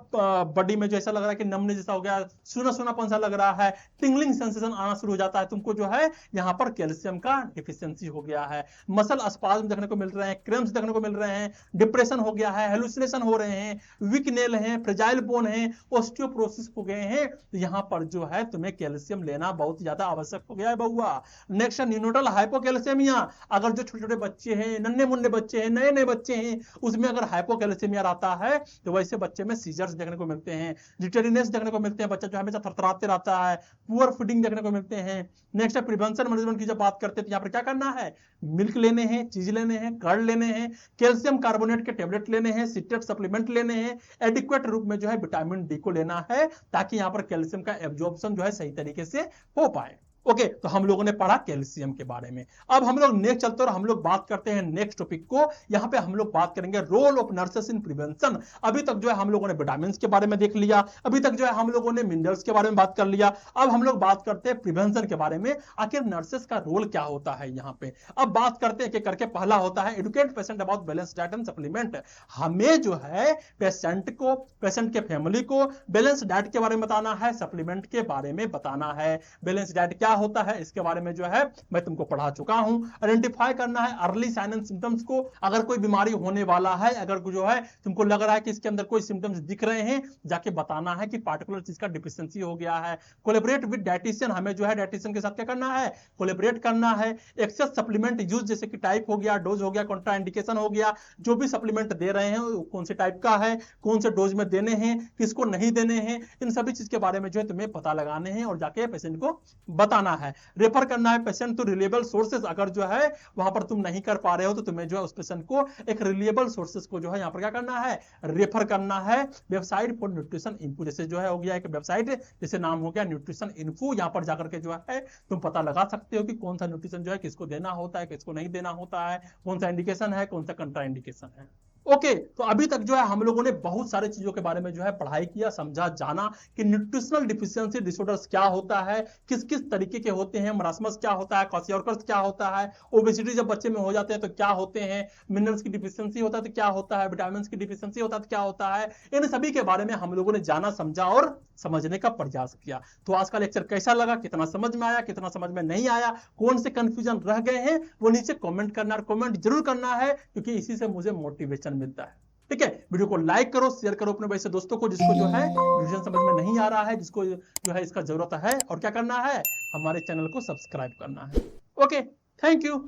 बॉडी में जो ऐसा लग रहा है कि नमनेस जैसा हो गया, सूना सूनापन सा लग रहा है, टिंगलिंग सेंसेशन आना शुरू हो जाता है, तुमको जो है यहाँ पर कैल्शियम का डिफिशियंसी हो गया है। मसल स्पाज्म देखने को मिल रहे हैं, क्रैम्प्स देखने को मिल रहे हैं, डिप्रेशन हो गया है, हेलुसिनेशन हो रहे हैं, वीक नेल है, फ्रेजाइल बोन है, ऑस्टियोपोरोसिस हो गए हैं। तो यहाँ पर जो है तुम्हें कैल्शियम लेना बहुत ज्यादा आवश्यक हो गया है बउआ। Next neonatal हाइपोकैल्सियमिया। अगर जो छोटे छोटे बच्चे हैं, नन्हे मुन्ने बच्चे हैं, नए नए बच्चे हैं, उसमें अगर हाइपोकैल्सियमिया आता है तो वैसे बच्चे में सीजर्स देखने को मिलते हैं, जिटेरिनेस देखने को मिलते हैं, बच्चा जो हमेशा थरथराते रहता है, पुअर फीडिंग देखने को मिलते हैं। नेक्स्ट है प्रिवेंशन मैनेजमेंट की जब बात करते हैं तो यहाँ पर क्या करना है, मिल्क लेने हैं, चीज लेने हैं, कर्ड लेने हैं, कैल्शियम कार्बोनेट के टेबलेट लेने हैं, सिट्रेट सप्लीमेंट लेने हैं, एडिक्वेट रूप में जो है विटामिन डी को लेना है, ताकि यहाँ पर कैल्शियम का एब्जॉर्प्शन जो है सही तरीके से हो पाए। ओके, तो हम लोगों ने पढ़ा कैल्शियम के बारे में। अब हम लोग नेक्स्ट चलते हैं और हम लोग बात करते हैं नेक्स्ट टॉपिक को। यहाँ पे हम लोग बात करेंगे role of nurses in prevention. अभी तक जो है हम लोगों ने विटामिन के बारे में देख लिया, अभी तक जो है हम लोगों ने मिनरल्स के बारे में बात कर लिया। अब हम लोग बात करते हैं प्रिवेंशन के बारे में, आखिर नर्सेस का रोल क्या होता है यहाँ पे। अब बात करते हैं कि करके पहला होता है educate patient about balance diet and supplement. हमें जो है पेशेंट को, पेशेंट के फैमिली को बैलेंस डाइट के बारे में बताना है, सप्लीमेंट के बारे में बताना है। बैलेंस डाइट क्या होता है इसके बारे में जो है मैं तुमको पढ़ा चुका हूं। आइडेंटिफाई करना है अर्ली साइन एंड सिम्टम्स को। अगर कोई बीमारी होने वाला है, अगर जो है तुमको लग रहा है कि इसके अंदर कोई सिम्टम्स दिख रहे हैं, जाके बताना है कि पार्टिकुलर चीज का डिफिशियंसी हो गया है। कोलैबोरेट विद डाइटिशियन, हमें जो है डाइटिशियन के साथ क्या करना है, कोलैबोरेट करना है। एक्सेस सप्लीमेंट यूज, जैसे कि टाइप हो गया, डोज हो गया, कॉन्ट्रा इंडिकेशन हो गया, जो भी सप्लीमेंट दे रहे हैं कौन से टाइप का है, कौन से डोज में देने हैं, किसको नहीं देने हैं, इन सभी चीज के बारे में जो है तुम्हें पता लगाने हैं और जाके पेशेंट को बताना है। रेफर करना है पेशेंट टू रिलायबल सोर्सेज। अगर जो है वहां पर तुम नहीं कर पा रहे हो तो तुम्हें जो है उस पेशेंट को एक रिलायबल सोर्सेज को जो है यहाँ पर क्या करना है, रेफर करना है। वेबसाइट फॉर न्यूट्रिशन इन्फो, जैसे जो है हो गया एक वेबसाइट, जैसे नाम हो गया न्यूट्रिशन इन्फो, यहाँ पर जाकर के जो है तुम पता लगा सकते हो कि कौन सा न्यूट्रिशन जो है किसको देना होता है, किसको नहीं देना होता है, कौन सा इंडिकेशन है, कौन सा कंट्रा इंडिकेशन है। ओके, तो अभी तक जो है हम लोगों ने बहुत सारे चीजों के बारे में जो है पढ़ाई किया, समझा, जाना कि न्यूट्रिशनल डिफिशियंसी डिसऑर्डर्स क्या होता है, किस किस तरीके के होते हैं, मरासमस क्या होता है, क्वाशियोर्कर्स क्या होता है, ओबेसिटी जब बच्चे में हो जाते हैं तो क्या होते हैं, मिनरल्स की डिफिशियंसी होता है तो क्या होता है, विटामिन की डिफिशियंसी होता है तो क्या होता है। इन सभी के बारे में हम लोगों ने जाना, समझा और समझने का प्रयास किया। तो आज का लेक्चर कैसा लगा, कितना समझ में आया, कितना समझ में नहीं आया, कौन से कंफ्यूजन रह गए हैं, वो नीचे कमेंट करना, और कमेंट जरूर करना है, क्योंकि इसी से मुझे मोटिवेशन मिलता है। ठीक है, वीडियो को लाइक करो, शेयर करो अपने वैसे दोस्तों को जिसको जो है रिवीजन समझ में नहीं आ रहा है, जिसको जो है इसका जरूरत है, और क्या करना है, हमारे चैनल को सब्सक्राइब करना है। Okay, thank you.